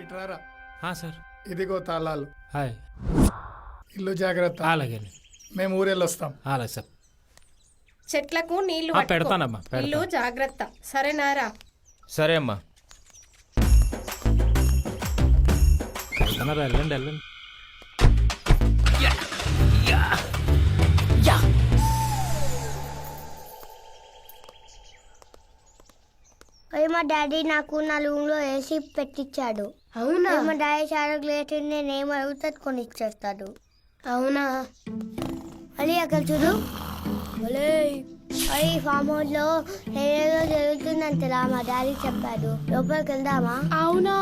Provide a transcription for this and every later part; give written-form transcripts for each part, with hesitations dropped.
ఇట్రారా. Sir. ఇదిగో తాళాలు. Hi. ఇల్లు జాగ్రత్త. అలాగే. మేము ఊరెళ్ళొస్తాం. అలాగే సార్. చెట్లకు నీళ్లు పెడతానమ్మా. ఇల్లు జాగ్రత్త, సరేనారా? సరే అమ్మా. వెళ్ళండి వెళ్ళండి. మా డాడీ నాకు నా రూమ్ లో ఏసీ పెట్టించాడు. అవునా? మా డాడీ చాలా గ్రేట్, నేనేం అడుగుతా కొని ఇచ్చేస్తాడు. అవునా? అది అక్కడ చూడు, అది ఫామ్ హౌస్ లో ఏదో జరుగుతుందంటలా మా డాడీ చెప్పాడు. లోపలికి వెళ్దామా? అవునా?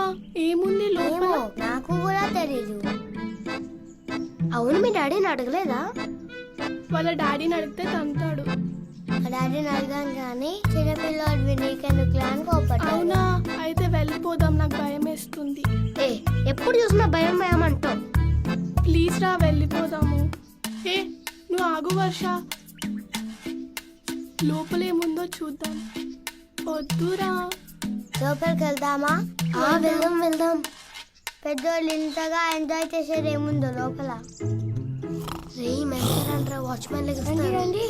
ఏముంది లోపల? నాకు కూడా తెలీదు. అవును, మీ డాడీని అడగలేదా? వాళ్ళ డాడీని అడిగితే తంతాడు. మా డాడీని అడిగాను కానీ చిన్నపిల్లడు నీకెందుకు అని కోపడ్డాడు. అవునా? అయితే వెళ్ళిపోదాం, నాకు భయం వేస్తుంది. ఎప్పుడు చూసినా భయం భయం అంటావు. ప్లీజ్ రా, వెళ్ళిపోదాము. నువ్వు ఆగు వర్ష, లోపలేముందో చూద్దాం. వద్దురా. లోపలికి వెళ్దామా? వెళ్దాం వెళ్దాం. పెద్దోళ్ళు ఇంతగా ఎంజాయ్ చేసేది ఏముందో లోపల. వాచ్మెన్ రండి.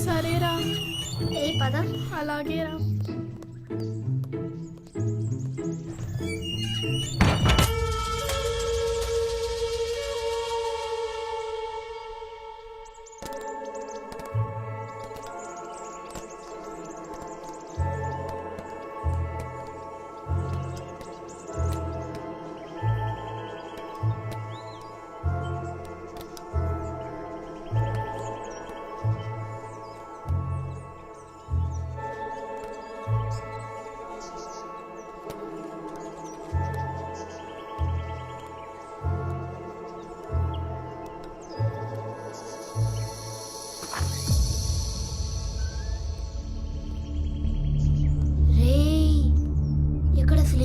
సరేరా. పద. అలాగేరా.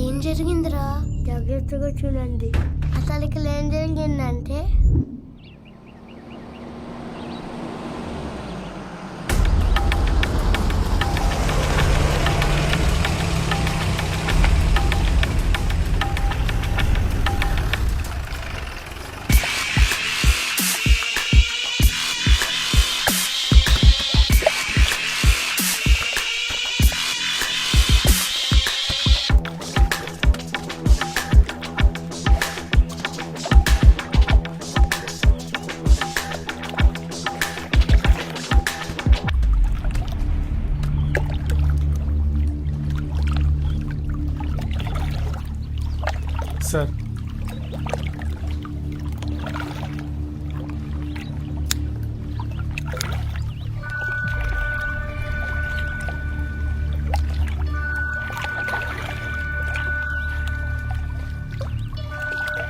ఏం జరిగిందిరా? జాగ్రత్తగా చూడండి. అసలు ఇక్కడ ఏం జరిగిందంటే సార్,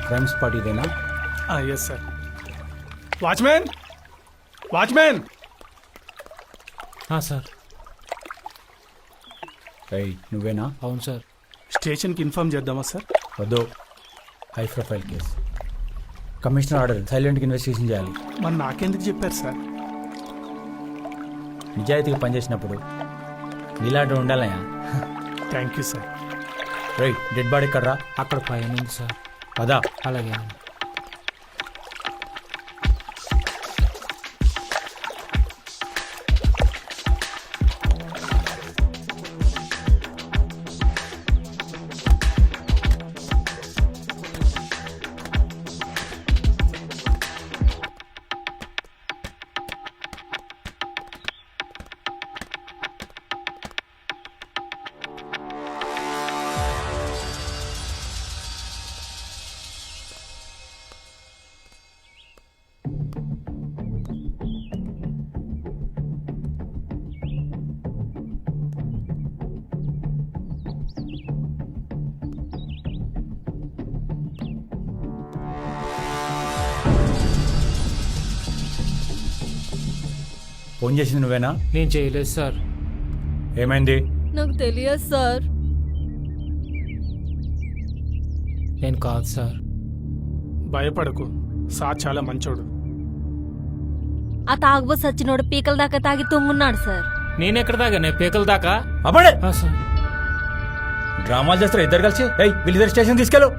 క్రైమ్ స్పాట్ ఇదేనా? Yes sir. Watchman, watchman. Sir. నువ్వేనా? అవును సార్. స్టేషన్కి ఇన్ఫార్మ్ చేద్దామా సార్? వద్దు, high profile case. Commissioner order, సైలెంట్గా ఇన్వెస్టిగేషన్ చేయాలి. మరి నాకెందుకు చెప్పారు సార్? నిజాయితీగా పనిచేసినప్పుడు నీలాంటి ఉండాలయా. Thank you sir. Dead body ఎక్కడ్రా? అక్కడ పైన ఉంది సార్. పదా. అలాగే. ఫోన్ చేసింది నువ్వేనా? నేను చేయలేదు సార్. ఏమైంది? నాకు తెలియదు సార్. నేను కాదు సార్. భయపడకు, సార్ చాలా మంచోడు. ఆ తాగుబోతు సచ్చినోడు పీకల దాకా తాగి తుమ్మున్నాడు సార్. నేను ఎక్కడ దాకా? నేను పీకల దాకా. అప్పుడే సార్. డ్రామాలు చేస్తారు ఇద్దరు కలిసి. ఏయ్ వీళ్ళిద్దరు స్టేషన్ తీసుకెళ్ళు.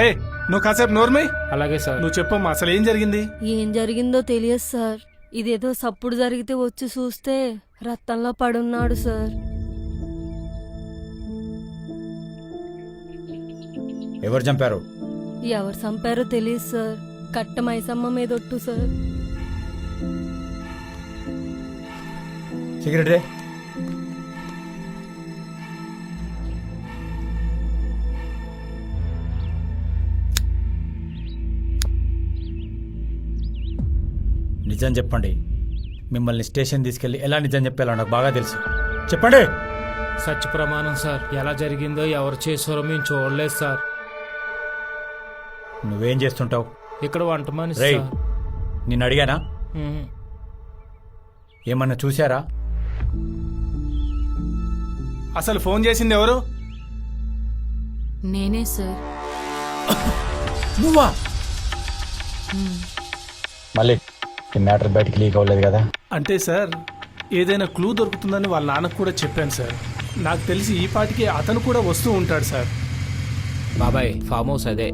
ఏ నువ్వు కాసేపు నోర్మై. అలాగే సార్. నువ్వు చెప్పమ్మా అసలు ఏం జరిగింది? ఏం జరిగిందో తెలియదు సార్. ఇదేదో సప్పుడు జరిగితే వచ్చి చూస్తే రక్తంలో పడున్నాడు సార్. ఎవరు చంపారు? ఎవరు చంపారో తెలియదు సార్. కట్ట మైసమ్మ మీదొట్టు సార్. సెక్రటరీ నిజం చెప్పండి. మిమ్మల్ని స్టేషన్ తీసుకెళ్ళి ఎలా నిజం చెప్పాలో నాకు బాగా తెలుసు. చెప్పండి. సత్య ప్రమాణం సార్. ఎలా జరిగిందో ఎవరు చేసారో మేము చూడలేదు సార్. నువ్వేం చేస్తుంటావు? ఇక్కడ వంట మనిషి రేయ్ సార్. నిన్ను అడిగానా? మ్మ్. ఏమన్నా చూసారా? అసలు ఫోన్ చేసింది ఎవరు? నేనే సార్. నువ్వా? మళ్ళీ ఈ మ్యాటర్ బయటికి లీక్ అవ్వలేదు కదా? అంటే సార్ ఏదైనా క్లూ దొరుకుతుందని వాళ్ళ నాన్నకు కూడా చెప్పాను సార్. నాకు తెలిసి ఈ పాటికి అతను కూడా వస్తూ ఉంటాడు సార్. బాబాయ్ ఫామ్ హౌస్ అదే.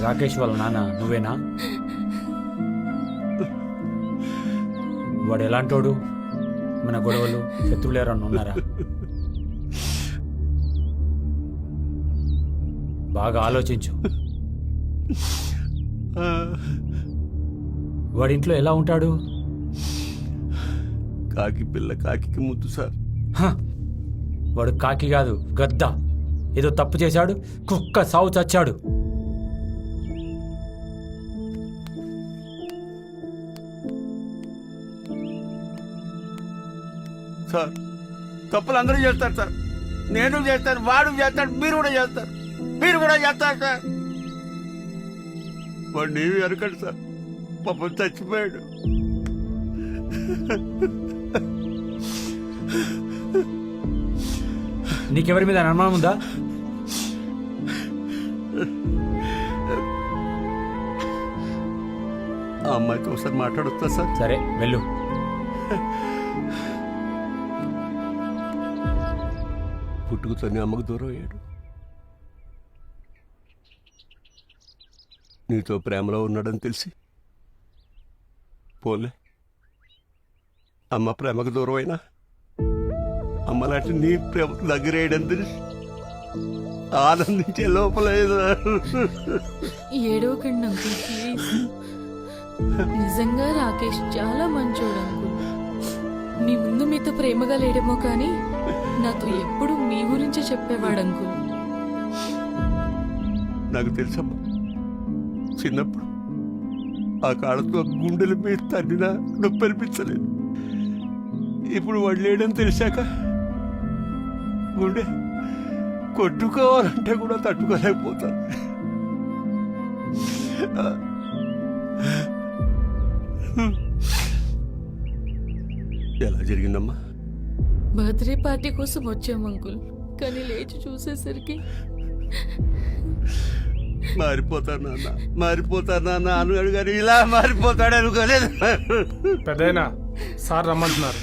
రాకేష్ వాళ్ళ నాన్న నువ్వేనా? వాడు ఎలాంటోడు? మన గొడవలు శత్రువులు ఎవరన్నా ఉన్నారా? బాగా ఆలోచించు. వాడి ఇంట్లో ఎలా ఉంటాడు? కాకి పిల్ల కాకి ముద్దు సార్. హ! వాడు కాకి కాదు, గద్ద. ఏదో తప్పు చేశాడు, కుక్క సావు చచ్చాడు. సార్ తప్పులు అందరూ చేస్తారు సార్. నేను చేస్తాను, వాడు చేస్తాడు, మీరు కూడా చేస్తారు, మీరు కూడా చేస్తారు సార్. వాడు నీవి అరకండి సార్. పాపం చచ్చిపోయాడు. నీకెవరి మీద అనుమానం ఉందా? ఆ అమ్మాయితో ఒకసారి మాట్లాడొస్తా సార్. సరే వెళ్ళు. పుట్టుకుతోనే అమ్మకు దూరం అయ్యాడు. నీతో ప్రేమలో ఉన్నాడని తెలిసి పోలే. అమ్మ ప్రేమకు దూరం అయినా అమ్మ లాంటి నీ ప్రేమకు దగ్గరేయడం తెలిసి ఆనందించే లోపలేదు. ఏడవకండి అంకుల్ ప్లీజ్. నిజంగా రాకేష్ చాలా మంచోడు అంకుల్. మీ ముందు మీతో ప్రేమగా లేడేమో కానీ నాతో ఎప్పుడు మీ గురించి చెప్పేవాడు అంకుల్. నాకు తెలుసమ్మా, చిన్నప్పుడు ఆ కాళ్ళతో గుండెల మీద తన్నినా నొప్పి అనిపించలేదు. ఇప్పుడు వాడు లేడని తెలిసాక గుండె కొట్టుకోవాలంటే కూడా తట్టుకోలేకపోతాను. ఎలా జరిగిందమ్మా? బర్త్డే పార్టీ కోసం వచ్చాం అంకుల్, కానీ లేచి చూసేసరికి మారిపోతాను నాన్న అనుగాడు కానీ ఇలా మారిపోతాడు అనుకోలేదు. పెద్దయినా సార్ రమ్మంటున్నారు.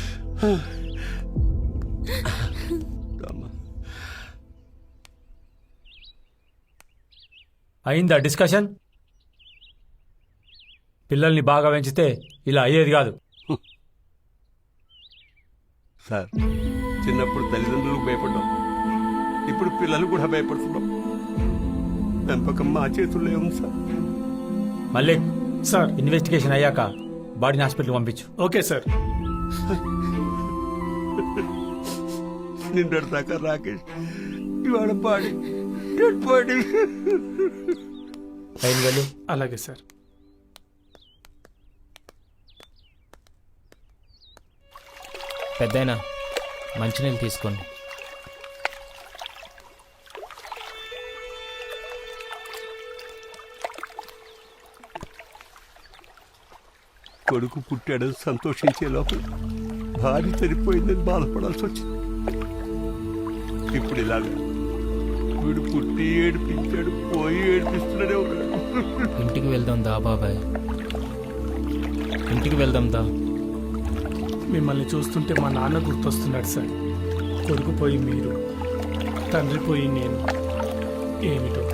అయిందా డిస్కషన్? పిల్లల్ని బాగా పెంచితే ఇలా అయ్యేది కాదు. సార్ చిన్నప్పుడు తల్లిదండ్రులకు భయపడ్డాం, ఇప్పుడు పిల్లలు కూడా భయపడుతున్నాం. పెంపకం మా చేతుల్లో ఉంది సార్. మళ్ళీ సార్ ఇన్వెస్టిగేషన్ అయ్యాక బాడీని హాస్పిటల్కి పంపించు. Okay sir. నిన్నటి దాకా రాకేష్, ఇవాళ పాడి, డెడ్ బాడీ. పైన వెళ్ళు. అలాగే సార్. పెద్దయినా మంచినీళ్ళు తీసుకోండి. కొడుకు పుట్టాడని సంతోషించే లోపల భార్య చనిపోయిందని బాధపడాల్సి వచ్చింది. ఇప్పుడు ఇలాగా వీడు పుట్టి ఏడిపించాడు, పోయి ఏడిపిస్తున్నాడే ఉన్నాడు. ఇంటికి వెళ్దాం దా బాబాయ్, ఇంటికి వెళ్దాం దా. మిమ్మల్ని చూస్తుంటే మా నాన్న గుర్తొస్తున్నాడు సార్. కొడుకు పోయి మీరు, తండ్రి పోయి నేను. ఏమిటో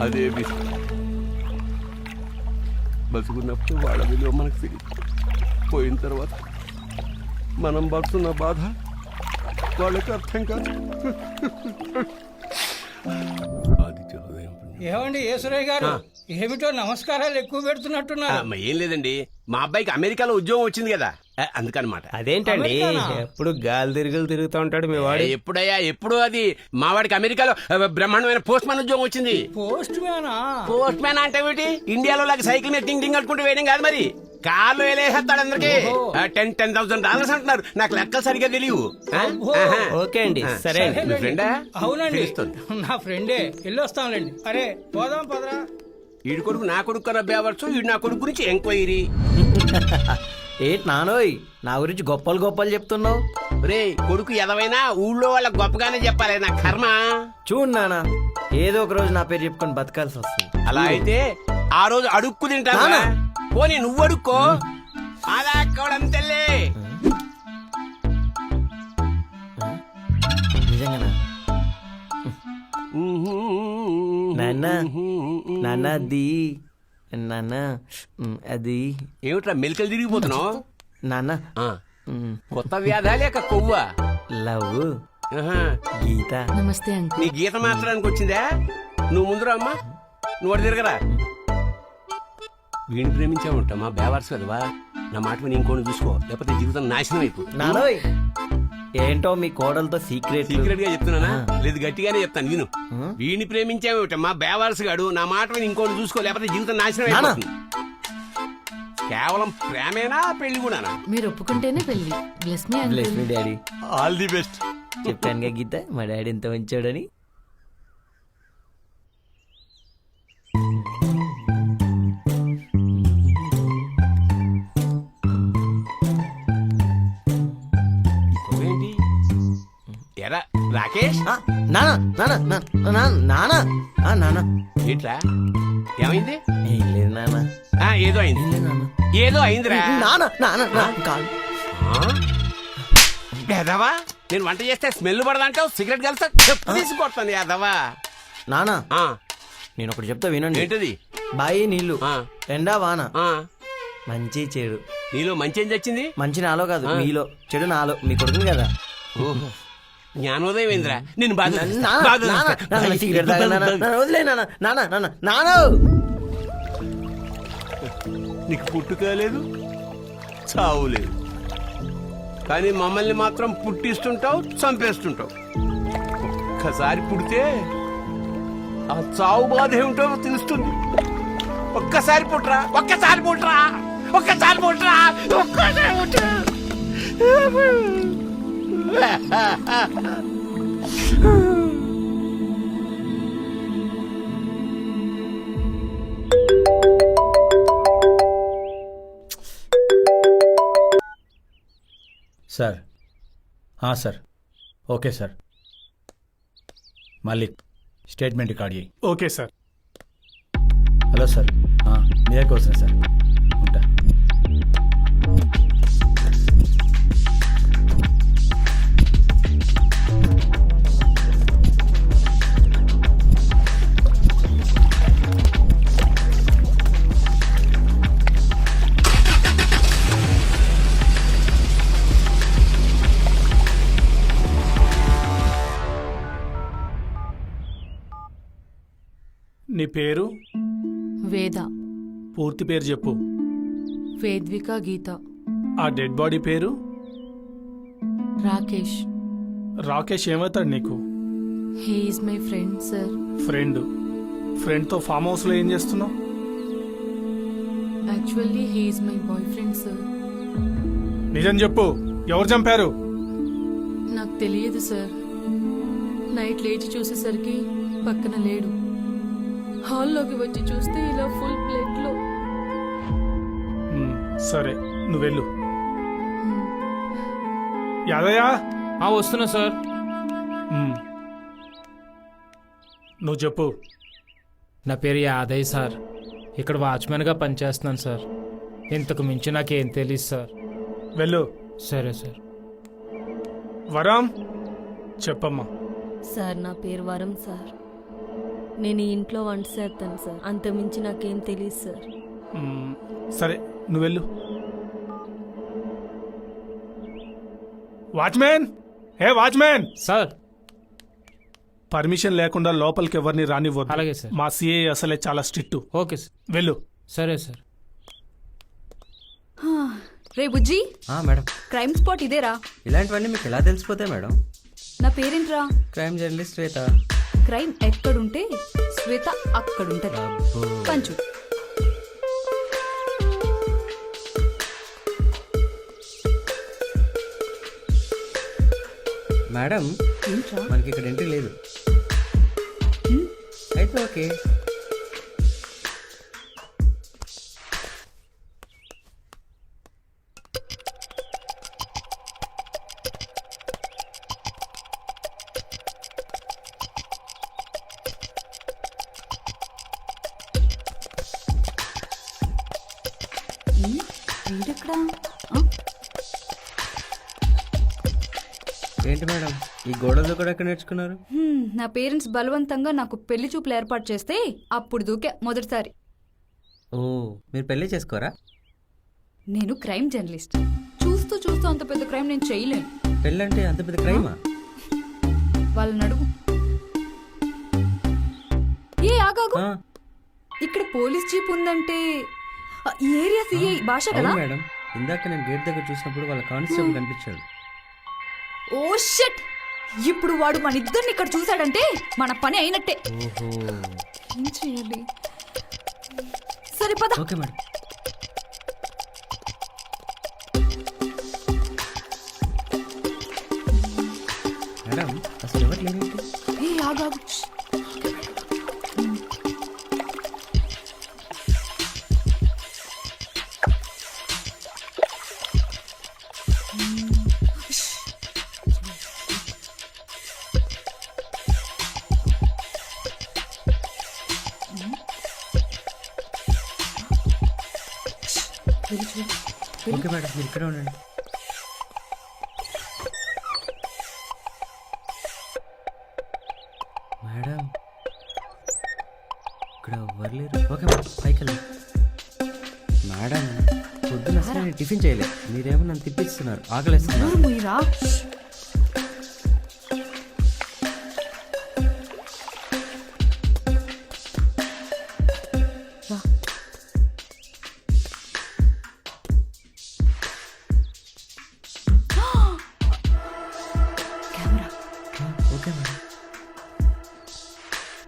అదే విషయం. బతుకున్నప్పుడు వాళ్ళ విలువ మనకు తెలియదు. పోయిన తర్వాత మనం పడుతున్న బాధ వాళ్ళకి అర్థం కాదు. ఆదిత్య హృదయం పుణ్యం. ఏమండి ఈశ్వరయ్య గారు, ఏమిటో నమస్కారాలు ఎక్కువ పెడుతున్నట్టున్నారు. ఏం లేదండి, మా అబ్బాయికి అమెరికాలో ఉద్యోగం వచ్చింది కదా, అందుకనమాట. అదేంటండి ఎప్పుడు గాలి తిరుగులు తిరుగుతూ ఉంటాడు మీ వాడు? ఎప్పుడు అది మా వాడికి అమెరికాలో బ్రహ్మాండమైన పోస్ట్ మ్యాన్ ఉద్యోగం వచ్చింది. పోస్ట్ మ్యానా? పోస్ట్ మ్యాన్ అంటే ఏమిటి? ఇండియాలో లాగా సైకిల్ మీద టింగ్ టింగ్ అనుకుంటూ వేయడం కాదు, మరి కార్లు వేలేసేస్తాడు అందరికి. $10,000 అంటున్నారు. నాకు లెక్కలు సరిగ్గా తెలియవు. ఓకే అండి, సరే అండి. మీ ఫ్రెండా? అవునండి, తెలుస్తుంది. నా ఫ్రెండే. వెళ్ళొస్తాంలేండి. అరే పోదాం పదరా. ఈడు కొడుకు నా కొడుకు కన్నా బేవర్సు, ఈడు నా కొడుకు గురించి ఎంక్వైరీ. ఏంటి నానోయ్, నా గురించి గొప్పలు గొప్పలు చెప్తున్నావు? రే కొడుకు ఎదవైనా ఊళ్ళో వాళ్ళకి గొప్పగానే చెప్పాలి, నా కర్మ. చూడు నాన్న, ఏదో ఒక రోజు నా పేరు చెప్పుకొని బతకాల్సి వస్తుంది. అలా అయితే ఆ రోజు అడుక్కు తింటాను. పోనీ నువ్వు అడుక్కో. అలా అక్కడం తెల్లే. నిజంగానా? నాన్న నాన్న అది నాన్న అది ఏమిట్రా మెలికలు తిరిగిపోతున్నావు? నాన్న కొత్త వ్యాధా లేక కొవ్వా? లవ్ ఆహా. గీత. నమస్తే అంకుల్. నీ గీత మార్చడానికి వచ్చిందా? నువ్వు ముందురా అమ్మా, నువ్వు అటు తిరగరా. వీడిని ప్రేమించావుంటా మా బేవర్స్ కదవా. నా మాట విని ఇంకోని చూసుకో, లేకపోతే జీవితం నాశనం అయిపోతుంది. నానోయ్, ఏంటో మీ కోడలతో సీక్రెట్ సీక్రెట్ గా చెప్తున్నానా? లేదు గట్టిగానే చెప్తాను విను. వీడిని ప్రేమించావుట మా బేవర్స్ గాడు. నా మాట విని ఇంకోని చూసుకో, లేకపోతే జీవితం నాశనం అయిపోతుంది. కేవలం ప్రేమేనా, పెళ్లి కూడానా? మీరు ఒప్పుకుంటేనే పెళ్లి. Bless me bless me daddy. All the best. చెప్పానుగా గీత, మా డాడీ ఎంత మంచోడని. ఏంటి ఎరా రాకేష్? నానా నానా నానా నానా నానా ఏంట్రా ఏమైంది? ఏం లేదు నానా. ఏదో అయింది, ఏదో అయిందిరా. నానా నానా కాదు యాదవా, నేను వంట చేస్తే స్మెల్ పడదంటావు, సిగరెట్ కలిసా చెప్పు తీసుకొస్తాను యాదవా. నానా నేను ఒకటి చెప్తా వినండి. ఏంటది? బాయి నీళ్లు, ఎండా వాన, ఆ, మంచి చెడు. నీలో మంచి ఏం చచ్చింది? మంచి నాలో కాదు మీలో, చెడు నాలో. మీ కొడుకుని కదా. ఓహో, జ్ఞానోదయం ఏందిరా? నేను సిగరెట్ వదిలే నానా నానా నానా నానా. నీకు పుట్టుక లేదు, చావు లేదు, కానీ మమ్మల్ని మాత్రం పుట్టిస్తుంటావు, చంపేస్తుంటావు. ఒక్కసారి పుడితే ఆ చావు బాధ ఏమిటో తెలుస్తుంది. ఒక్కసారి పుట్రా, ఒక్కసారి పుట్రా, ఒక్కసారి పుట్రా, ఒక్కసారి పుట్రా. సార్. Sir okay sir. మళ్ళీ స్టేట్మెంట్ రికార్డ్ చేయి. Okay sir. హలో సార్, మీ దగ్గర వస్తాను సార్, ఉంటా. నీ పేరు? వేద. పూర్తి పేరు చెప్పు. వేద్విక గీత. ఆ డెడ్ బాడీ పేరు? రాకేష్. రాకేష్ ఏమవుతాడు నీకు? He's my friend sir. ఫ్రెండ్తో ఫామ్ హౌస్లో ఏం చేస్తున్నావు? Actually he's my boyfriend sir. నిజం చెప్పు, ఎవరు చంపారు? నాకు తెలియదు సార్. నైట్ లేచి చూసేసరికి పక్కన లేడు. హాల్లోకి వచ్చి చూస్తే ఇలా ఫుల్ ప్లేట్ లో. సరే నువ్వు వెళ్ళు. యాదయ్య, వస్తున్నా సార్. నువ్వు చెప్పు. నా పేరు యాదయ్య సార్. ఇక్కడ వాచ్మెన్గా పనిచేస్తున్నాను సార్. ఇంతకు మించి నాకేం తెలియదు సార్. వెళ్ళు. సరే సార్. వరం, చెప్పమ్మా. సార్ నా పేరు వరం సార్. నేను ఈ ఇంట్లో వంట చేస్తాను సార్. అంతమించి నాకేం తెలియదు సార్. సరే నువ్వు వెళ్ళు. Watchman, watchman sir. పర్మిషన్ లేకుండా లోపలికి ఎవరిని రానివ్వద్దు. అలాగే సార్. మా సిఐ అసలే చాలా స్ట్రిక్ట్. Okay sir. వెళ్ళు. సరే సార్. రే బుజ్జి, మేడం, క్రైమ్ స్పాట్ ఇదేరా. ఇలాంటివన్నీ మీకు ఎలా తెలిసిపోతాయి మేడం? నా పేరేంట్రా? క్రైమ్ జర్నలిస్ట్ శ్వేత. క్రైమ్ ఎక్కడుంటే శ్వేత అక్కడుంటది. పంచు. మేడం, ఏంట్రా? మనకి ఇక్కడ ఎంట్రీ లేదు. అయితే ఓకే. వీడెక్కడా? ఏంటి మేడం, ఈ గోడలు కూడా ఎక్కడ నేర్చుకున్నారు? నా పేరెంట్స్ బలవంతంగా నాకు పెళ్లి చూపులు ఏర్పాటు చేస్తే అప్పుడు దూకే మొదటిసారి. ఓ, మీరు పెళ్లి చేసుకోరా? నేను క్రైమ్ జర్నలిస్ట్. చూస్తూ చూస్తూ అంత పెద్ద క్రైమ్ నేను చేయలేను. పెళ్ళంటే అంత పెద్ద క్రైమా? వాళ్ళని అడుగు. ఏ ఆగాగు, ఇక్కడ పోలీస్ జీప్ ఉందంటే ఈ ఏరియా సిఐ భాష కదా? అవును మేడం, ఇందాక నేను గేట్ దగ్గర చూసినప్పుడు వాళ్ళ కానిస్టేబుల్ కనిపించాడు. ఓ షట్! ఇప్పుడు వాడు మన ఇద్దరిని ఇక్కడ చూశాడంటే మన పని అయినట్టే. ఓహో, ఏం చేయాలి? సరే పద. Okay madam. మేడం, అసలు ఎవరు లేరేంటి? ఏ ఆగాగు. ఓకే మేడం, మీరు ఇక్కడే ఉండండి. మేడం, ఇక్కడ ఎవరు లేరు. ఓకే మేడం, పైకి వెళ్ళండి. మేడం, పొద్దున అసలు నేను టిఫిన్ చేయలేదు. మీరేమో నన్ను తిప్పిస్తున్నారు, ఆకలిస్తున్నారు. ముయ్యరా. Okay madam.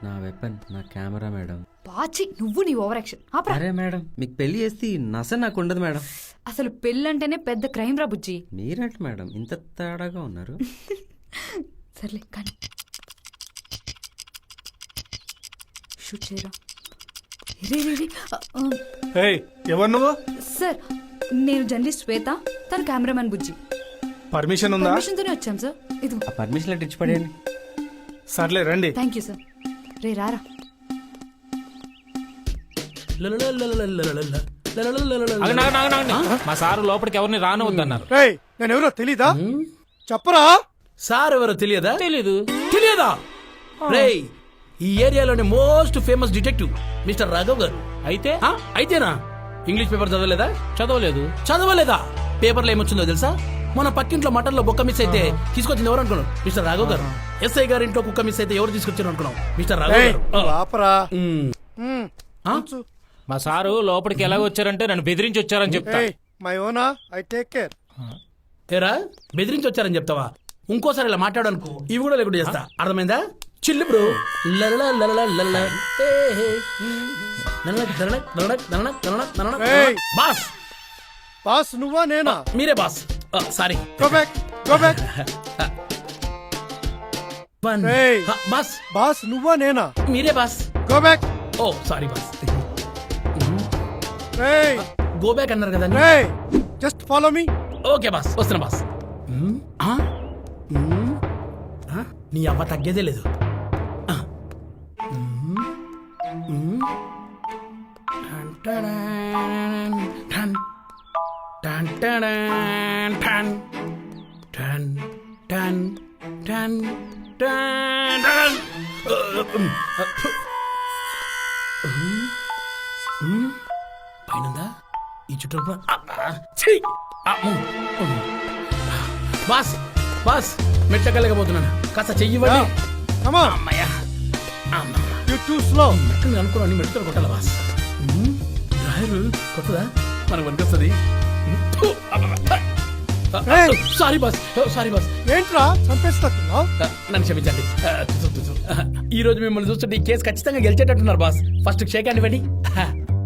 నా వెపన్ నా కెమెరా మేడం. పాచి, నువ్వు నీ ఓవర్ యాక్షన్. అరే మేడం, మీకు పెళ్లి చేస్తే ఈ నస నాకు ఉండదు మేడం. అసలు పెళ్ళంటేనే పెద్ద క్రైమ్ రా బుజ్జి. మీరంట మేడం ఇంత తేడాగా ఉన్నారు. సర్లే కానీ షూట్ చేయరా. ఎవరు నువ్వు? సార్, నేను జర్నలిస్ట్ శ్వేత, తన కెమెరామెన్ బుజ్జి. పర్మిషన్ ఉందా? పర్మిషన్తోనే వచ్చాం సార్. ఇది ఆ పర్మిషన్ లెటర్ ఇచ్చి పడేయండి. సర్లే రండి. Thank you sir. రే రారా. మా సారు లోపలికి ఎవరిని రానవద్దన్నారు. నేను ఎవరో తెలీదా? చెప్పరా. సార్ ఎవరో తెలియదా? తెలీదు. తెలియదా? రేయ్, ఈ ఏరియాలోని most famous detective mister Raghav garu. అయితే అయితేనా? ఇంగ్లీష్ పేపర్ చదవలేదా? చదవలేదు. చదవలేదా? పేపర్లో ఏమొచ్చిందో తెలుసా? మన పక్కింట్లో మటన్లో బొక్క మిస్ అయితే తీసుకొచ్చింది ఎవరు అనుకున్నావు? మిస్టర్ రాఘవ్ గారు. ఎస్ఐ గారి ఇంట్లో కుక్క మిస్ అయితే ఎవరు తీసుకొచ్చారు అనుకున్నావు? మిస్టర్ రాఘవ్ గారు. మా సారు లోపలికి ఎలా వచ్చారంటే నన్ను బెదిరించి వచ్చారని చెప్తా. మై ఓనా, ఐ టేక్ కేర్. ఏరా, బెదిరించి వచ్చారని చెప్తావా? ఇంకోసారి ఇలా మాట్లాడనుకో, ఇవి కూడా లేకుండా చేస్తా. అర్థమైందా? చిల్లు బ్రో లలల లలల లలల ఏ హే నననక్ నననక్ నననక్ నననక్ నననక్ నననక్ ఏయ్! బాస్ బాస్ నువ్వా నేనా? మీరే boss sorry go back go back. One ఏయ్! బాస్ బాస్ నువ్వా నేనా? మీరే బాస్ గో బ్యాక్. ఓ సారీ బాస్ రేయ్ గో బ్యాక్ అన్నారు కదా రేయ్ just follow me. Okay boss వస్తున్నా బాస్ నీ అవ్వ తగ్గేదే లేదు పైనందా ఈ చుట్టూ బాస్ బాస్ మెట్టకెళ్ళకపోతున్నాను కాస్త చెయ్యివ్వండి కమ్ ఆన్. అమ్మయ్యా యు టూ స్లో. మెట్టుని అనుకున్నాను మెట్టుతో కొట్టాల బాస్ రాయలు కొట్టదా మనకు పనికొస్తుంది ఏయ్! సారీ బాస్ సారీ బాస్ ఏంట్రా చంపేస్తున్నావు? నన్ను క్షమించండి ఈ రోజు మిమ్మల్ని చూస్తుంటే ఈ కేసు ఖచ్చితంగా గెలిచేటట్టున్నారు బాస్ ఫస్ట్ షేక్ హ్యాండ్ ఇవ్వండి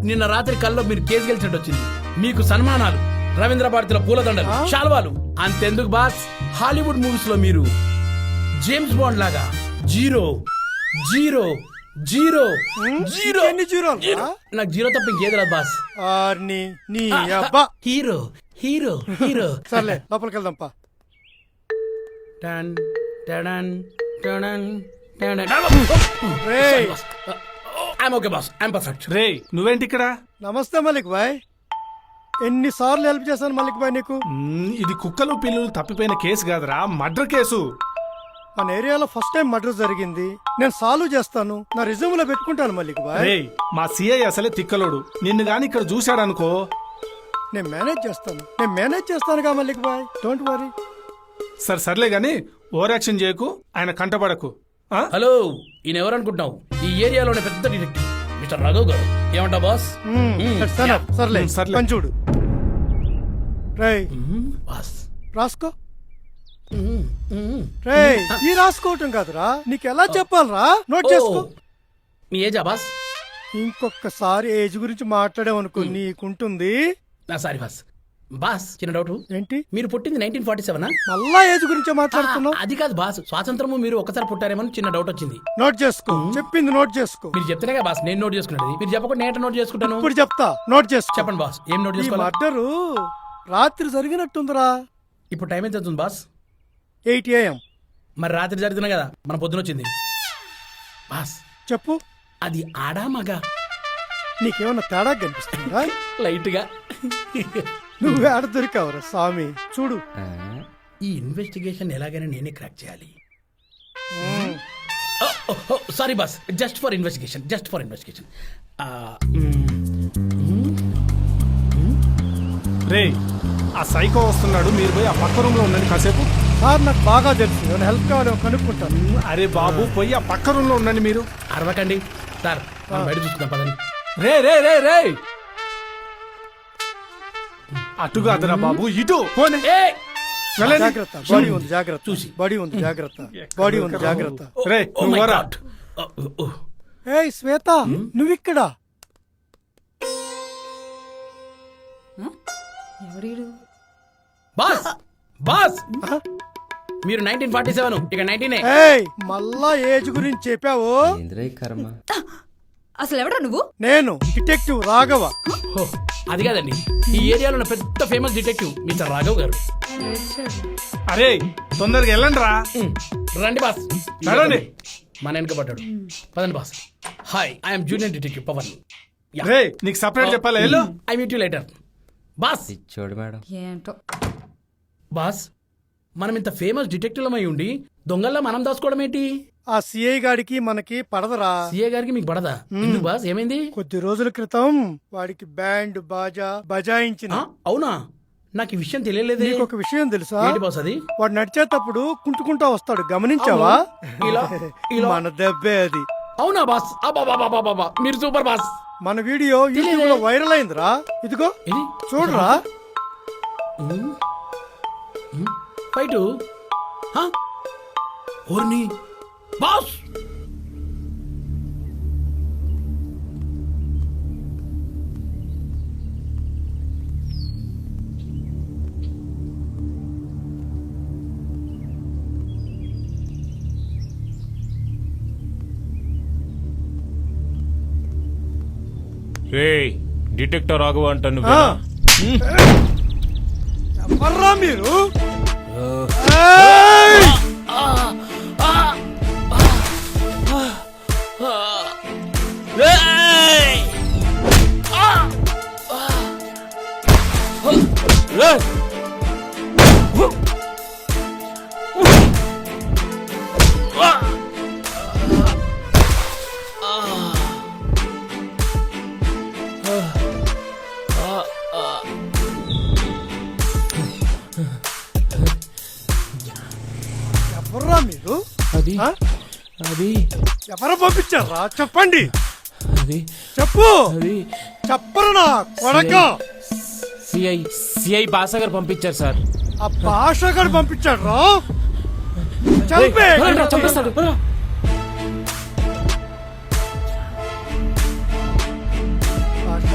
నిన్న రాత్రి కల్లో మీరు కేసు గెలిచినట్టు వచ్చింది మీకు సన్మానాలు రవీంద్ర భారతిలో పూలదండలు శాల్వాలు అంతెందుకు బాస్ హాలీవుడ్ మూవీస్ లో మీరు జేమ్స్ బాండ్ లాగా జీరో జీరో జీరో జీరో ఎన్ని జీరోలు రా? నాకు జీరో తప్ప ఇంకేది రాదు బాస్ ఆర్ని నీ అబ్బా. హీరో హీరో హీరో సర్లే లోపలికి వెళ్దాం పా. టన్ టడన్ టడన్ టడన్ రేయ్ I'm okay boss I'm perfect రే నువ్వేంటి ఇక్కడ? నమస్తే మలిక్ భాయ్. ఎన్నిసార్లు హెల్ప్ చేశాను మలిక్ భాయ్ నీకు? ఇది కుక్కలు పిల్లులు తప్పిపోయిన కేసు కాదురా, మర్డర్ కేసు. మన ఏరియాలో ఫస్ట్ టైం మర్డర్ జరిగింది. నేను సాల్వ్ చేస్తాను, నా రిజ్యూమ్ లో పెట్టుకుంటాను మలిక్ భాయ్. రే మా సిఐ అసలే తిక్కలోడు, నిన్ను గాని ఇక్కడ చూశాడనుకో. నేను మేనేజ్ చేస్తానుగా మలిక్ భాయ్, డోంట్ వరీ. సర్లే గాని ఓవర్ యాక్షన్ చేయకు, ఆయన కంటపడకు. ఆ? హలో ఈయన ఎవరు అనుకుంటున్నావు ఈ ఏరియాలోనే పెద్ద డిటెక్టివ్ మిస్టర్ రాఘవ్ గారు ఏమంటా బాస్ సర్లే సర్లే. పని చూడు. రేయ్ బాస్ రాసుకో. రేయ్ ఈ రాసుకోవటం కాదురా, నీకు ఎలా చెప్పాలరా? నోట్ చేసుకో. మీ ఏజా బాస్ ఇంకొకసారి ఏజ్ గురించి మాట్లాడామనుకో నీకుంటుంది. సారీ బాస్ బాస్ చిన్న డౌట్ ఏంటి? మీరు పుట్టింది 1947 మళ్ళా ఏజ్ గురించే మాట్లాడుతున్నావు? అది కాదు బాస్ స్వాతంత్రము మీరు ఒకసారి పుట్టారేమో చిన్న డౌట్ వచ్చింది నోట్ చేసుకో, చెప్పింది నోట్ చేసుకో. మీరు చెప్తేనే బాస్ నేను నోట్ చేసుకున్నది మీరు చెప్పకుండా నేను నోట్ చేసుకుంటాను ఇప్పుడు చెప్తా, నోట్ చేసుకో. చెప్పండి బాస్ ఏం నోట్ ఈ చేసుకోవాలి మర్డరు రాత్రి జరిగినట్టుందిరా. ఇప్పుడు టైం ఎంత అవుతుంది బాస్ 8 AM. మరి రాత్రి జరుగుతున్నా కదా మన పొద్దున వచ్చింది బాస్ చెప్పు. అది ఆడా మగా నీకేమన్నా తేడా కనిపిస్తుందా? లైట్ గా నువ్వే ఆడ దొరికావురా స్వామి. చూడు ఈ ఇన్వెస్టిగేషన్ ఎలాగైనా నేనే క్రాక్ చేయాలి sorry boss just for investigation రే ఆ సైకో వస్తున్నాడు, మీరు పోయి ఆ పక్క రూమ్ లో ఉండండి కాసేపు. సార్ నాకు బాగా తెలుసు, నేను హెల్ప్ కావాలేమో కనుక్కుంటాను. అరే బాబు పోయి ఆ పక్క రూమ్ లో ఉండండి మీరు. అరవకండి సార్ మనం బయట చూసుకుందాం పదండి రే రే రే రే అటు కాదురా బాబు, ఇటు పోనీ. వెళ్ళండి. జాగ్రత్త, బాడీ ఉంది జాగ్రత్త. చూసి. బాడీ ఉంది జాగ్రత్త, బాడీ ఉంది జాగ్రత్త. రే Oh నువ్వు my పోరా. God. ఏయ్ శ్వేత, నువ్విక్కడ? బాస్ బాస్ మీరు 1947 ఇక 19 ఏయ్ మళ్ళా ఏజ్ గురించి చెప్పావు? ఏంద్రై కర్మ. అసలు ఎవడా నువ్వు? నేను డిటెక్టివ్ రాఘవ. అది కాదండి ఈ ఏరియాలో ఉన్న పెద్ద ఫేమస్ డిటెక్టివ్ మిస్టర్ రాఘవ్ గారు అరే తొందరగా వెళ్ళండి రా. రండి బాస్ నడవండి. మన వెనక పడ్డాడు పదండి boss hi I'm junior detective Pawan రే నీకు సపరేట్ చెప్పాలా? వెళ్ళు. I meet you later boss చూడు మేడం. ఏంటో బాస్ మనం ఇంత ఫేమస్ డిటెక్టివ్ అయి ఉండి దొంగల్లా మనం దాచుకోవడం ఏంటి? ఆ సిఐ గాడికి మనకి పడదరా. సిఏ గారికి మీకు పడదా? ఎందుకు బాస్ ఏమైంది? కొద్ది రోజుల క్రితం వాడికి బ్యాండ్ బాజా బజాయించిన. అవునా నాకు ఈ విషయం తెలియలేదే. నీకు ఒక విషయం తెలుసా? ఏంటి బాస్ అది? వాడు నడిచేటప్పుడు కుంటుకుంటా వస్తాడు, గమనించావా? ఇలా మన దెబ్బే అది. అవునా బాస్ అబ్బా మీరు సూపర్ బాస్. మన వీడియో యూట్యూబ్ లో వైరల్ అయిందిరా. ఇదిగో ఇది చూడరా. ఫైటు ఓర్ని బాస్ డిటెక్టర్ రాఘవ అంటాను ఆ. ఎవర్రా మీరు ఏయ్! ఎవర్రా మీరు అది ఆ? అది ఎవరు పంపించారా చెప్పండి అది చెప్పు అది చెప్పరునా కొడక సిఐ బాసా గారు పంపించారు సార్. ఆ భాష గారు పంపించాడు రా చంపే చంపేస్తాడు. భాష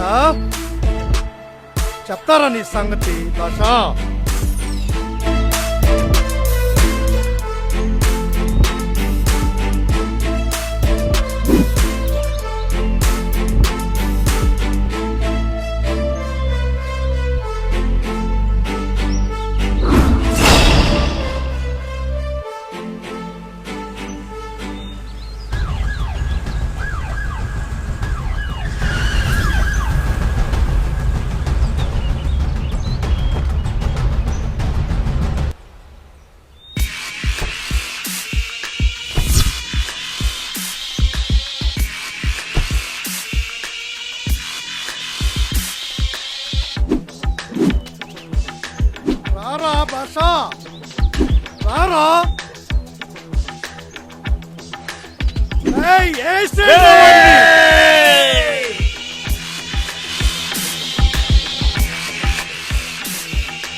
చెప్తారా నీ సంగతి భాష రారా భాష రారా ఏయ్, ఏసేయ్ నా వాడిని.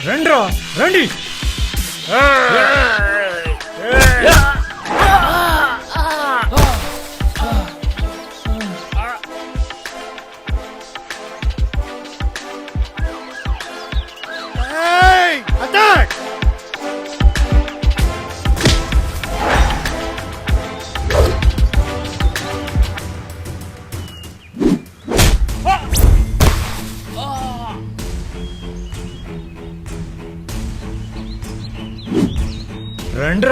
రండి రండి ఏయ్, అటాక్ రండి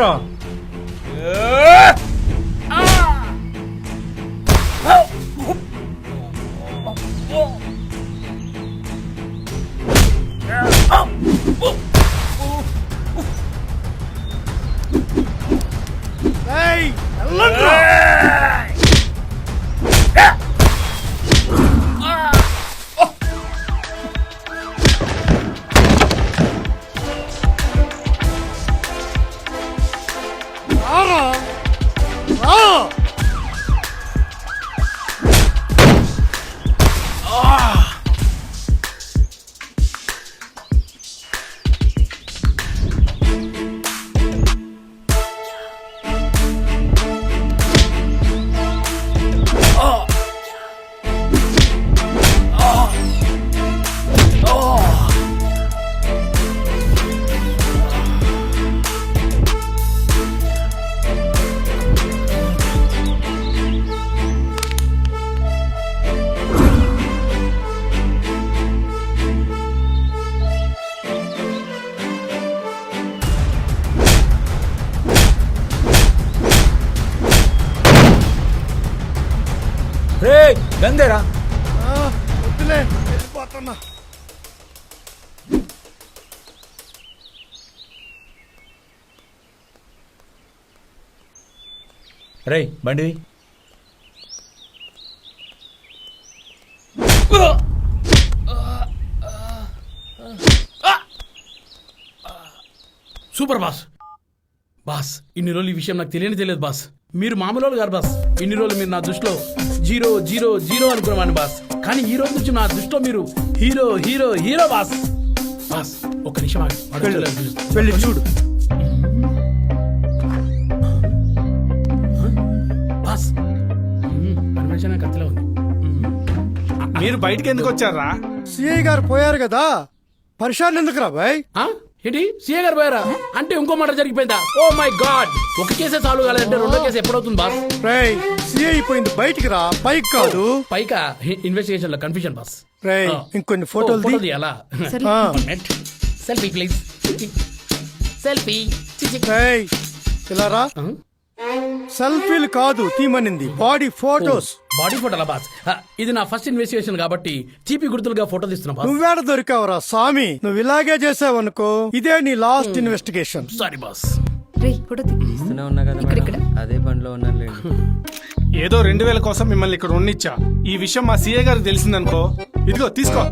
ఏయ్, వెళ్ళండ్రా. రారా రా రే గందేరా వద్దులే వెళ్ళిపోతున్నా రే బండిది సూపర్ బాస్. బాస్ ఇన్ని రోజులు ఈ విషయం నాకు తెలియదు బాస్. మీరు మామూలు వాళ్ళు గారు బాస్. ఇన్ని రోజులు మీరు నా దృష్టిలో 0-0-0 అనుకునేవాడిని బాస్. కానీ ఈ రోజు నుంచి నా దృష్టిలో మీరు hero hero hero boss. Boss ఒక్క నిమిషం ఆగి. వాడు వచ్చేలాగా వెళ్ళి చూడు బాస్. పర్మిషన్ కత్తిలో ఉంది. మీరు బయటికి ఎందుకు వచ్చారా? సిఐ గారు పోయారు కదా పరిశాన్ ఎందుకు రా బాయ్ ఆ? ఏంటి సీఏ గారు పోయారా అంటే ఇంకో మాట జరిగిపోయిందా? ఓ మై గాడ్, ఒక కేసే సాల్వ్ కాలేదంటే రెండో కేసు ఎప్పుడవుతుంది బాస్? రేయ్ సిఐ అయిపోయింది, బయటికి రా, పైకి కాదు. పైకా ఇన్వెస్టిగేషన్ లో కన్ఫ్యూజన్ బాస్. రేయ్ ఇంకొన్ని ఫోటోలు ఫోటో తీ. తీయాలా? ఆ. Selfie please, selfie. రేయ్ ఇలా రా. సెల్ఫీలు కాదు తీమనింది, బాడీ ఫోటోస్. బాడీ ఫోటోలా బాస్? ఇది నా ఫస్ట్ ఇన్వెస్టిగేషన్ కాబట్టి చీపీ గుర్తులుగా ఫోటో తీస్తున్నా బాస్. నువ్వేడ దొరికావురా స్వామి? నువ్వు ఇలాగే చేసావనుకో, ఇదే నీ లాస్ట్ ఇన్వెస్టిగేషన్. Sorry boss. రే ఫోటో తీ. ఇస్తూనే ఉన్నా కదా మేడం. అదే పనిలో ఉన్నారులేండి. ఏదో 2000 కోసం మిమ్మల్ని ఇక్కడ ఉన్నిచ్చా. ఈ విషయం మా సీఏ గారికి తెలిసిందనుకో, ఇదిగో తీసుకో.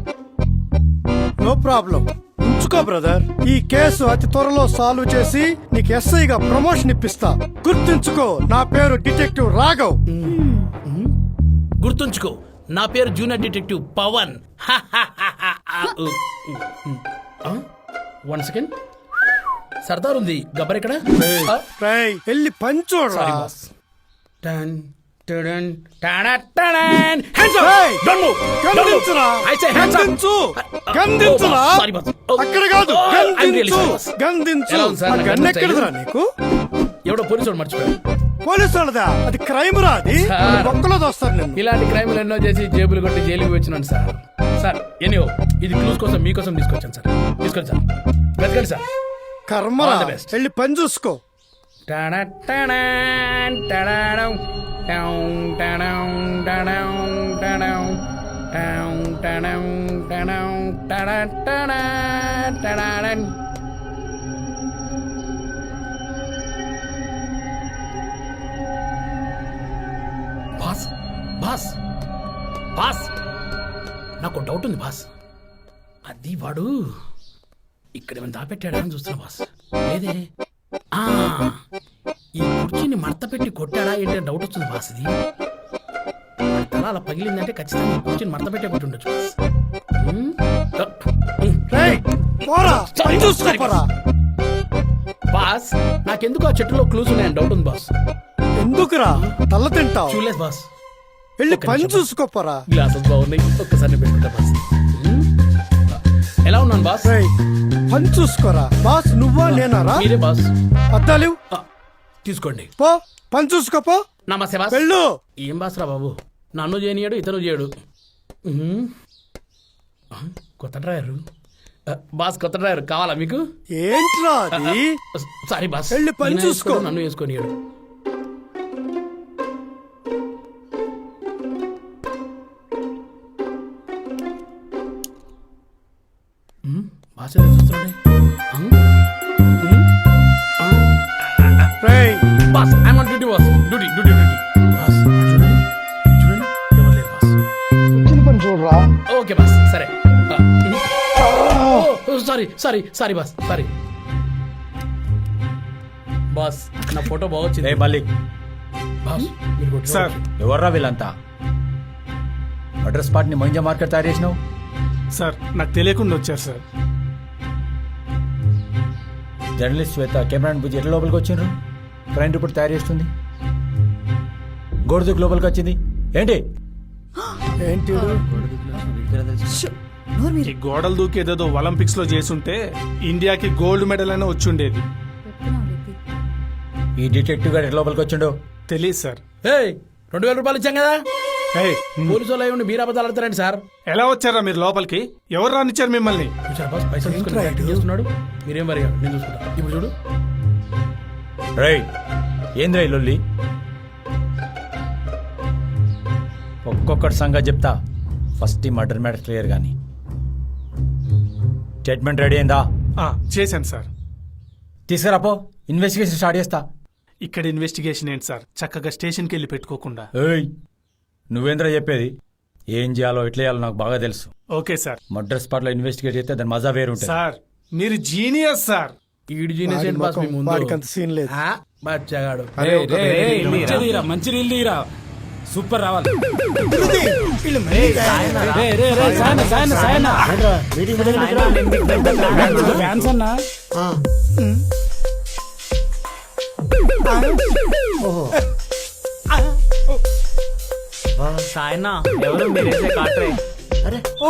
నో ప్రాబ్లం, ఉంచుకో బ్రదర్. ఈ కేసు అతి త్వరలో సాల్వ్ చేసి నీకు ఎస్ఐగా ప్రమోషన్ ఇప్పిస్తా. గుర్తుంచుకో, నా పేరు డిటెక్టివ్ రాఘవ్. గుర్తుంచుకో, నా పేరు junior detective Pawan. 1 second, Sardar ఉంది, గబ్బర్ ఎక్కడ? రేయ్ వెళ్ళి పంచోడ్రా. Sorry boss. టన్ టడన్ టడ టడన్. Hands up! Hey! Don't move! Don't move! గందించురా, I say hands up! గందించు, గందించురా. Oh, sorry, boss. Oh. అక్కడ కాదు, Oh, I'm really గందించు, sorry, boss. గందించు. ఎలా ఉంది సార్? ఆ నాకు గన్ అర్థం ఎక్కడదురా నీకు? ఎవడో పోలీసు వాడు మర్చిపోయాడు. పోలీసు వాళ్ళదా? అది క్రైమ్ రా. అది సార్. బొక్కలో దోస్తారు నిన్ను. ఇలాంటి క్రైమ్లు ఎన్నో చేసి జేబులు కొట్టి జైలుకి వచ్చినాను సార్. సార్ ఎనియో, ఇది క్లూస్ కోసం మీకోసం తీసుకొచ్చాను సార్. తీసుకోండి సార్, వెతకండి సార్. కర్మరా, All the best. వెళ్ళి పని చూసుకో. టడటడన్ టడడం టౌం టడం టడం టడం టౌం టడం టడం టడటడ టడడన్. బాస్ బాస్ బాస్, నాకు డౌట్ ఉంది బాస్. అది వాడు ఇక్కడ ఏమైనా దాపెట్టాడా అని చూస్తున్నా బాస్. లేదే, ఆ, ఈ కుర్చీని మడత పెట్టి కొట్టాడా ఏంటి డౌట్ వస్తుంది బాస్. ఇది వాడి తల అలా పగిలిందంటే ఖచ్చితంగా ఈ కుర్చీని మడత పెట్టే కొట్టి ఉండొచ్చు బాస్. రేయ్ పోరా, పని చూసుకో పోరా. బాస్, నాకెందుకు ఆ చెట్టులో క్లూస్ ఉన్నాయని డౌట్ ఉంది బాస్. ఎందుకురా తల్ల తింటావు? చూడలేదు బాస్. వెళ్ళి ఒక్క పని నిమిషం. చూసుకోపోరా. గ్లాసెస్ బాగున్నాయి, ఒక్కసారి నేను పెట్టుకుంటా బాస్. ఎలా ఉన్నాను బాస్? రేయ్ పని చూసుకోరా. బాస్ నువ్వా నేనారా? మీరే బాస్. అద్దాలు తీసుకోండి. పో, పని చూసుకోపో. నమస్తే బాస్. వెళ్ళు. ఏం బాస్ రా బాబు, నన్ను చేయనియాడు ఇతను చేయడు. కొత్త డ్రైవరు బాస్, కొత్త డ్రైవర్ కావాలా మీకు? ఏంట్రా అది? సారీ బాస్, వెళ్ళి పని ఈయన చూసుకో. వేసుకోడు, నన్ను వేసుకొనియాడు. బాస్ ఏదో చూస్తున్నాడే. రేయ్ boss I'm on duty boss. Duty duty duty boss. చూడండి చూడండి, ఎవరు లేరు బాస్. పని చూడరా. ఓకే బాస్, సరే. Sorry sorry sorry boss, sorry boss. నా ఫోటో బాగొచ్చింది. ఏ మల్లిక్, బాస్ మీరు కొట్టిన సార్ ఎవర్రా వీళ్ళంతా? అడ్రస్ స్పాట్ ని మంజా మార్కెట్ తయారు చేసినావు. సార్ నాకు తెలియకుండా వచ్చారు సార్. జర్నలిస్ట్ శ్వేత కెమెరాని బుజ్జి ఎట్లా లోపలికి వచ్చిండ్రు? క్రైమ్ రిపోర్ట్ తయారు చేస్తుంది. గోడదుకు లోపలికి వచ్చింది ఏంటి? ఏంటి ఈ గోడలు దూకి ఏదేదో ఒలింపిక్స్ లో చేసుంటే ఇండియాకి గోల్డ్ మెడల్ అయినా వచ్చి ఉండేది. ఈ డిటెక్టివ్ గారు ఎట్లా లోపలికి వచ్చిండో తెలియదు సార్. 2000 రూపాయలు ఇచ్చాం కదా. ఏయ్, పోలీసు వాళ్ళు ఏమి మీరు అబద్ధాలు ఆడతారండి సార్. ఎలా వచ్చారా మీరు లోపలికి? ఎవరు రానిచ్చారు మిమ్మల్ని? చూసారా బాస్, పైసలు తీసుకుని యాక్టింగ్ చేస్తున్నాడు. మీరేం మరి, నేను చూసుకుంటా. ఇప్పుడు చూడు. రేయ్ ఏంద్రా ఈ లొల్లి? ఒక్కొక్కటి సంగతి చెప్తా. ఫస్ట్ ఈ మర్డర్ మ్యాటర్ క్లియర్ గాని. స్టేట్మెంట్ రెడీ అయిందా? చేశాను సార్. తీసుకురాపో, ఇన్వెస్టిగేషన్ స్టార్ట్ చేస్తా. ఇక్కడ ఇన్వెస్టిగేషన్ ఏంటి సార్, చక్కగా స్టేషన్కి వెళ్ళి పెట్టుకోకుండా. ఏయ్ నువ్వేంద్రా చెప్పేది? ఏం చేయాలో ఎట్లా చేయాలో నాకు బాగా తెలుసు. Okay sir. మర్డర్ స్పాట్ లో ఇన్వెస్టిగేట్ చేస్తే దాని మజా వేరు ఉంటుంది. సార్ మీరు జీనియస్ సార్. ఈడు జీనియస్ ఏంటి బాస్ మీ ముందు? వాడికి అంత సీన్ లేదు. బచ్చగాడు. మంచి నీళ్ళు సూపర్ రావాలి. ఫ్యాన్స్ అన్నా సాయనా ఎవరు మీరేసే కాట్రే. ఓ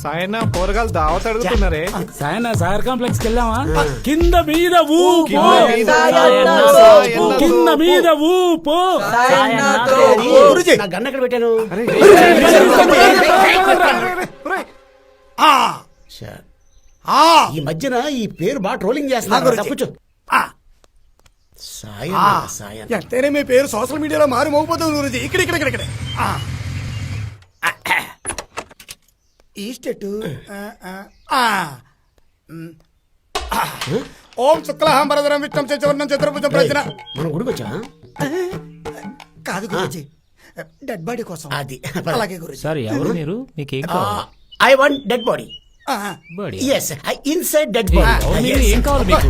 సాయన పోరగాలు దావత్ అడుగుతున్నారే. సాయన సాగర్ కాంప్లెక్స్ కి వెళ్ళామా? కింద మీద ఊపు, కింద మీద ఊపు. నా గన్న ఎక్కడ పెట్టాను? ఈ మధ్యన ఈ పేరు బాగా ట్రోలింగ్ చేస్తున్నారు. కూర్చో. సాయం సాయం ఎంతైనా మీ పేరు సోషల్ మీడియాలో మారు మోగిపోతుంది గురుజీ. ఇక్కడ ఈ స్టేట్ ఓం శుక్లహం వరదరం విష్ణం చతుర్ణం చతుర్భుజం ప్రచన. మనం గుడికి వచ్చా? కాదు గురుజీ, డెడ్ బాడీ కోసం. అది అలాగే గురుజీ. సార్ ఎవరు మీరు? మీకేం కావాలి? I want dead body. Body is inside dead body. ఏం కావాలి మీకు?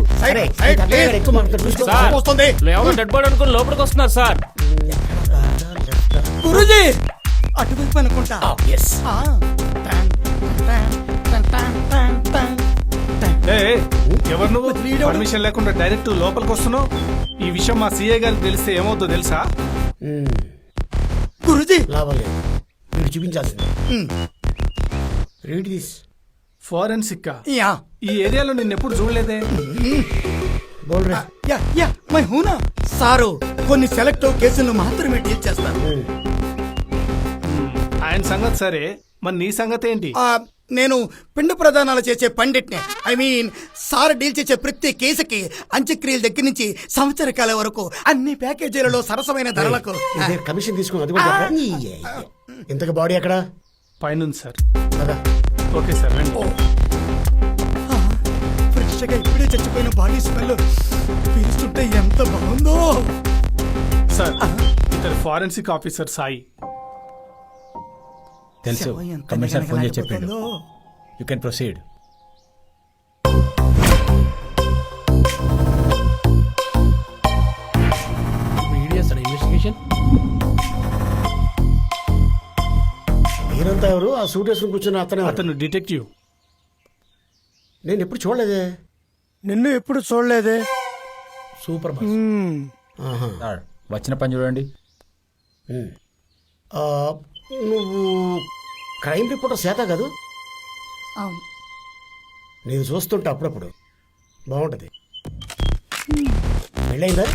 ఎక్కువ మాట్లాడుతూ చూసుకో. సార్, వస్తుంది ఎవరో డెడ్ బాడీ అనుకుని లోపలికి వస్తున్నారు సార్. గురుజీ అటువైపు అనుకుంటా. ఎస్ ఎవరు నువ్వు? పర్మిషన్ లేకుండా డైరెక్ట్ లోపలికి వస్తున్నావు. ఈ విషయం మా సీఏ గారికి తెలిస్తే ఏమవుతుందో తెలుసా? గురుజీ లాభం లేదు, వీడు చూపించాల్సింది. Read this. ఫారెన్సిక్ యా ఈ ఏరియాలో నిన్ను ఎప్పుడు చూడలేదే. బోల్ రే. యా యా మై హూనా సారు. కొన్ని సెలెక్టివ్ కేసులను మాత్రమే డీల్ చేస్తాను. ఆయన సంగతి సరే, మరి నీ సంగతి ఏంటి? నేను పిండ ప్రదానాలు చేసే పండిట్ని. ఐ మీన్ సార్ డీల్ చేసే ప్రతి కేసుకి అంత్యక్రియల దగ్గర నుంచి సంవత్సర కాలం వరకు అన్ని ప్యాకేజీలలో సరసమైన ధరలకు కమిషన్ తీసుకుని అది కూడా ఇంతకు బాడీ ఎక్కడ? పైన సార్. కదా ఓకే సార్ రండి. ఫ్రెష్ గా ఇప్పుడే చచ్చిపోయిన బాడీ స్మెల్ పీలుస్తుంటే ఎంత బాగుందో. సార్ ఇతను ఫారెన్సిక్ ఆఫీసర్ సాయి. తెలుసు, శవం ఎంత కమిషనర్ ఫోన్ చేసి చెప్పిండు. నిగనిగలాడిపోతుందో. You can proceed. ఇన్వెస్టిగేషన్. మీరంతా ఎవరు? ఆ సూట్ వేసుకుని కూర్చున్న అతనే. అతను డిటెక్టివ్. నేను ఎప్పుడు చూడలేదే. నిన్ను ఎప్పుడు చూడలేదే. Super boss. ఆహా. సార్ వచ్చిన పని చూడండి. ఆ, నువ్వు క్రైమ్ రిపోర్టర్ చేత కాదు? అవును. నేను చూస్తుంటా అప్పుడప్పుడు. బాగుంటది. పెళ్ళైందా?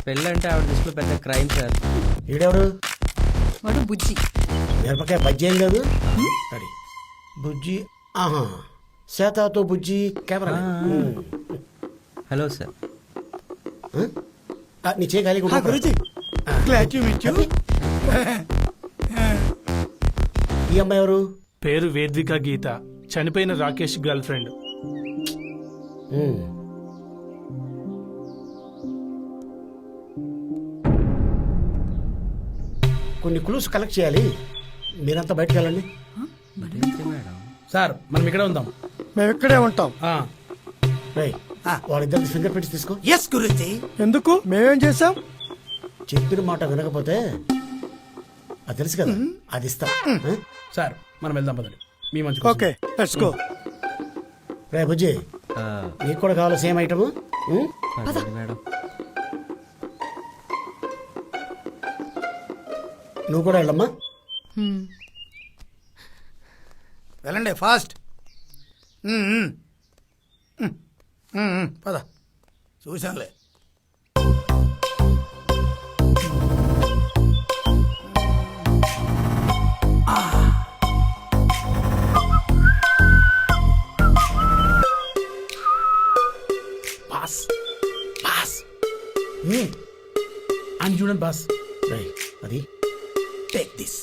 పెళ్ళంటే ఆవిడ దృష్టిలో పెద్ద క్రైమ్ సార్. ఈడెవడు? వాడు బుజ్జి. మిరపకాయ బజ్జీ ఏం కాదు? అది బుజ్జి. ఆహా, శాతాతో బుజ్జి కెమెరా. Hello sir. నీ చేయి ఖాళీ Guruji glad to meet you. ఈ అమ్మాయి ఎవరు? పేరు వేద్విక గీత. చనిపోయిన రాకేష్ గర్ల్ ఫ్రెండ్. కొన్ని క్లూస్ కలెక్ట్ చేయాలి. మీరంతా బయటకు వెళ్ళండి. సార్ మనం ఇక్కడే ఉందాం. మేము ఇక్కడే ఉంటాం. వాళ్ళిద్దరికి ఫింగర్ ప్రింట్స్ తీసుకో. ఎస్ గురుజీ. ఎందుకు? మేమేం చేసాం? చెప్పిన మాట వినకపోతే అది తెలుసు కదా, అది ఇస్తా. సార్ మనం వెళ్దాం పదండి. మీ మంచి ఓకే లెట్స్ గో. రే బుజ్జి, నీకు కూడా కావాలి సేమ్ ఐటమ్? మేడం నువ్వు కూడా వెళ్ళమ్మా. వెళ్ళండి ఫాస్ట్. పద చూసానులే. బాస్ బాస్ అని చూడండి బాస్. అది టేక్ దిస్.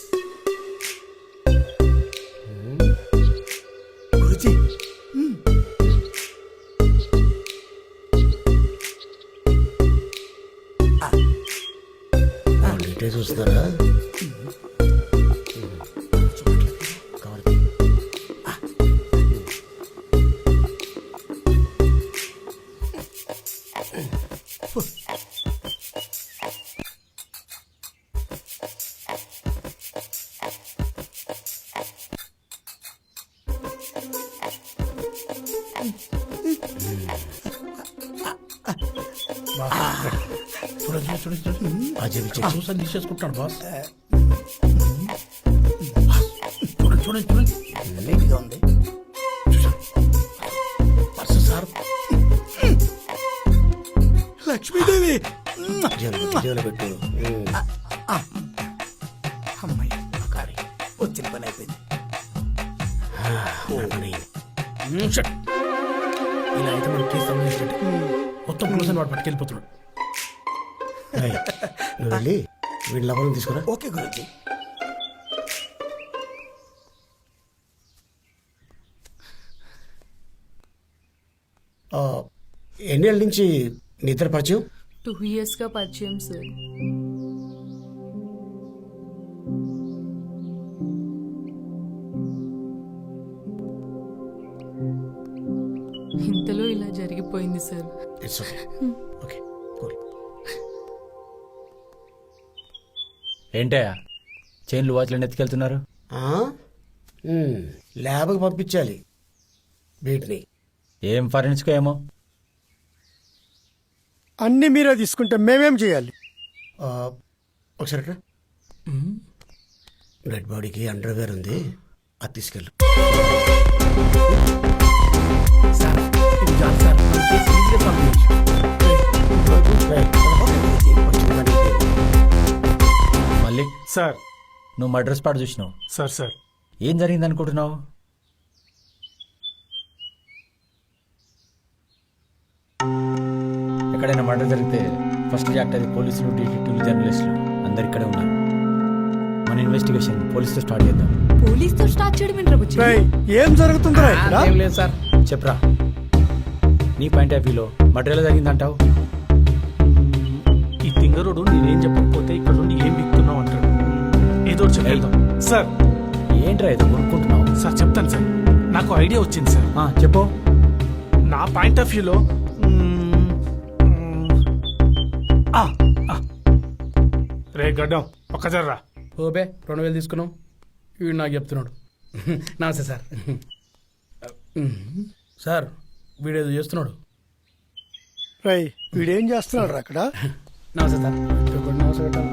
గురుజీ ఇటే చూస్తారా? చూడండి తీసేసుకుంటాను బాస్. చూడండి చూడండి నీట్గా ఉంది. Purse sir. లక్ష్మీదేవి పెట్టు. అమ్మాయి కారి వచ్చిన పని అయిపోయింది. షట్. ఇలా అయితే మన కేసు సంబంధించినట్టు మొత్తం పులుసని వాడు పట్టుకెళ్ళిపోతున్నాడు. నువ్వు వెళ్ళి వీళ్ళ లవరం తీసుకురా. ఓకే గురించి ఎన్నేళ్ళ నుంచి నిద్ర పరిచయం? 2 years గా పరిచయం సార్. ఇంతలో ఇలా జరిగిపోయింది sir. It's okay. Okay cool. ఏంటయ్యా చైన్లు వాచ్లను ఎత్తుకెళ్తున్నారు? ల్యాబ్కి పంపించాలి వీటిని. ఏం ఫరెన్స్కో ఏమో. అన్ని మీరే తీసుకుంటే మేమేం చేయాలి? ఒకసారి డెడ్ బాడీకి అండర్వేర్ ఉంది, అది తీసుకెళ్ళు. సార్ ఇది చాలు సార్. మన కేసు ఈజీగా పంపించు. మళ్ళీ సార్ నువ్వు మర్డర్ స్పాట్ చూసినావు. సార్ సార్ ఏం జరిగింది అనుకుంటున్నావు? ఎక్కడైనా మర్డర్ జరిగితే ఫస్ట్ రియాక్ట్ అయ్యేది పోలీసులు, డిటెక్టివ్లు, జర్నలిస్టులు అందరు ఇక్కడే ఉన్నారు. మన ఇన్వెస్టిగేషన్ పోలీసుతో స్టార్ట్ చేద్దాం. పోలీస్తో స్టార్ట్ చేయడం ఏంట్రా బుజ్జి? రేయ్, ఏం జరుగుతుందిరా ఇక్కడ? ఏం లేదు సార్. చెప్పరా, నీ పాయింట్ ఆఫ్ వ్యూలో మర్డర్ ఎలా జరిగిందంటావు? ఈ తింగరుడు నేనేం చెప్పకపోతే ఇక్కడ నుండి ఏం బిక్తున్నావు అంటాడు. ఏదో ఒకటి చెప్పేద్దాం. సార్ ఏంట్రా ఏదో కొనుక్కుంటున్నావు? సార్ చెప్తాను సార్, నాకు ఐడియా వచ్చింది సార్. చెప్పు. నా పాయింట్ ఆఫ్ వ్యూలో రే గడ్డం ఒక్క జర్రా. ఓబే 2000 తీసుకున్నాం. వీడు నాకు చెప్తున్నాడు. నమస్తే సార్. సార్ వీడేదో చేస్తున్నాడు. రేయ్, వీడేం చేస్తున్నాడు అక్కడ? నమస్తే సార్. చూడండి, నమస్తే పెట్టాలి.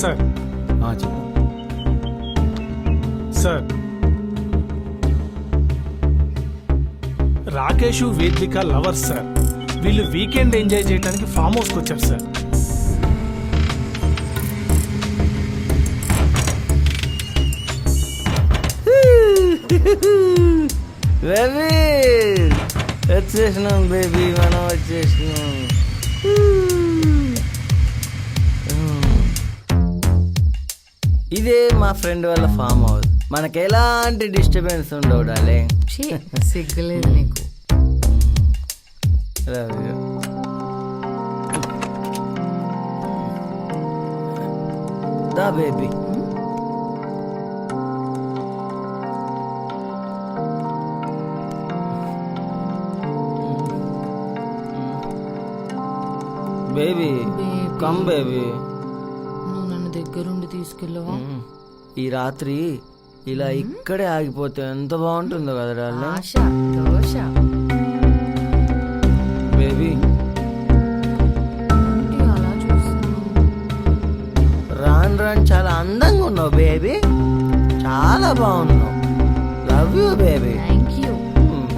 సార్ చెప్పు. సార్ రాకేష్ వేదిక లవర్స్ సార్. వీళ్ళు వీకెండ్ ఎంజాయ్ చేయడానికి ఫామ్ హౌస్కి వచ్చారు సార్. వచ్చేసినాం బేబీ, మనం వచ్చేసినాం. ఇదే మా ఫ్రెండ్ వాళ్ళ ఫామ్ హౌస్. మనకి ఎలాంటి డిస్టర్బెన్స్ ఉండవు డార్లింగ్. సిగ్గులేదు నీకు. Love you. Da baby. Baby, come baby. నువ్వు నన్ను దగ్గరుండి తీసుకెళ్ళవా? ఈ రాత్రి ఇలా ఇక్కడే ఆగిపోతే ఎంత బాగుంటుందో కదా డార్లింగ్. ఆశ దోశ. బేబీ అలా చూస్తున్నావు. రాను రాను చాలా అందంగా ఉన్నావు బేబీ, చాలా బాగున్నావు. Love you baby. Thank you.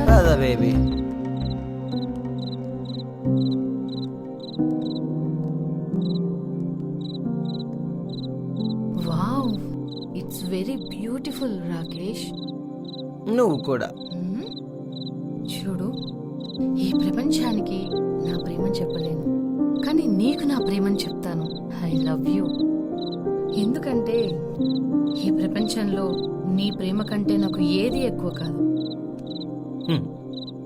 కదా baby. Wow, it's very beautiful Rakesh. నువ్వు కూడా. చూడు, ఈ ప్రపంచానికి నా ప్రేమని చెప్పలేను, కానీ నీకు నా ప్రేమని చెప్తాను. I love you. ఎందుకంటే ఈ ప్రపంచంలో నీ ప్రేమ కంటే నాకు ఏది ఎక్కువ కాదు.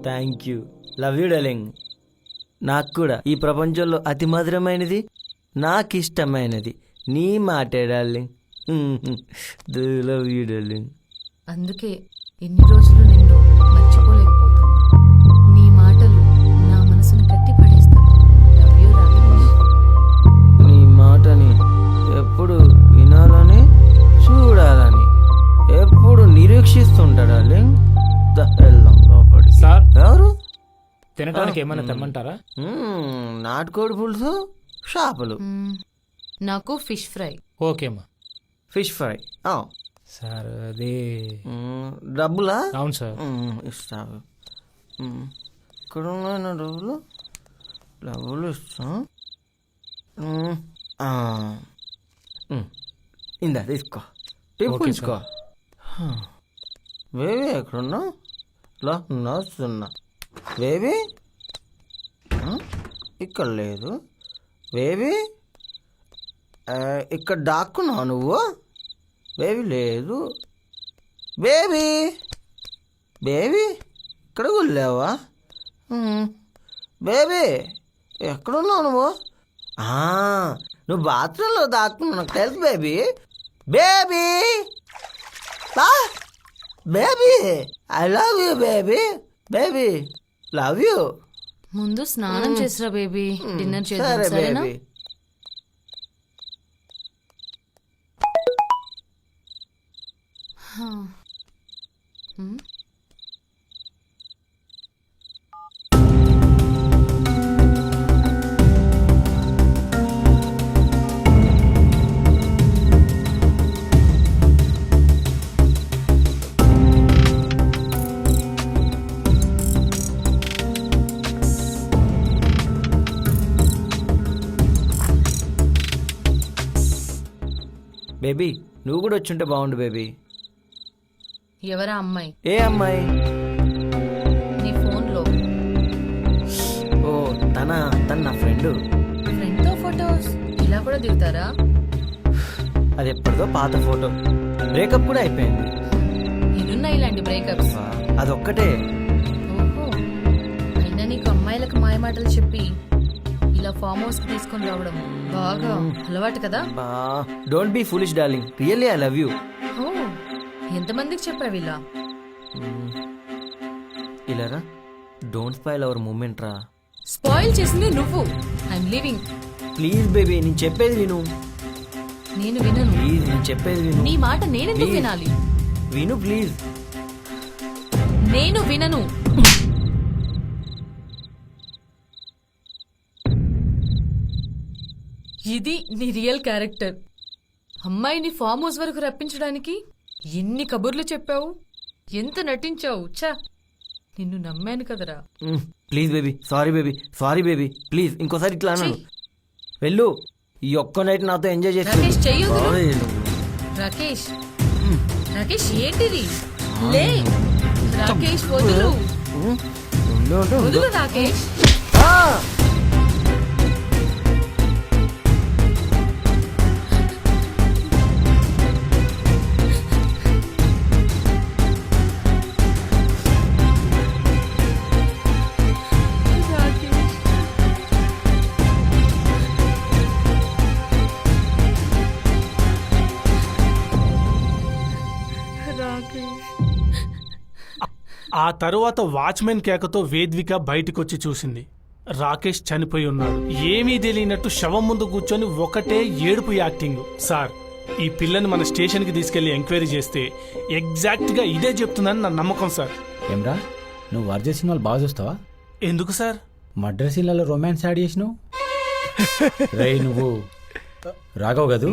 Thank you. Love you darling. నాకు కూడా ఈ ప్రపంచంలో అతి మధురమైనది, నాకు ఇష్టమైనది నీ మాటే డార్లింగ్. Love you darling. అందుకే ఎన్ని రోజులు నిన్ను మర్చిపోలేకపోతున్నా. నీ మాటలు నా మనసును కట్టి పడేస్తాను. Love you Rakesh. నీ మాటని ఎప్పుడు వినాలని, చూడాలని ఎప్పుడు నిరీక్షిస్తుంటా డార్లింగ్. సార్ ఎవరు? తినడానికి ఏమైనా తెమ్మంటారా? నాటుకోడి పులుసు, చేపలు. నాకు ఫిష్ ఫ్రై. ఓకేమ్మా. Fish fry. సార్ అది డబ్బులా అవును సార్. ఇస్తావు. ఇక్కడ ఉన్నాయి నా డబ్బులు. డబ్బులు ఇస్తాం. ఇందా తీసుకో. టిప్పించుకో. బేబీ ఎక్కడున్నా? వస్తున్నా. బేబీ ఇక్కడ లేదు. బేబీ ఇక్కడ దాక్కున్నావు నువ్వు. బేబీ లేదు. బేబీ బేబీ ఇక్కడ వెళ్ళావా? బేబీ ఎక్కడున్నావు నువ్వు? నువ్వు బాత్రూంలో దాక్కున్నావు నాకు తెలుసు baby. Baby baby I love you baby. Baby love you. ముందు స్నానం చేసిరా బేబీ, డిన్నర్ చేద్దాం సరే సరేనా? బేబీ. బేబీ నువ్వు కూడా వచ్చుంటే బాగుండు బేబీ. ఎవరా అమ్మాయి? ఏ అమ్మాయి? నీ ఫోన్లో. ఓ తన నా ఫ్రెండ్. ఫ్రెండ్ తో ఫొటోస్ ఇలా కూడా దిగుతారా? అది ఎప్పటిదో పాత ఫోటో. బ్రేకప్ కూడా అయిపోయింది. ఎన్నున్నాయి ఇలాంటి బ్రేకప్స్? అదొక్కటే. ఓహో, అయినా నీకు అమ్మాయిలకు మాయమాటలు చెప్పి ఇలా ఫామ్ హౌస్ కి తీసుకొని రావడం బాగా అలవాటు కదా? Don't be foolish darling. Really I love you. Oh, ఎంతమందికి చెప్పావు ఇలా? ఇలారా డోంట్ స్పాయిల్ అవర్ మూమెంట్ రా. స్పాయిల్ చేసింది నువ్వు. I'm leaving. ప్లీజ్ బేబీ నేను చెప్పేది విను. నేను వినను. ప్లీజ్ నేను చెప్పేది విను. నీ మాట నేనెందుకు వినాలి? విను ప్లీజ్. నేను వినను. ఇది నీ రియల్ క్యారెక్టర్. అమ్మాయిని ఫామ్ హౌస్ వరకు రప్పించడానికి ఎన్ని కబుర్లు చెప్పావు, ఎంత నటించావు. ఛా, నిన్ను నమ్మాను కదరా. Please baby. Sorry baby. Sorry baby. Please ఇంకోసారి ఇట్లా అన్నాను. వెళ్ళు. ఈ ఒక్క నైట్ నాతో ఎంజాయ్ రాకేష్, చెయ్యొద్దు. చేసి. రాకేష్, రాకేష్ ఏంటిది? లే రాకేష్, వదులు. వదులు రాకేష్. ఆ తరువాత వాచ్మెన్ కేకతో వేద్విక బయటకొచ్చి చూసింది. రాకేష్ చనిపోయి ఉన్నాడు. ఏమీ తెలియనట్టు శవం ముందు కూర్చొని ఒకటే ఏడుపు యాక్టింగ్. సార్, ఈ పిల్లని మన స్టేషన్కి తీసుకెళ్లి ఎంక్వైరీ చేస్తే ఎగ్జాక్ట్గా ఇదే చెప్తుందని నా నమ్మకం సార్. ఏమ్రా నువ్వు వర్జ సినిమాలు బాగా చూస్తావా? ఎందుకు సార్? మర్డర్ సీన్లలో రొమాన్స్ యాడ్ చేసినావు. రేయ్ నువ్వు రాఘవ్ కదూ?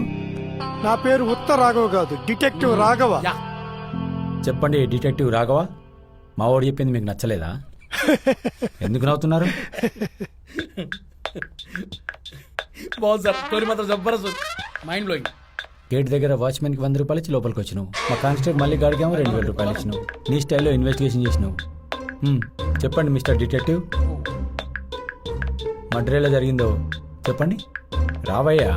నా పేరు ఉత్త రాఘవ్ కాదు, డిటెక్టివ్ రాఘవ. చెప్పండి డిటెక్టివ్ రాఘవ. మా వాడు చెప్పింది మీకు నచ్చలేదా? ఎందుకు నవ్వుతున్నారు? బాగుంది సార్, స్టోరీ మాత్రం జబర్దస్త్, మైండ్ బ్లోయింగ్. గేట్ దగ్గర వాచ్మెన్కి 100 రూపాయలు ఇచ్చి లోపలికి వచ్చినావు. మా కానిస్టేబుల్ మళ్ళీ గాడికేమో 2000 రూపాయలు ఇచ్చినావు. నీ స్టైల్లో ఇన్వెస్టిగేషన్ చేసినావు. చెప్పండి మిస్టర్ డిటెక్టివ్, మర్డర్ ఎలా జరిగిందో చెప్పండి. రావయ్యా.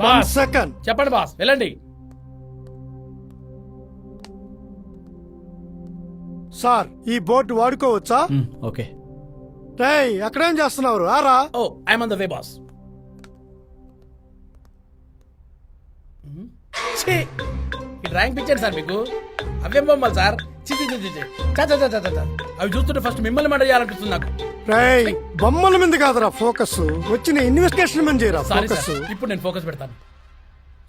బాస్ సెకండ్ చెప్పండి బాస్, వెళ్ళండి. సార్ ఈ బోర్డు వాడుకోవచ్చా? ఓకే. రేయ్ అక్కడేం చేస్తున్నారు? ఆరా. Oh I'm on the way boss. ఈ డ్రాయింగ్ పిక్చర్ సార్ మీకు అవేం బొమ్మలు సార్? అవి చూస్తుంటే ఫస్ట్ మిమ్మల్ని మర్డర్ చేయాలనిపిస్తుంది నాకు. రేయ్ బొమ్మల మీద కాదురా ఫోకస్, వచ్చిన ఇన్వెస్టిగేషన్ మీద చేయరా సారీ ఫోకస్. సార్, ఇప్పుడు నేను ఫోకస్ పెడతాను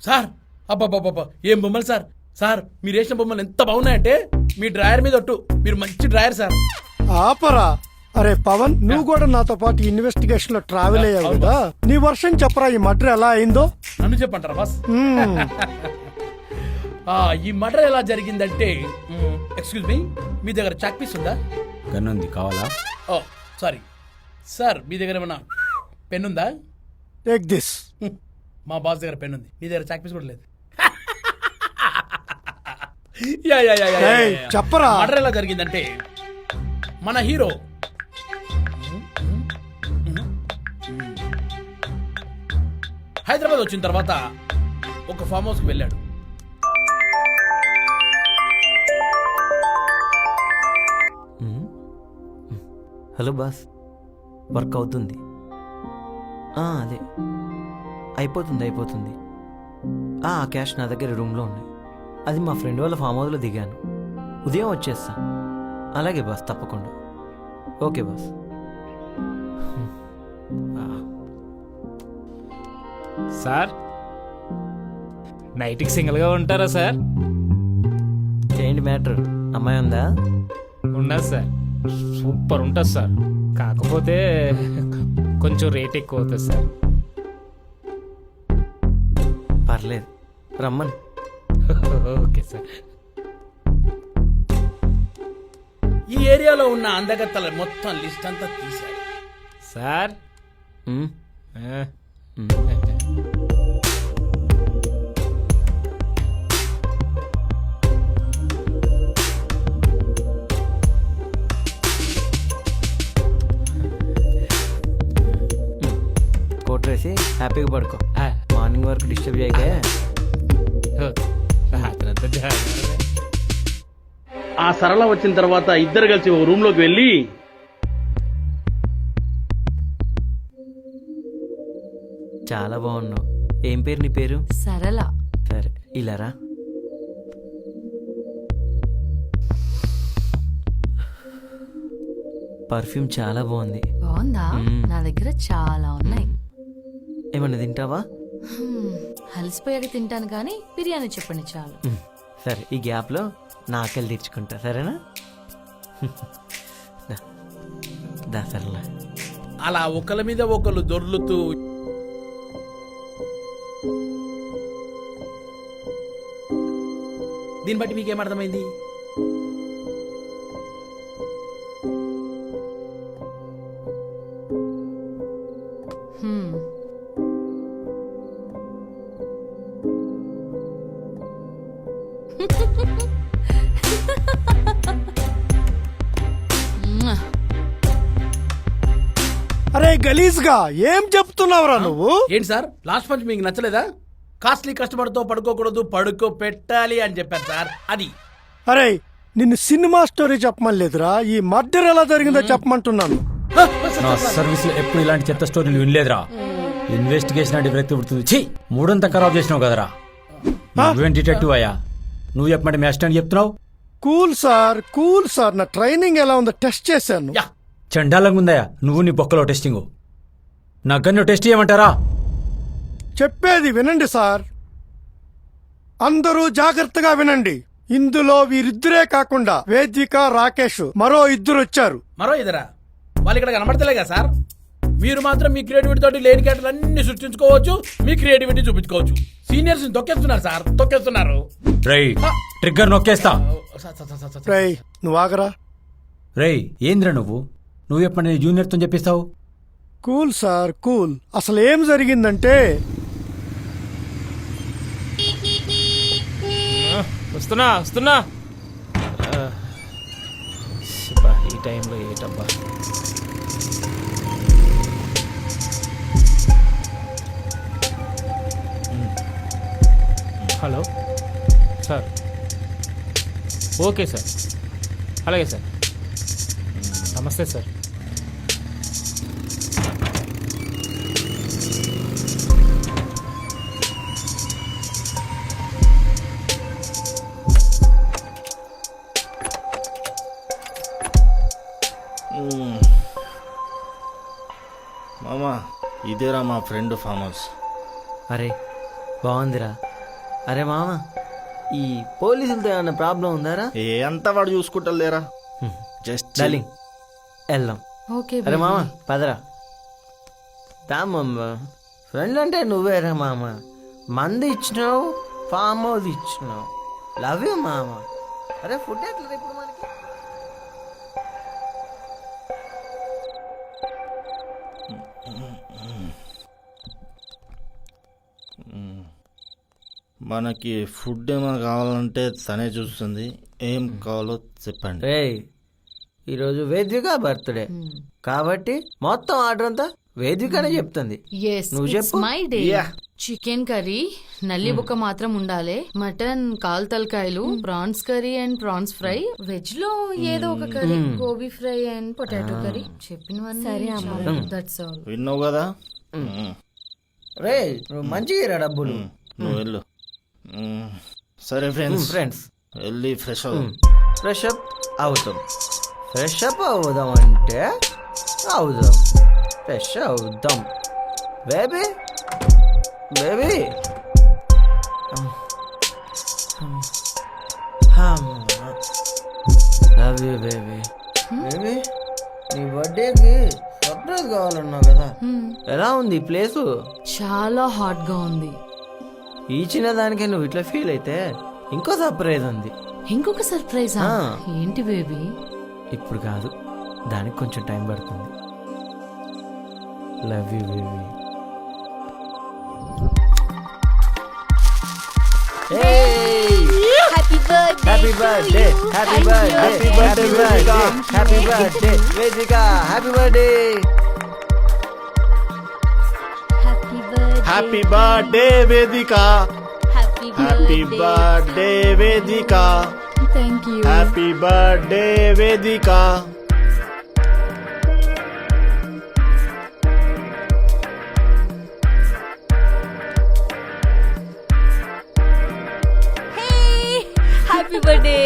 సార్. అబ్బాబ్బాబ్బా ఏం బొమ్మలు సార్. సార్ మీరు వేసిన బొమ్మలు ఎంత బాగున్నాయంటే మీ డ్రాయర్ మీద ఒట్టు, మీరు మంచి డ్రాయర్ సార్. ఆపరా. అరే పవన్, నువ్వు కూడా నాతో పాటు ఇన్వెస్టిగేషన్ లో ట్రావెల్ అయ్యావు కదా, నీ వర్షం చెప్పరా, ఈ మర్డర్ ఎలా అయిందో? నన్ను చెప్పంటారా బాస్? ఈ మర్డర్ ఎలా జరిగిందంటే, ఎక్స్క్యూజ్ మీ, మీ దగ్గర చాక్ పీస్ ఉందా? గన్ ఉంది, కావాలా? ఓ సారీ సార్, మీ దగ్గర ఏమన్నా పెన్ ఉందా? Take this. మా బాస్ దగ్గర పెన్ ఉంది, మీ దగ్గర చాక్ పీస్ కూడా లేదు. ఏయ్, చెప్పరా. మర్డర్ ఎలా జరిగిందంటే, మన హీరో హైదరాబాద్ వచ్చిన తర్వాత ఒక ఫామ్ హౌస్కి వెళ్ళాడు. హలో బాస్, వర్క్ అవుతుంది. అదే అయిపోతుంది. ఆ క్యాష్ నా దగ్గర రూమ్లో ఉన్నాయి. అది మా ఫ్రెండ్ వాళ్ళ ఫామ్ హౌస్లో దిగాను. ఉదయం వచ్చేస్తా. అలాగే బాస్, తప్పకుండా. Okay boss. సార్, నైట్కి సింగిల్గా ఉంటారా సార్? ఏంటి మ్యాటర్? అమ్మాయి ఉందా? ఉండదు సార్, సూపర్ ఉంటుంది సార్. కాకపోతే కొంచెం రేట్ ఎక్కువ అవుతుంది సార్. పర్లేదు, రమ్మని. Okay sir. ఈ ఏరియాలో ఉన్న అందగత్తల మొత్తం లిస్ట్ అంతా తీశాడు సార్. ఉమ్, ఆ, కోట్రేసి హ్యాపీగా పడుకో. ఆ, మార్నింగ్ వరకు డిస్టర్బ్ చేయగా. ఓకే. రాత్రంతా జాగ్రత్త. ఆ సరళ వచ్చిన తర్వాత ఇద్దరు కలిసి ఓ రూమ్ లోకి వెళ్ళి చాలా బాగున్నావు. ఏం పేరు నీ పేరు? సరళ. సరే, ఇలారా. పర్ఫ్యూమ్ చాలా బాగుంది. బాగుందా? నా దగ్గర చాలా ఉన్నాయి. ఏమన్నా తింటావా? అలసిపోయాక తింటాను కానీ బిర్యానీ చెప్పండి చాలు. సరే, ఈ గ్యాప్లో నా ఆకలి తీర్చుకుంటా, సరేనా? దా సరేలా. అలా ఒకళ్ళ మీద ఒకళ్ళు దొర్లుతూ దీన్ని బట్టి మీకేమర్థమైంది? హ్మ్. అరే గలీజ్గా ఏం చెప్తున్నావురా నువ్వు? ఏంటి సార్, లాస్ట్ పంచ్ మీకు నచ్చలేదా? కాస్ట్లీ కస్టమర్ తో పడుకోకూడదు, పడుకో పెట్టాలి అని చెప్పారు సార్. అది అరే నిన్ను సినిమా స్టోరీ చెప్పమలేదురా, ఈ మర్డర్ ఎలా జరిగిందో చెప్పమంటున్నాను. నా సర్వీస్లో ఎప్పుడు ఇలాంటి చెత్త స్టోరీలు వినలేదురా. ఇన్వెస్టిగేషన్ అంటే వ్యక్తి పుడుతుంది. ఛీ, మూడంతా ఖరాబ్ చేసినావు కదరా. నువ్వేం డిటెక్టివ్ అయ్యా? నువ్వు చెప్పమంటే మీ అసిస్టెంట్ చెప్తున్నావు. కూల్ సార్, నా ట్రైనింగ్ ఎలా ఉందో టెస్ట్ చేశాను. యా. చండాలంగా ఉందయ్యా నువ్వు నీ బొక్కలో టెస్టింగ్. నా గన్ను టెస్ట్ చేయమంటారా? చెప్పేది వినండి సార్, అందరూ జాగ్రత్తగా వినండి. ఇందులో వీరిద్దరే కాకుండా వేదిక, రాకేష్ మరో ఇద్దరు వచ్చారు. మరో ఇదరా? వాళ్ళు ఇక్కడ కనబడతలేగా సార్. మీరు మాత్రం మీ క్రియేటివిటీ తోటి లేని క్యారెక్టర్లు అన్ని సృష్టించుకోవచ్చు, మీ క్రియేటివిటీ చూపించుకోవచ్చు. సీనియర్స్ తొక్కేస్తున్నారు సార్, తొక్కేస్తున్నారు. రేయ్, ట్రిగ్గర్ నొక్కేస్తా. రేయ్ నువ్వు ఆగరా. రేయ్, ఏంద్రా నువ్వు చెప్పండి జూనియర్తో చెప్పిస్తావు. Cool sir, cool. అసలు ఏం జరిగిందంటే, వస్తున్నా. ఈ టైంలో ఏటబ్బా. Hello sir. ఓకే సార్, అలాగే సార్. నమస్తే సార్. మామా, ఇదేరా మా ఫ్రెండ్ ఫామ్ హౌస్. అరే బాగుందిరా. అరే మామ, ఈ పోలీసులతో ఏమైనా ప్రాబ్లం ఉందారా? ఏ అంతా వాడు చూసుకుంటలేరా. జస్ట్ డార్లింగ్ వెళ్దాం. ఓకే అరే baby. మామ పదరా. దామమ్మ, ఫ్రెండ్ అంటే నువ్వేరా మామ. మంది ఇచ్చినావు, ఫామ్ హౌస్ ఇచ్చినావు. లవ్ యూ మామ. అరే ఫుడ్ ఎట్లా ఇప్పుడు మనకి? మనకి ఫుడ్ ఏమైనా కావాలంటే తనే చూస్తుంది. ఏం కావాలో చెప్పండి. రే ఈరోజు వేద్విక బర్త్డే కాబట్టి మొత్తం ఆర్డర్ అంతా వేద్వికనే చెప్తుంది. నువ్వు చెప్పు. My day. చికెన్ కర్రీ నల్లి బుక్క మాత్రం ఉండాలి, mutton call Talakayalu, prawns curry and prawns fry, veg లో ఏదో ఒక curry, gobi fry and potato curry. చెప్పినవన్నీ దట్స్ ఆల్. విన్నావు కదా. రే నువ్వు మంచిగా రా డబ్బులు. నువ్వు వెళ్ళు. సరే ఫ్రెండ్స్ వెళ్ళి ఫ్రెష్ అవ్వు. ఫ్రెష్ అప్ అవుతాం. ఫ్రెష్ అప్ అవుదాం అంటే అవుదాం. ఫ్రెష్ అవుదాం baby. Baby love you baby. Baby నీ బర్త్డేకి సర్ప్రైజ్ కావాలన్నావు కదా, ఎలా ఉంది ఈ ప్లేసు? చాలా హాట్ గా ఉంది. ఈ చిన్న దానికే నువ్వు ఇట్లా ఫీల్ అయితే ఇంకో సర్ప్రైజ్ ఉంది. ఇంకొక సర్ప్రైజ్ ఏంటి బేబీ? ఇప్పుడు కాదు, దానికి కొంచెం టైం పడుతుంది. Love you baby. Happy birthday happy birthday happy birthday happy birthday Vedika. Happy birthday happy birthday Vedika. Happy birthday Vedika. Thank you. Happy birthday Vedika. Happy birthday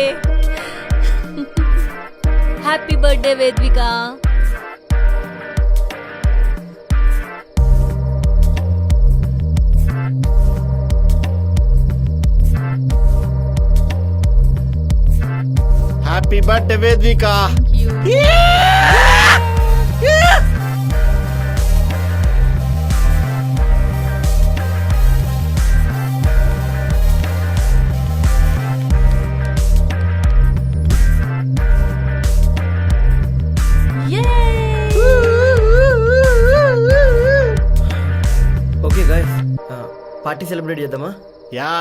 happy birthday Vedvika. Happy birthday Vedika. Okay guys, party celebrate చేద్దామా? Yeah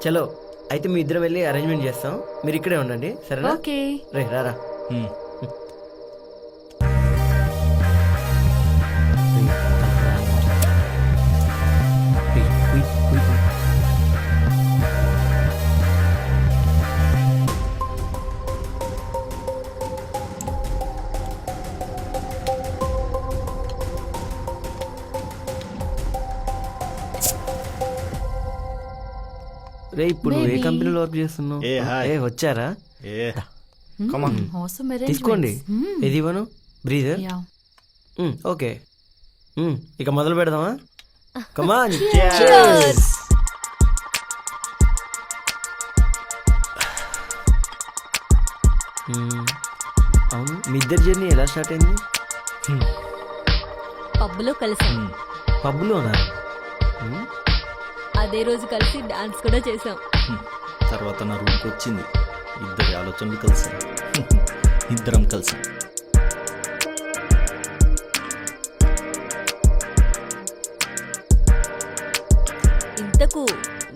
చలో అయితే మీ ఇద్దరం వెళ్ళి arrangement చేస్తాం, మీరు ఇక్కడే ఉండండి సరేనా? ఓకే. రే రారా. రే ఇప్పుడు ఏ కంపెనీలో వర్క్ చేస్తున్నావు? వచ్చారా? తీసుకోండి. ఏది ఇవ్వను? బ్రీజర్. ఓకే ఇక మొదలు పెడదామా? కమాన్. అవును, మీ ఇద్దరి జర్నీ ఎలా స్టార్ట్ అయింది? పబ్లో కలిసాం. పబ్లోనా? అదే రోజు కలిసి డాన్స్ కూడా చేసాం. తర్వాత నా రూమ్కి వచ్చింది. ఇద్దరి ఆలోచనలు కలిసి ఇద్దరం కలిసి. ఇంతకు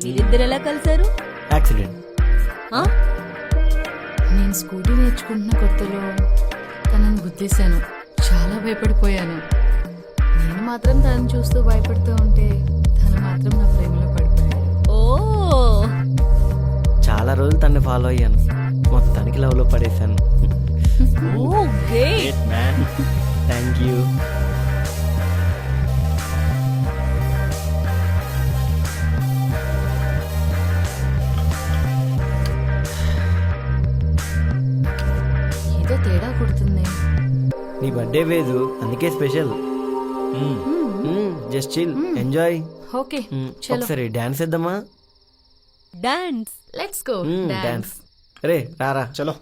మీరిద్దరు ఎలా కలిసారు? యాక్సిడెంట్. నేను స్కూటీ నేర్చుకుంటున్న కొత్తలో తనని గుద్దేశాను. చాలా భయపడిపోయాను. నేను మాత్రం తనని చూస్తూ భయపడుతూ ఉంటే తను మాత్రం నా ప్రేమలో పడిపోయాడు. ఓ, చాలా రోజులు తన్ని ఫాలో అయ్యాను, మొత్తానికి లవ్ లో పడేశాను. Thank you. ఏదో తేడా కొడుతుంది. నీ బర్త్డే వేదు, అందుకే special. Just chill, enjoy. Okay ఒకసారి డాన్స్ వేద్దామా? డాన్స్. Let's go dance. రే రారా. చలో.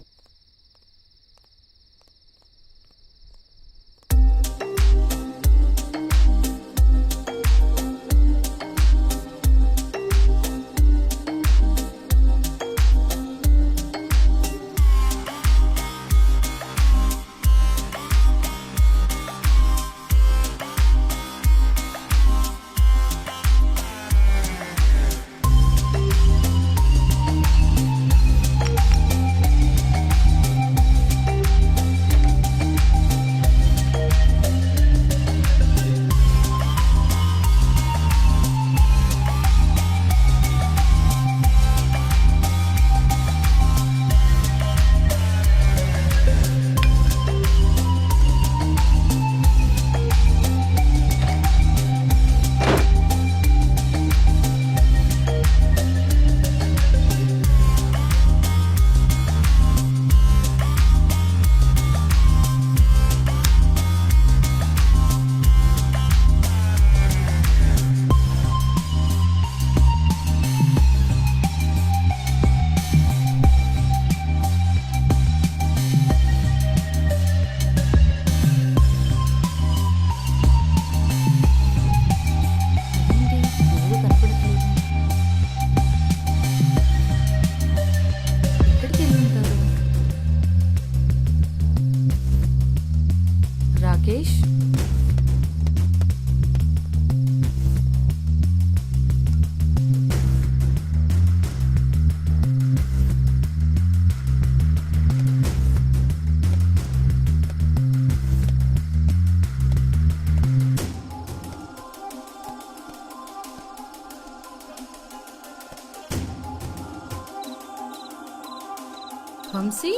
వంశీ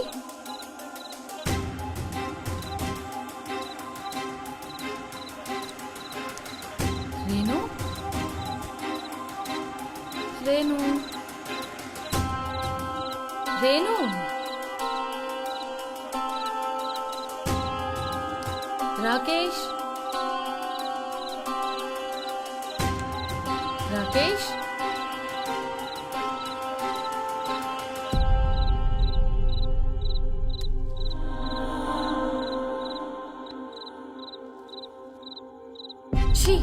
రేణు రేణు రేణు రాకేష్ రాకేష్ ఛీ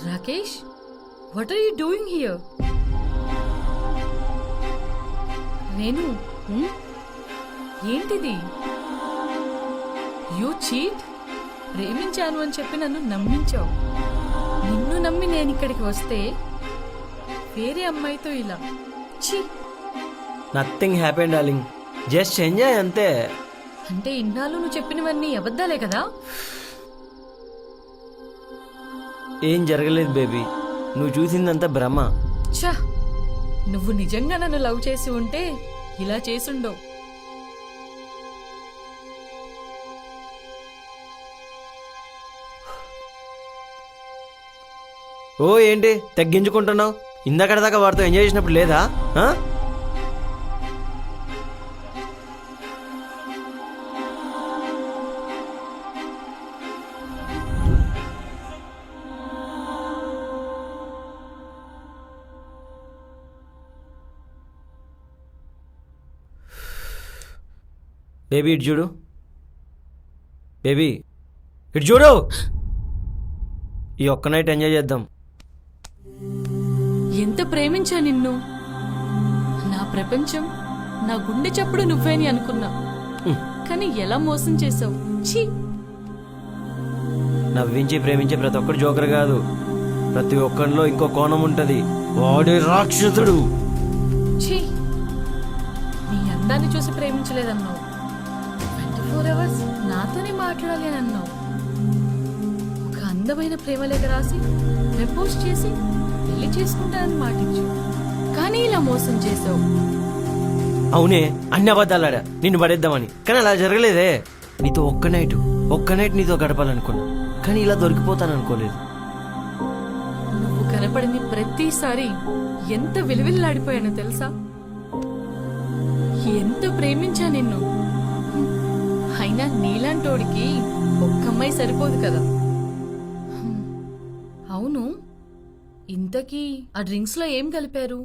Rakesh, what are you doing here? Renu, ఏంటిది? You cheat? ప్రేమించాను అని చెప్పి నన్ను నమ్మించావు. నిన్ను నమ్మి నేను ఇక్కడికి వస్తే వేరే అమ్మాయితో ఇలా ఛీ. Nothing happen darling, just enjoy అంతే. అంటే ఇన్నాళ్ళు నువ్వు చెప్పినవన్నీ అబద్ధాలే కదా? ఏం జరగలేదు బేబీ, నువ్వు చూసిందంతా భ్రమ. ఛా, నువ్వు నిజంగా నన్ను లవ్ చేసి ఉంటే ఇలా చేసుండవు. ఓ ఏంటి తగ్గించుకుంటున్నావు? ఇందాక దాకా వాడితో ఎంజాయ్ చేసినప్పుడు లేదా? బేబీ ఇటు చూడు, బేబీ ఇటు చూడు. ఈ ఒక్క నైట్ ఎంజాయ్ చేద్దాం. ఎంత ప్రేమించా నిన్ను. నా ప్రపంచం, నా గుండె చప్పుడు నువ్వేని అనుకున్నా. కానీ ఎలా మోసం చేసావు. ఛీ. నవ్వించి ప్రేమించే ప్రతి ఒక్కరు జోకర్ కాదు. ప్రతి ఒక్కరిలో ఇంకో కోణం ఉంటది. వాడే రాక్షసుడు. ఛీ. నీ అందాన్ని చూసి ప్రేమించలేదన్నావు. 24 hours నాతోనే మాట్లాడాలి అని అన్నావు. ఒక అందమైన ప్రేమ లేఖ రాసి ప్రపోజ్ చేసి పెళ్లి చేసుకుంటానని మాటించు. కానీ ఇలా మోసం చేసావు. అవునే, అన్ని అబద్ధాలాడా నిన్ను పడేద్దామని. కానీ అలా జరగలేదే. నీతో ఒక్క నైట్ నీతో గడపాలనుకున్నా, కానీ ఇలా దొరికిపోతాను అనుకోలేదు. నువ్వు కనపడింది ప్రతిసారి ఎంత విలువిల్లాడిపోయానో తెలుసా? ఎంత ప్రేమించా నిన్ను. అయినా నీలాంటోడికి ఒక్క అమ్మాయి సరిపోదు కదా. అవును, ఇంతకీ ఆ డ్రింక్స్ లో ఏం కలిపారు?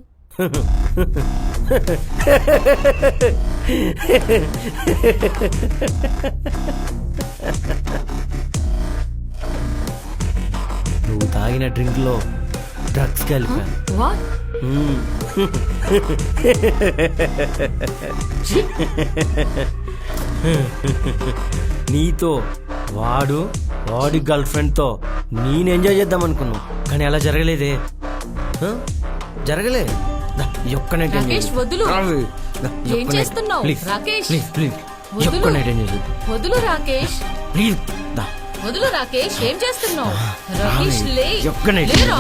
నువ్వు తాగిన డ్రింక్ లో డ్రగ్స్ కలిపాను. వాట్? నీతో వాడి గర్ల్ ఫ్రెండ్ తో నేను ఎంజాయ్ చేద్దాం అనుకున్నావు, కానీ అలా జరగలేదే. జరగలే. ఒక్క నైట్ రాకేష్, వదులు. ఏం చేస్తున్నావు? రాకేష్, వదులు రాకేష్, వదులు రాకేష్. ఏం చేస్తున్నావు? రాకేష్, లేరా?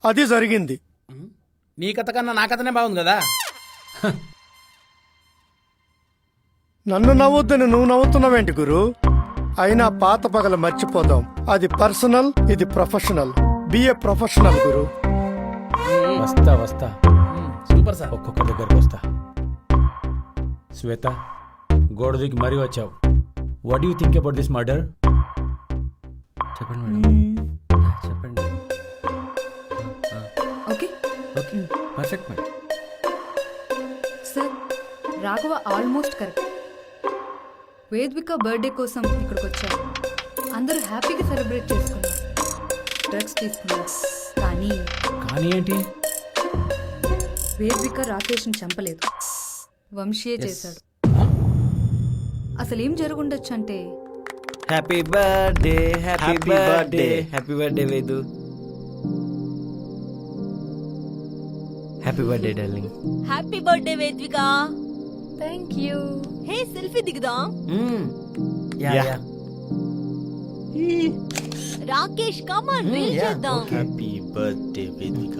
అది జరిగింది. నీ కథ కన్నా నా కథనే బాగుంది కదా. నన్ను నవ్వొద్దని నువ్వు నవ్వుతున్నావేంటి గురు? అయినా పాత పగలు మర్చిపోదాం. అది పర్సనల్, ఇది ప్రొఫెషనల్. బిఏ ప్రొఫెషనల్ గురు. వస్తా సూపర్ సార్. ఒక్కొక్క దగ్గరకు వస్తా. శ్వేత, గోడ దిగి మరీ వచ్చావు. What you think about this murder? చెప్పండి మేడం. చెప్పండి. Okay okay, perfect madam. Raghava almost correct. Vedvika birthday కోసం ఇక్కడికి వచ్చారు. అందరూ హ్యాపీగా సెలబ్రేట్ చేసుకున్నారు, డ్రగ్స్ తీసుకున్నారు. కానీ కానీ ఏంటి? వేద్విక రాకేష్ని చంపలేదు, వంశీయే చేశాడు. అసలు ఏం జరుగుండొచ్చు అంటే happy birthday happy birthday happy birthday Vedu. Happy birthday darling. Happy birthday Vedvika. Thank you. Hey selfie దిగుదాం. యా రాకేష్ కమాన్ రీల్ చేద్దాం. Happy birthday Vedika.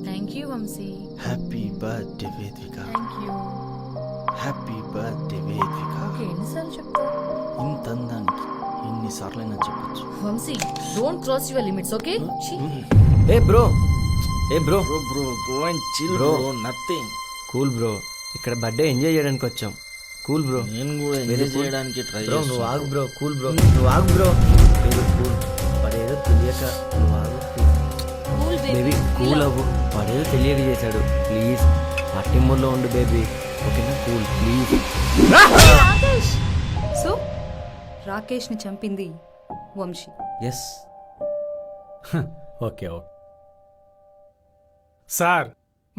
Thank you Vamshi. Happy birthday Vedika. Thank you. Happy birthday Vedika. Okay, ఎన్నిసార్లు చెప్తా? ఇంత అందానికి ఎన్నిసార్లైనా చెప్పొచ్చు. Vamshi, don't cross your limits, okay? ఏ bro bro go and chill Bro. Bro, nothing. Cool bro, ఇక్కడ బర్త్డే ఎంజాయ్ చేయడానికి వచ్చాం. Cool bro. నేను కూడా Very ఎంజాయ్ cool. చేయడానికి ట్రై బ్రో నువ్వు ఆగు చేస్తాను. బ్రో. కూల్ బ్రో, నువ్వు ఆగు బ్రో. Very cool. పడేదో తెలియక నువ్వు ఆగు. కూల్ బేబీ బేబీ కూల్ అవ్వు. పడేదో తెలియక చేశాడు. ప్లీజ్ పార్టీ మూడ్లో ఉండు బేబీ, ఓకేనా? Cool please. సో రాకేష్ని చంపింది Vamshi. Yes. Okay okay. Sir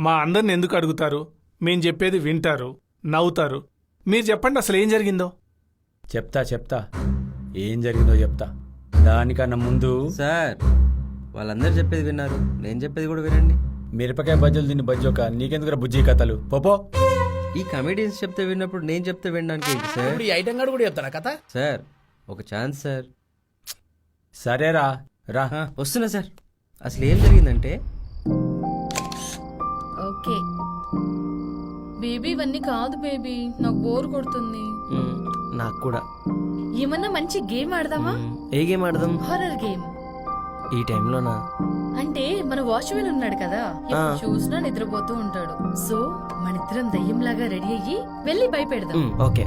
మా అందరిని ఎందుకు అడుగుతారు? మేం చెప్పేది వింటారు, నవ్వుతారు. మీరు చెప్పండి అసలు ఏం జరిగిందో. చెప్తా ఏం జరిగిందో చెప్తా. దానికన్నా ముందు సార్ వాళ్ళందరూ చెప్పేది విన్నారు, నేను చెప్పేది కూడా వినండి. మిరపకాయ బజ్జీలు తిని బజ్జోక నీకెందుకు బుజ్జి కథలు పోపో. ఈ కమెడియన్స్ చెప్తే విన్నప్పుడు నేను చెప్తే వినడానికి ఏంటి సార్? ఇప్పుడు ఈ ఐటమ్ గారు కూడా చెప్తారా కథ? సార్ ఒక ఛాన్స్ సార్. సరేరా రా. వస్తున్నా సార్. అసలు ఏం జరిగిందంటే ఓకే బేబీ, ఇవన్నీ కాదు బేబీ, నాకు బోర్ కొడుతుంది. నాకు కూడా. ఏమన్నా మంచి గేమ్ ఆడదామా? ఏ గేమ్ ఆడదాం? Horror game. ఈ టైంలోనా? అంటే మన వాచ్మెన్ ఉన్నాడు కదా, ఎప్పుడు చూసినా నిద్రపోతూ ఉంటాడు. సో మనిద్దరం దయ్యంలాగా రెడీ అయ్యి వెళ్ళి భయపెడదాం. ఓకే.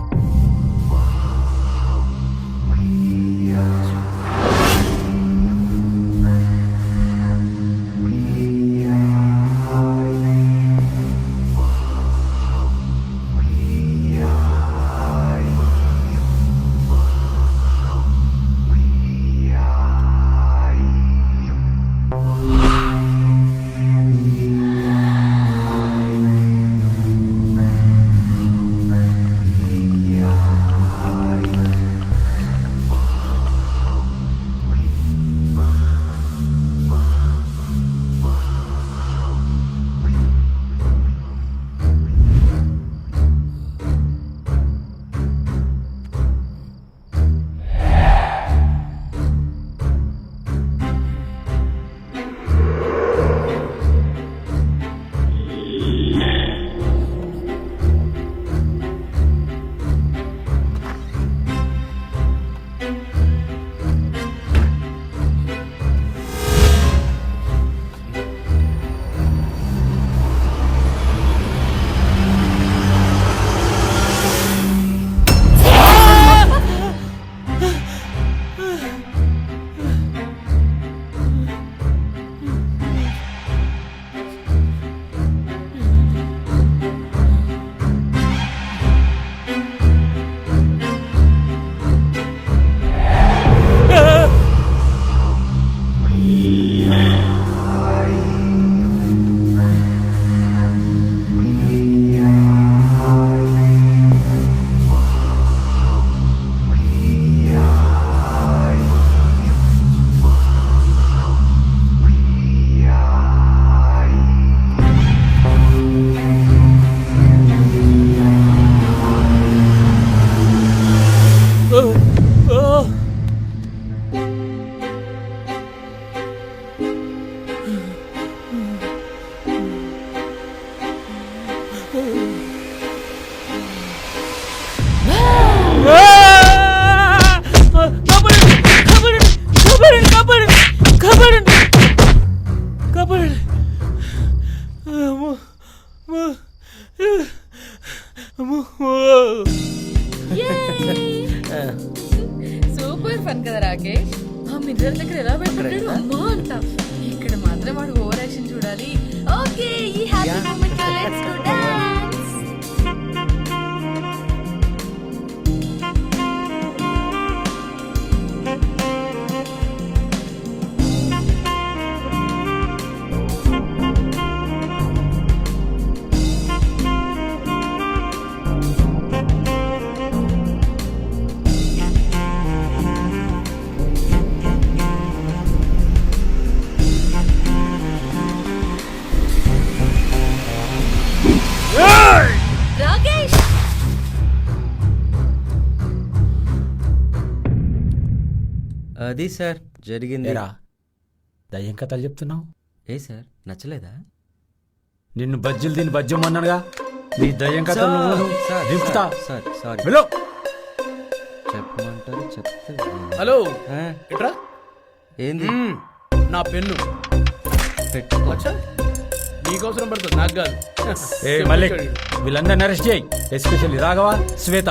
సూపర్ ఫన్ కదా రాకేష్. ఆ మిర్రర్ దగ్గర ఎలా భయపడ్డాడు అమ్మా అంట. ఇక్కడ మాత్రం వాడు ఓవర్ యాక్షన్ చూడాలి. ఓకే, ఈ హ్యాపీ మూమెంట్ లో లెట్స్ గో డాన్స్. అది సార్ జరిగింది. ఏరా దయ్యం కథలు చెప్తున్నావు? ఏ సార్ నచ్చలేదా? నిన్ను బజ్జీలు దీన్ని బజ్జమ్మన్నానుగా. నీ దయ్యం కథలు నువ్వు సార్, దింపుతా. Sir sorry. వెళ్ళు. చెప్పమంటారు చెప్తే. హలో ఆ, ఇట్రా. ఏంది? నా పెన్ను పెట్టుకో. అచ్చా నీకోసరం పడుతుంది నాకు కాదు. ఏ మల్లిక్, వీళ్ళందరిని అరెస్ట్ చేయి. ఎస్పెషల్లీ రాఘవ, శ్వేత.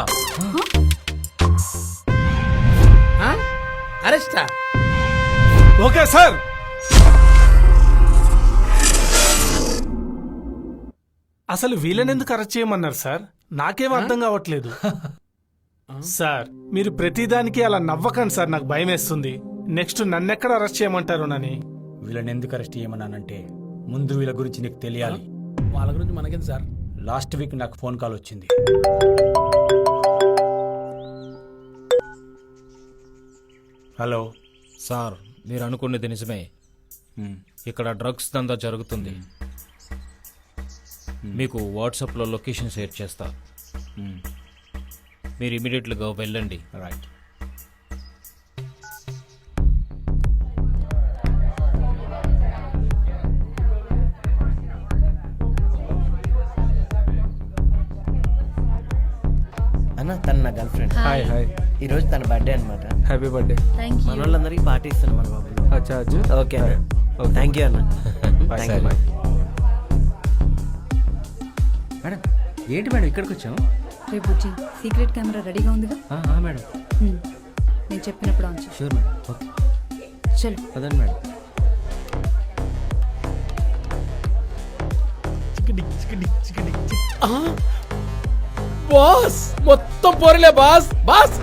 అరెస్టా? Okay sir. అసలు వీళ్ళని ఎందుకు అరెస్ట్ చేయమన్నారు సార్? నాకేం అర్థం కావట్లేదు. సార్ మీరు ప్రతిదానికి అలా నవ్వకండి సార్, నాకు భయం వేస్తుంది. నెక్స్ట్ నన్నెక్కడ అరెస్ట్ చేయమంటారోనని. వీళ్ళని ఎందుకు అరెస్ట్ చేయమన్నానంటే ముందు వీళ్ళ గురించి నీకు తెలియాలి. వాళ్ళ గురించి మనకేంది సార్? లాస్ట్ వీక్ నాకు ఫోన్ కాల్ వచ్చింది. హలో సార్, మీరు అనుకున్నది నిజమే. ఇక్కడ డ్రగ్స్ దందా జరుగుతుంది. మీకు వాట్సాప్లో లొకేషన్ షేర్ చేస్తా. మీరు ఇమీడియట్గా వెళ్ళండి. రైట్. అన్న తన నా గర్ల్ ఫ్రెండ్. Hi hi. ఈ రోజు తన బర్త్డే అనమాట. Happy birthday. మన వాళ్ళందరికీ పార్టీ ఇస్తాను మన బాబు. అచ్చా అచ్చా. ఓకే థ్యాంక్ యూ అన్న. Thank you. మేడం ఏంటి మేడం ఇక్కడికి వచ్చాం? రేపు వచ్చి సీక్రెట్ కెమెరా రెడీగా ఉందిగా? మేడం నేను చెప్పినప్పుడు ఆన్ చేయి. Sure madam. ఓకే చలో అదండి మేడం. బాస్ మొత్తం పోరిలే బాస్. బాస్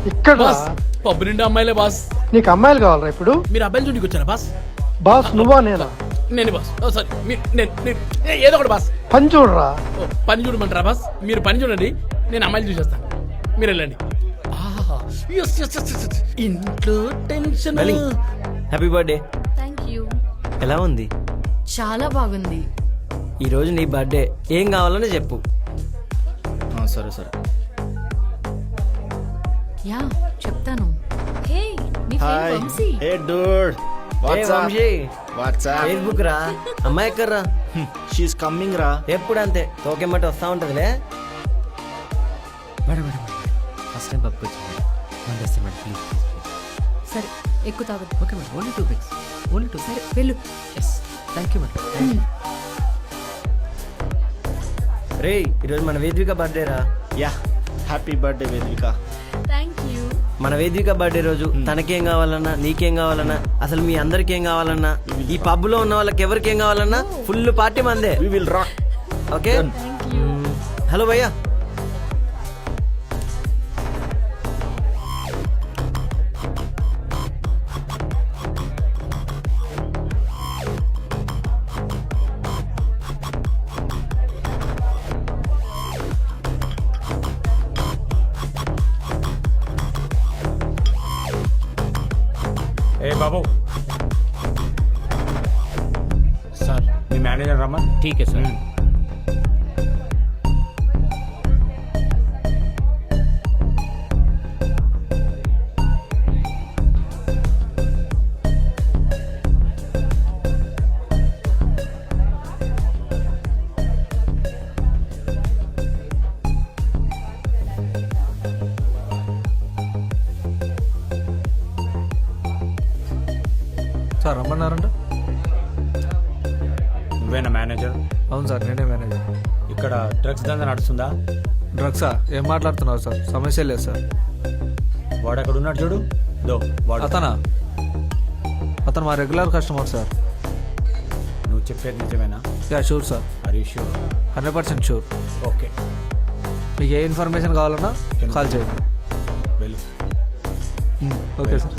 ఇక్కడ బాస్ పబ్బు నిండా అమ్మాయిలే బాస్. నీకు అమ్మాయిలు కావాలరా ఇప్పుడు? మీరు అబ్బాయిలు చూడికి వచ్చారా బాస్? బాస్ నువ్వా నేనా? నేను బాస్. సారీ ఏదో ఒకటి బాస్. పని చూడరా. పని చూడమంటారా బాస్? మీరు పని చూడండి, నేను అమ్మాయిలు చూసేస్తాను. మీరు వెళ్ళండి. ఇంట్లో tension. Happy birthday. Thank you. ఎలా ఉంది? చాలా బాగుంది. ఈ రోజు నీ బర్త్డే, ఏం కావాలని చెప్పు. సరే సరే. యా చెప్తాను. హే నీ ఫ్రెండ్ వంశీ. ఏ డూడ్, ఫేస్బుక్ రా. అమ్మాయి ఎక్కర్రా? షీస్ కమ్మింగ్ రా. ఎప్పుడు అంతే తోకెమ్మటి వస్తా ఉంటదిలే. మేడం మేడం ఫస్ట్ టైం పప్పుకి వచ్చింది. Madam please. సరే ఎక్కువ తాగదు. Okay madam. Only 2 pics. Only 2. సరే వెళ్ళు. Yes thank you madam. రే ఈరోజు మన వేద్విక బర్త్డే రా. Yeah happy birthday Vedika. Thank you. మన వేదిక బర్త్డే రోజు తనకేం కావాలన్నా, నీకేం కావాలన్నా, అసలు మీ అందరికి ఏం కావాలన్నా, ఈ పబ్లో ఉన్న వాళ్ళకి ఎవరికి ఏం కావాలన్నా ఫుల్ పార్టీ మందే. We will rock. Okay. Hello భయ్యా. ఏ బాబు, సార్ మీ మేనేజర్ రమ్మా. ఠీకే సార్. సార్ రమ్మన్నారంట. నువ్వేనా మేనేజర్? అవును సార్ నేనే మేనేజర్. ఇక్కడ డ్రగ్స్ దందా నడుస్తుందా? డ్రగ్సా? ఏం మాట్లాడుతున్నారు సార్? సమస్య లేదు సార్. వాడు అక్కడ ఉన్నాడు చూడు, వాడు. అతను మా రెగ్యులర్ కస్టమర్ సార్. నువ్వు చెప్పేది నిజమేనా? Yeah sure sir. Are you sure? 100% sure. Okay, మీకు ఏ ఇన్ఫర్మేషన్ కావాలన్నా కాల్ చేయండి. వెళ్ళు. Okay sir.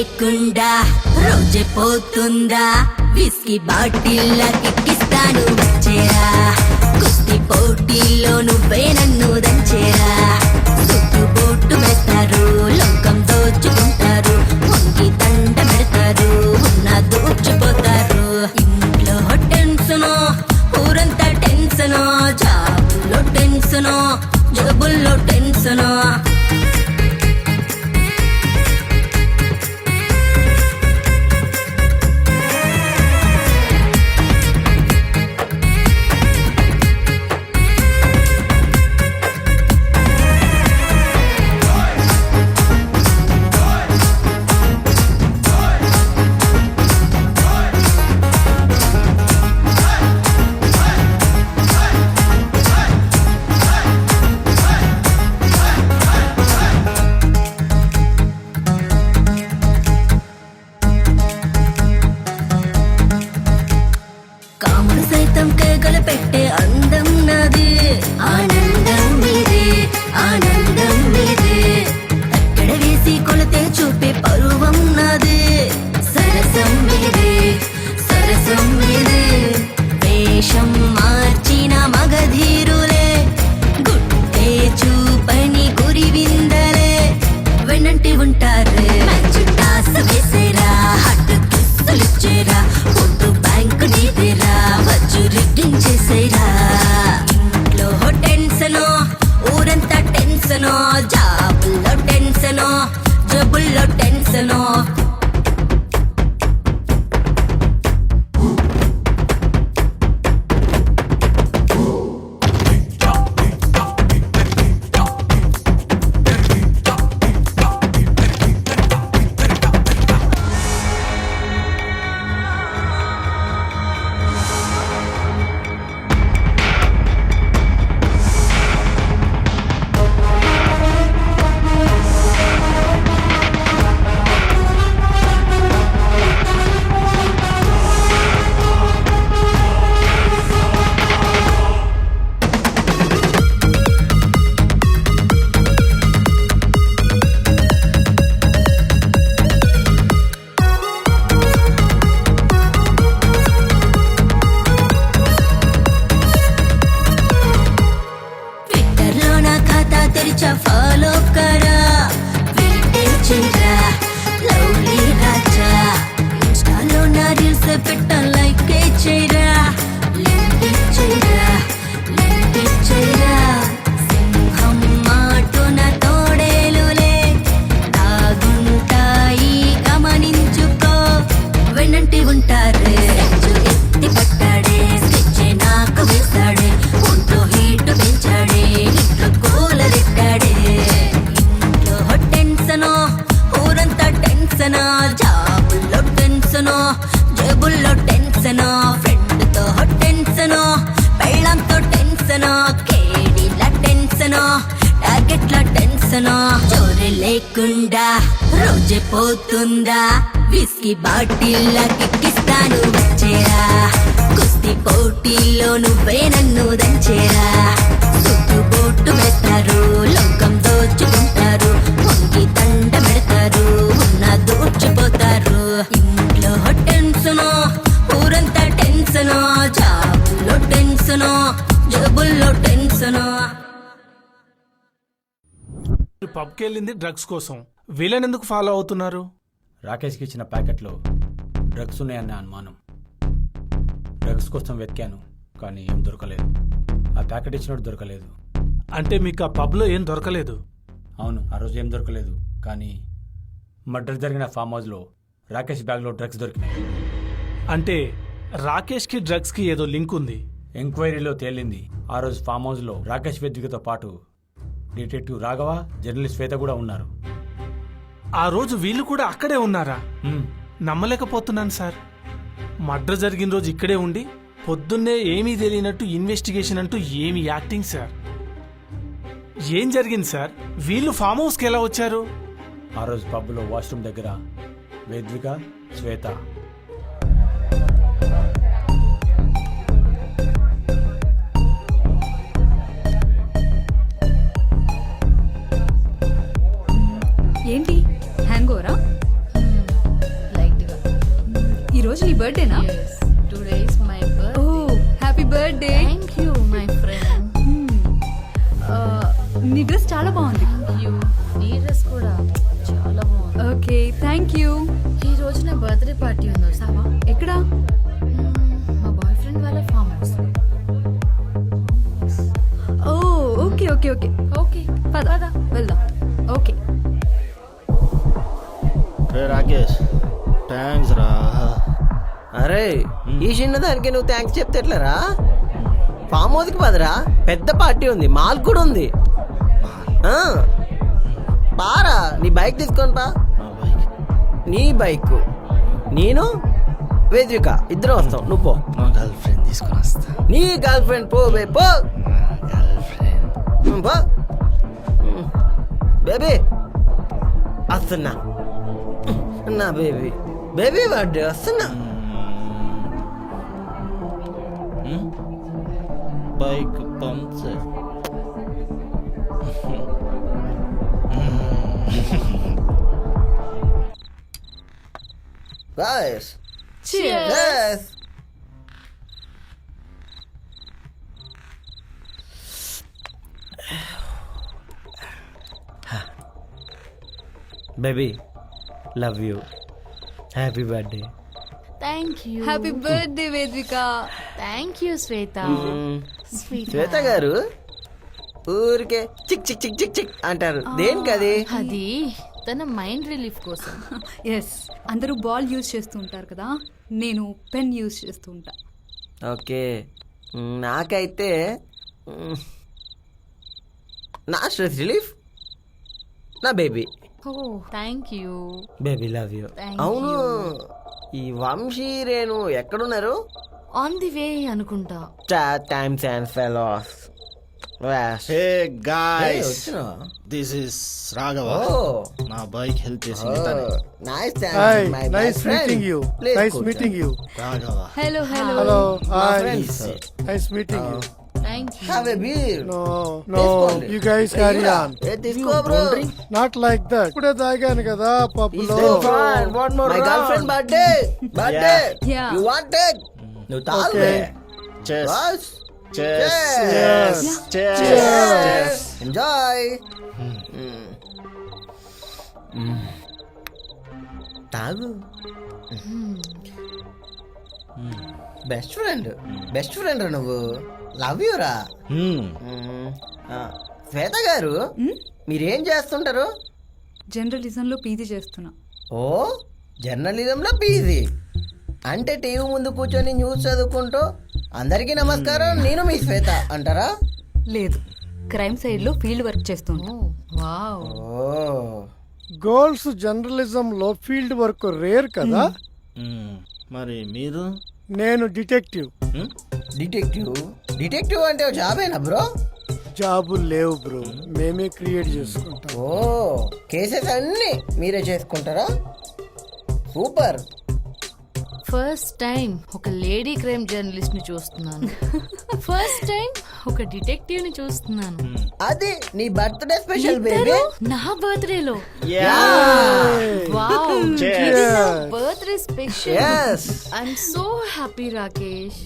లేకుండా రోజే పోతుందా విస్కీ బాటిల్లా కిక్కిస్తాను వచ్చేరా కుస్తీ పోటీలో నువ్వే నన్ను దంచేరా చుట్టూ బొట్టు వేస్తారు లోకం దోచుకుంటారు వంగి దండ పెడతారు ఉన్న దోచిపోతారు ఇంట్లో టెన్షను ఊరంతా టెన్షను జాబుల్లో టెన్షను జబుల్లో టెన్షను కాముడు సైతం కేకలు పెట్టే అందం నాది ఆనందం మీదే ఆనందం మీదే ఎక్కడ వేసి కొలతే చూపే పరువం నాది సరసం మీదే సరసం మీదే వేషం మార్చిన మగధీరులే గుట్టే చూపని గురి విందలే వెన్నంటి ఉంటారు మంచి టాస్ వేసేరా హట్ కిస్సులిచ్చేరా ఫోటో బ్యాంకు నీదేరా వచ్చు రిగ్గించేసేరా ఇంట్లో టెన్షను ఊరంతా టెన్షను జాబుల్లో టెన్షను జబుల్లో టెన్షను ట్విట్టర్లో నా ఖాతా తెరిచా ఫాలో కరా వెయిటింగ్ చేయరా లవ్లీ రాజా ఇన్స్టాలో నా రీల్స్ పెట్టా లైక్ చేయరా లింక్ చేయరా లింక్ చేయరా సింహం మాటున తోడేలులే తాగుంటాయి గమనించుకో వెన్నంటి ఉంటారు ఎత్తి పట్టాడే స్కెచ్ నాకు వేస్తాడే ఒంట్లో హీట్ పెంచాడే ఇంట్లో కూలరెట్టాడే ఇంట్లో టెన్షను ఊరంతా టెన్షను జాబుల్లో టెన్షను జేబుల్లో టెన్షను ఫ్రెండ్తో టెన్షను పెళ్ళంతో టెన్షను కేడీల టెన్షను టార్గెట్ల టెన్షను చోరీ లేకుండా రోజే పోతుందా విస్కీ బాటిల్లా కిక్కిస్తాను వచ్చేరా కుస్తీ పోటీలో నువ్వే నన్ను దంచేరా చుట్టూ బొట్టు వేస్తారు లోకం దోచుకుంటారు వంగి దండ పెడతారు ఉన్న దోచిపోతారు ఇంట్లో టెన్షను ఊరంతా టెన్షను జాబుల్లో టెన్షను జబుల్లో టెన్షను పబ్కి వెళ్ళింది డ్రగ్స్ కోసం వీళ్ళని ఎందుకు ఫాలో అవుతున్నారు? రాకేష్కి ఇచ్చిన ప్యాకెట్లో డ్రగ్స్ ఉన్నాయన్న అనుమానం. డ్రగ్స్ కోసం వెతికాను కానీ ఏం దొరకలేదు. ఆ ప్యాకెట్ ఇచ్చినట్టు దొరకలేదు. అంటే మీకు ఆ పబ్లో ఏం దొరకలేదు? అవును, ఆ రోజు ఏం దొరకలేదు. కానీ మర్డర్ జరిగిన ఫామ్ హౌస్లో రాకేష్ బ్యాగ్లో డ్రగ్స్ దొరికినాయి. అంటే రాకేష్కి డ్రగ్స్కి ఏదో లింక్ ఉంది. ఎంక్వైరీలో తేలింది ఆ రోజు ఫామ్ హౌస్లో రాకేష్ వేదికతో పాటు డిటెక్టివ్ రాఘవ, జర్నలిస్ట్ శ్వేత కూడా ఉన్నారు. ఆ రోజు వీళ్ళు కూడా అక్కడే ఉన్నారా? నమ్మలేకపోతున్నాను సార్. మర్డర్ జరిగిన రోజు ఇక్కడే ఉండి పొద్దున్నే ఏమీ తెలియనట్టు ఇన్వెస్టిగేషన్ అంటూ ఏమి యాక్టింగ్ సార్. ఏం జరిగింది సార్? వీళ్ళు ఫామ్ హౌస్కి ఎలా వచ్చారు? ఆ రోజు పబ్లో వాష్రూమ్ దగ్గర వేద్విక, శ్వేత. ఏంటి హ్యాంగ్ ఓవరా? బర్త్డేనా? Today is my oh happy birthday. Thank you my friend. నీ డ్రెస్ చాలా బాగుంది. నీ డ్రెస్ కూడా చాలా బాగుంది. Okay thank you. ఈ రోజు నా బర్త్డే పార్టీ ఉంది, వస్తావా? ఎక్కడా? మా బాయ్ ఫ్రెండ్ వాళ్ళ farm house. Oh okay okay okay okay పద వెళ్దాం. ఓకే రాకేష్ థ్యాంక్స్ రా. అరే ఈ చిన్నదానికి నువ్వు థ్యాంక్స్ చెప్తే ఎట్లరా? ఫామ్ హౌస్కి పదరా, పెద్ద పార్టీ ఉంది, మాల్ కూడా ఉంది. ఆ, పారా నీ బైక్ తీసుకొని పా. నీ బైక్ నేను వేదిక ఇద్దరు వస్తాం, నువ్వు పో. మా గర్ల్ ఫ్రెండ్ తీసుకొని వస్తా. నీ గర్ల్ ఫ్రెండ్ పో బే పో. గర్ల్ ఫ్రెండ్ పో బేబీ వస్తున్నా. నా బేబీ బేబీ బర్త్డే వస్తున్నా. Bike puncture. Guys, Cheers. yes. Baby, love you. Happy birthday. Thank you. Happy birthday Vedika. Thank you శ్వేత. శ్వేత గారు ఊరికే చిక్ చిక్ చిక్ చిక్ చిక్ అంటారు, దేనికది? అది తన మైండ్ రిలీఫ్ కోసం. ఎస్, అందరూ బాల్ యూజ్ చేస్తూ ఉంటారు కదా, నేను పెన్ యూజ్ చేస్తూ ఉంటా. ఓకే, నాకైతే నా స్ట్రెస్ రిలీఫ్ నా baby. Oh thank you. Baby love you. Thank అవును, you. ఈ వంశీ రేణు ఎక్కడున్నారు? ఆన్ ది వే అనుకుంటా. Times and fellows. Hey guys, వచ్చినా? This is Raghava. Oh. నా బైక్ హెల్ప్ చేసింది తనే. Nice Hi, nice meeting you. Nice meeting you. Raghava. Hello hello. Hello, hi. friends. Nice meeting you. Thank you. Have a beer. No, no, you guys carry on. తీసుకో bro. Not like that. ఇప్పుడే తాగాను కదా పబ్లో. My girl friend birthday birthday. Yeah. You want it? నువ్వు తాగువే. Cheers. Boss. Cheers. Yes. Cheers. Enjoy. తాగు. Best friend నువ్వు. Love you రా. శ్వేత గారు, మీరేం చేస్తుంటారు? జర్నలిజంలో పీజీ చేస్తున్నా. ఓ, జర్నలిజంలో పీజీ అంటే టీవీ ముందు కూర్చొని న్యూస్ చదువుకుంటూ అందరికీ నమస్కారం నేను మీ శ్వేత అంటారా? లేదు, క్రైమ్ సైడ్ లో ఫీల్డ్ వర్క్ చేస్తున్నా. వావ్. ఓ, గర్ల్స్ జర్నలిజం లో ఫీల్డ్ వర్క్ రేర్ కదా. మరి మీరు? నేను డిటెక్టివ్. డిటెక్టివ్ అంటే జాబేనా బ్రో? జాబులు లేవు బ్రో, మేమే క్రియేట్ చేసుకుంటాం. ఓ, కేసెస్ అన్ని మీరే చేసుకుంటారా? సూపర్. ఫస్ట్ టైం ఒక లేడీ క్రైమ్ జర్నలిస్ట్ ని చూస్తున్నాను. ఫస్ట్ టైం ఒక డిటెక్టివ్ ని చూస్తున్నాను. అది నీ బర్త్డే స్పెషల్ బేబీ. నా బర్త్డే లో. Wow, birthday special. Yes. I'm so happy Rakesh.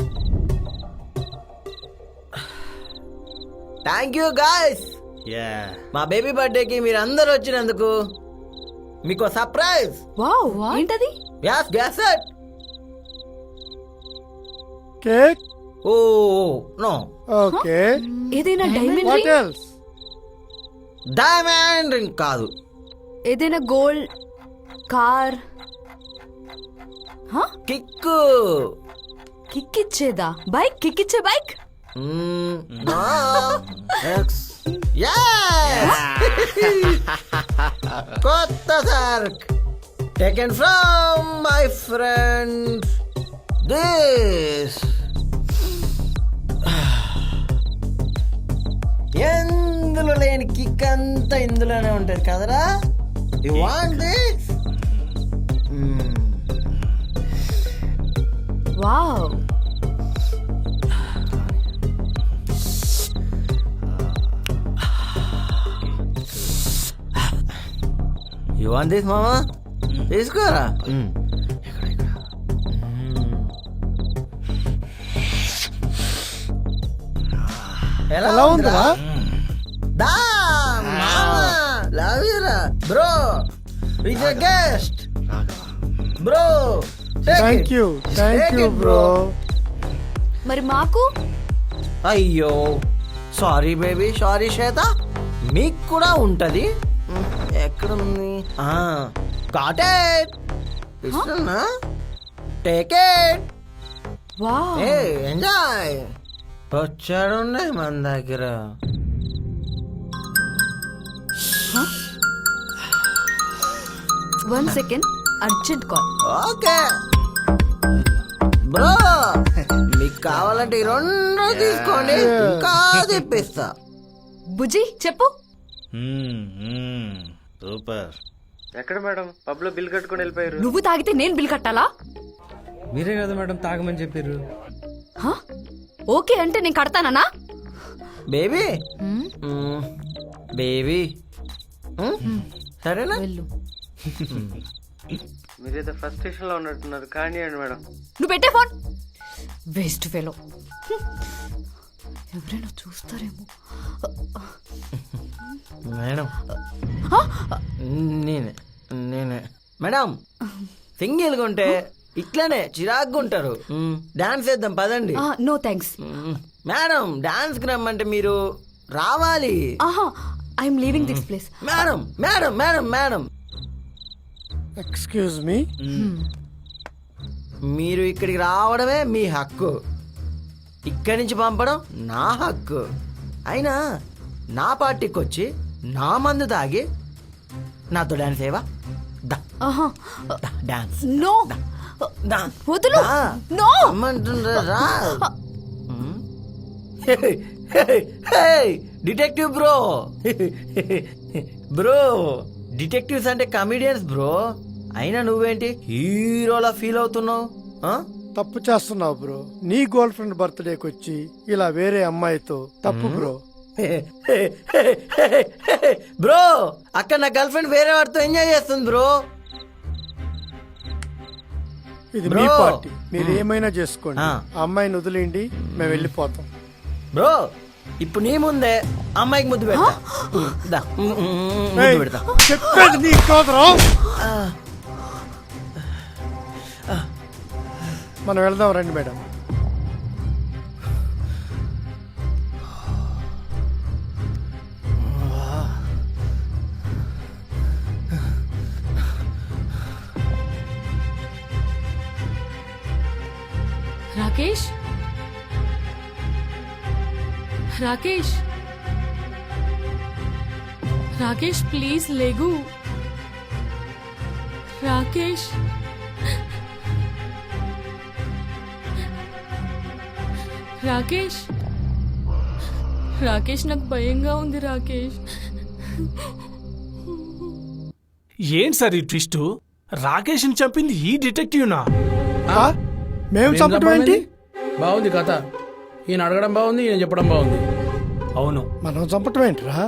Thank you guys. మా బేబీ బర్త్డేకి మీరు అందరు వచ్చినందుకు మీకు సర్ప్రైజ్. వావ్, ఏంటది? Guess guess cake. Oh no. Okay. ఏదైనా diamond what ring? Else? Diamond ring కాదు. ఏదైనా గోల్డ్ కార్? కిక్కు. కిక్ ఇచ్చేదా? బైక్? కిక్ ఇచ్చే బైక్? కొత్త సర్క్ taken from my friend this. ఎందులో లేని కిక్ అంతా ఇందులోనే ఉంటది కదరా. You want this? Wow. You want this మామా? తీసుకోరా. ఎలా ఉందిరా? దా లవ్ యూ రా bro. Is a guest bro. Thank you bro. మరి మాకు అయ్యో సారీ బేబీ, సారీ శ్వేత. మీకు కూడా ఉంటది. ఎక్కడుంది? Got it. ఇష్టనా? Take it. వావ్, ఏ ఎంజాయ్. వచ్చాడు మన దగ్గర. One second, urgent call. Okay bro, మీకు కావాలంటే ఈ రెండు తీసుకోండి, ఇంకా తెప్పిస్తా. బుజ్జి చెప్పు. సూపర్. ఎక్కడ మేడం? పబ్ లో బిల్ కట్టుకొని వెళ్ళిపోయారు. నువ్వు తాగితే నేను బిల్ కట్టాలా? మీరే కదా మేడం తాగమని చెప్పారు. హ? ఓకే అంటే నేను కడతానా? బేబీ బేబీ సరేనా? వెళ్ళు. మీరేదో ఫస్ట్ స్టేషన్ లో ఉన్నట్టున్నారు. కానీ అండి మేడం. నువ్వు పెట్టే ఫోన్. Waste fellow. ఎవరైనా చూస్తారేమో. మేడం నేనే మేడం. సింగిల్గా ఉంటే ఇట్లానే చిరాగ్గా ఉంటారు. డాన్స్ వేద్దాం పదండి. No thanks. మేడం డాన్స్ కి రమ్మంటే మీరు రావాలి. I'm leaving this place. Madam madam madam madam excuse me. మీరు ఇక్కడికి రావడమే మీ హక్కు, ఇక్కడి నుంచి పంపడం నా హక్కు. అయినా నా పార్టీకి వచ్చి నా మందు తాగి నాతో డాన్స్ ఏవా? డాన్స్ నో వదులు. నో రమ్మంటుండ్రా. Detective bro. బ్రో డిటెక్టివ్స్ అంటే కమిడియన్స్ బ్రో. అయినా నువ్వేంటి హీరోలా ఫీల్ అవుతున్నావు? తప్పు చేస్తున్నావు బ్రో. నీ గర్ల్ ఫ్రెండ్ బర్త్డేకి వచ్చి ఇలా వేరే అమ్మాయితో తప్పు బ్రో. బ్రో అక్కడ నా గర్ల్ ఫ్రెండ్ వేరే వాడితో ఎంజాయ్ చేస్తుంది బ్రో. ఇది మీ పార్టీ, మీరు ఏమైనా చేసుకోండి. ఆ అమ్మాయిని వదిలేయండి, మేము వెళ్ళిపోతాం. బ్రో ఇప్పుడు నీ ముందే అమ్మాయికి ముద్దు పెడతా. ముద్దు పెడతా. చెప్పేది నీ కాదురా. మనం వెళ్దాం రండి మేడం. రాకేష్, రాకేష్, రాకేష్ ప్లీజ్ లేగు. రాకేష్, రాకేష్, రాకేష్ నాకు భయంగా ఉంది. రాకేష్ ఏంటి సార్ ఈ ట్విస్ట్? రాకేష్ని చంపింది ఈ డిటెక్టివ్నా? మేము చంపడం ఏంటి? బాగుంది కథ. ఈయన అడగడం బాగుంది, ఈయన చెప్పడం బాగుంది. అవును, మనం చంపటం ఏంట్రా?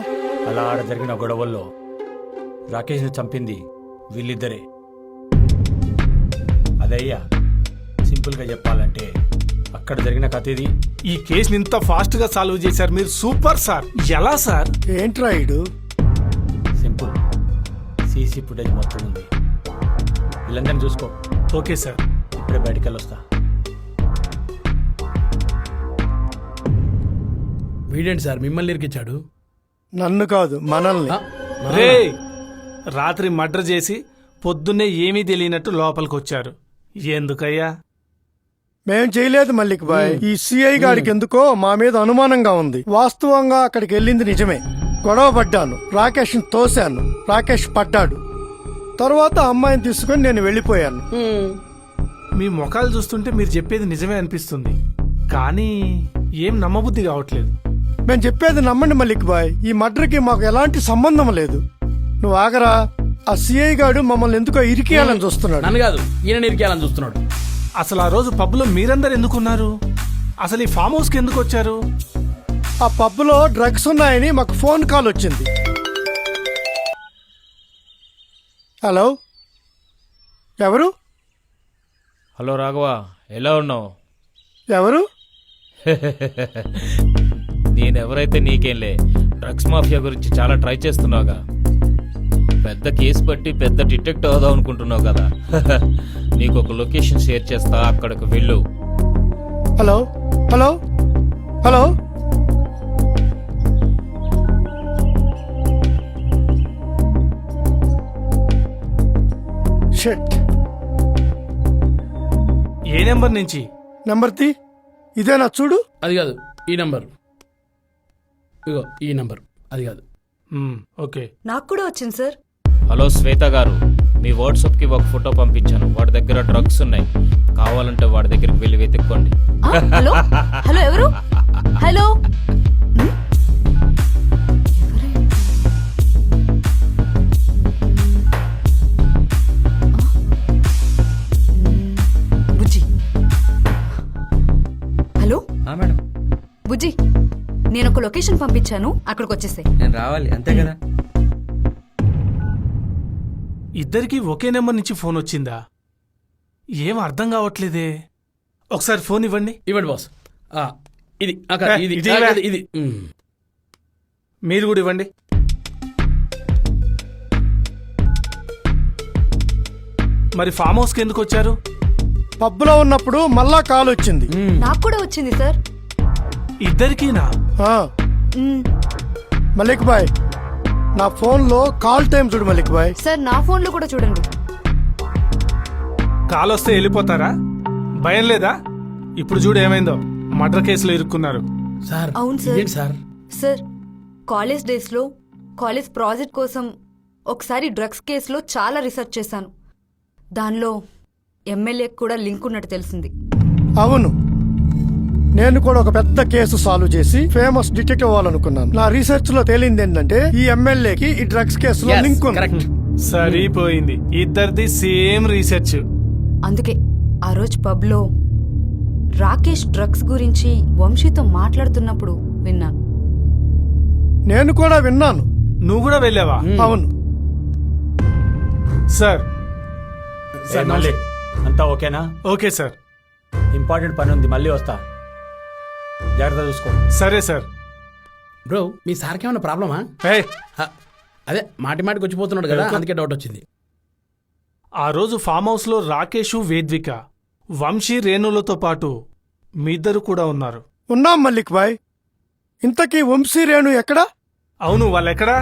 అలా ఆడ జరిగిన గొడవల్లో రాకేష్ని చంపింది వీళ్ళిద్దరే. అదయ్యా సింపుల్గా చెప్పాలంటే అక్కడ జరిగిన కథ ఇది. ఈ కేసుని ఇంత ఫాస్ట్ గా సాల్వ్ చేశారు మీరు. Super sir. ఎలా సార్? ఏంట్రా ఇడు? సింపుల్. సీసీ ఫుటేజ్ మొత్తం ఉంది, వీళ్ళందరినీ చూసుకో. Okay sir. ఇప్పుడే బయటికి వెళ్ళొస్తా. వీడేంటి సార్ మిమ్మల్ని ఇరికిచ్చాడు? నన్ను కాదు, మనల్ని. రే, రాత్రి మర్డర్ చేసి పొద్దున్నే ఏమీ తెలియనట్టు లోపలికి వచ్చారు. ఎందుకయ్యా? మేం చేయలేదు మల్లిక్ బాయ్. ఈ సిఐ గాడికి ఎందుకో మా మీద అనుమానంగా ఉంది. వాస్తవంగా అక్కడికి వెళ్ళింది నిజమే. గొడవ పడ్డాను, రాకేష్ తోశాను, రాకేష్ పడ్డాడు. తర్వాత అమ్మాయిని తీసుకుని నేను వెళ్ళిపోయాను. మీ ముఖాలు చూస్తుంటే మీరు చెప్పేది నిజమే అనిపిస్తుంది, కానీ ఏం నమ్మబుద్ధి కావట్లేదు. మేము చెప్పేది నమ్మండి మల్లిక్ బాయ్. ఈ మర్డర్కి మాకు ఎలాంటి సంబంధం లేదు. నువ్వు ఆగరా. ఆ సిఐ గాడు మమ్మల్ని ఎందుకో ఇరికేయాలని చూస్తున్నాడు. నన్ను కాదు, ఈయన ఇరికేయాలని చూస్తున్నాడు. అసలు ఆ రోజు పబ్లో మీరందరు ఎందుకున్నారు? అసలు ఈ ఫామ్ హౌస్కి ఎందుకు వచ్చారు? ఆ పబ్లో డ్రగ్స్ ఉన్నాయని మాకు ఫోన్ కాల్ వచ్చింది. హలో, ఎవరు? హలో రాఘవ, ఎలా ఉన్నావు? ఎవరు? నేనెవరైతే నీకేంలే, డ్రగ్స్ మాఫియా గురించి చాలా ట్రై చేస్తున్నావుగా. పెద్ద కేసు పట్టి పెద్ద డిటెక్టివ్ అవుదాం అనుకుంటున్నావు కదా. నీకు ఒక లొకేషన్ షేర్ చేస్తా, అక్కడికి వెళ్ళు. Hello hello hello shut. ఏ నెంబర్ నుంచి? నెంబర్ తీ. ఇదేనా చూడు. అది కాదు, ఈ నంబర్. ఇగో ఈ నంబర్, అది కాదు. ఓకే. నాకు కూడా వచ్చింది సార్. హలో శ్వేత గారు, మీ వాట్సాప్కి ఒక ఫోటో పంపించాను. వాడి దగ్గర డ్రగ్స్ ఉన్నాయి, కావాలంటే వాడి దగ్గరికి వెళ్ళి వెతుక్కోండి. హలో హలో ఎవరు? హలో బుజ్జి. హలో మేడం, బుజ్జి, నేను ఒక లొకేషన్ పంపించాను, అక్కడికి వచ్చేసే. నేను రావాలి అంతే కదా. ఇద్దరికి ఒకే నెంబర్ నుంచి ఫోన్ వచ్చిందా? ఏం అర్థం కావట్లేదే. ఒకసారి ఫోన్ ఇవ్వండి. ఇవ్వండి బాస్. ఇది ఇది ఇది ఇవే. ఇది మీరు కూడా ఇవ్వండి. మరి ఫామ్ హౌస్కి ఎందుకు వచ్చారు? పబ్లో ఉన్నప్పుడు మళ్ళా కాల్ వచ్చింది. నాకు కూడా వచ్చింది సార్. ఇద్దరికీనా? ఆ, మలిక్ బాయ్, నా ఫోన్లో కాల్ టైం చూడు మలిక్ బాయ్. సార్ నా ఫోన్లో కూడా చూడండి. కాల్ వస్తే వెళ్ళిపోతారా? భయం లేదా? ఇప్పుడు చూడు ఏమైందో, మర్డర్ కేసులో ఇరుక్కున్నారు. సార్ అవును సార్. ఏంటి సార్? సార్ కాలేజ్ డేస్లో కాలేజ్ ప్రాజెక్ట్ కోసం ఒకసారి డ్రగ్స్ కేసులో చాలా రీసెర్చ్ చేశాను. దానిలో ఎమ్మెల్యేకి కూడా లింక్ ఉన్నట్టు తెలిసింది. అవును, నేను కూడా ఒక పెద్ద కేసు సాల్వ్ చేసి ఫేమస్ డిటెక్టివ్ అవ్వాలనుకున్నాను. నా రీసెర్చ్ లో తేలింది ఏంటంటే ఈ ఎమ్మెల్యేకి ఈ డ్రగ్స్ కేసులో Yes, లింక్ ఉంది. correct. సరిపోయింది, ఇద్దరిది సేమ్ రీసెర్చ్. అందుకే ఆ రోజు పబ్లో రాకేష్ డ్రగ్స్ గురించి వంశీతో మాట్లాడుతున్నప్పుడు విన్నాను. నేను కూడా విన్నాను. నువ్వు కూడా వెళ్ళావా? అవును. సార్. ఏ, మళ్ళీ అంతా ఓకేనా? Okay sir. ఇంపార్టెంట్ పని ఉంది, మళ్ళీ వస్తా. జాగ్రత్త చూసుకో. సరే సార్. బ్రో, మీ సార్కి ఏమైనా ప్రాబ్లమా? ఏయ్, అదే మాటి మాటికి వచ్చిపోతున్నాడు కదా, అందుకే డౌట్ వచ్చింది. ఆ రోజు ఫామ్ హౌస్ లో రాకేష్, వేద్విక, వంశీ, రేణులతో పాటు మీ ఇద్దరు కూడా ఉన్నారు. ఉన్నాం మల్లిక్ బాయ్. ఇంతకీ వంశీ రేణు ఎక్కడా? అవును, వాళ్ళెక్కడా?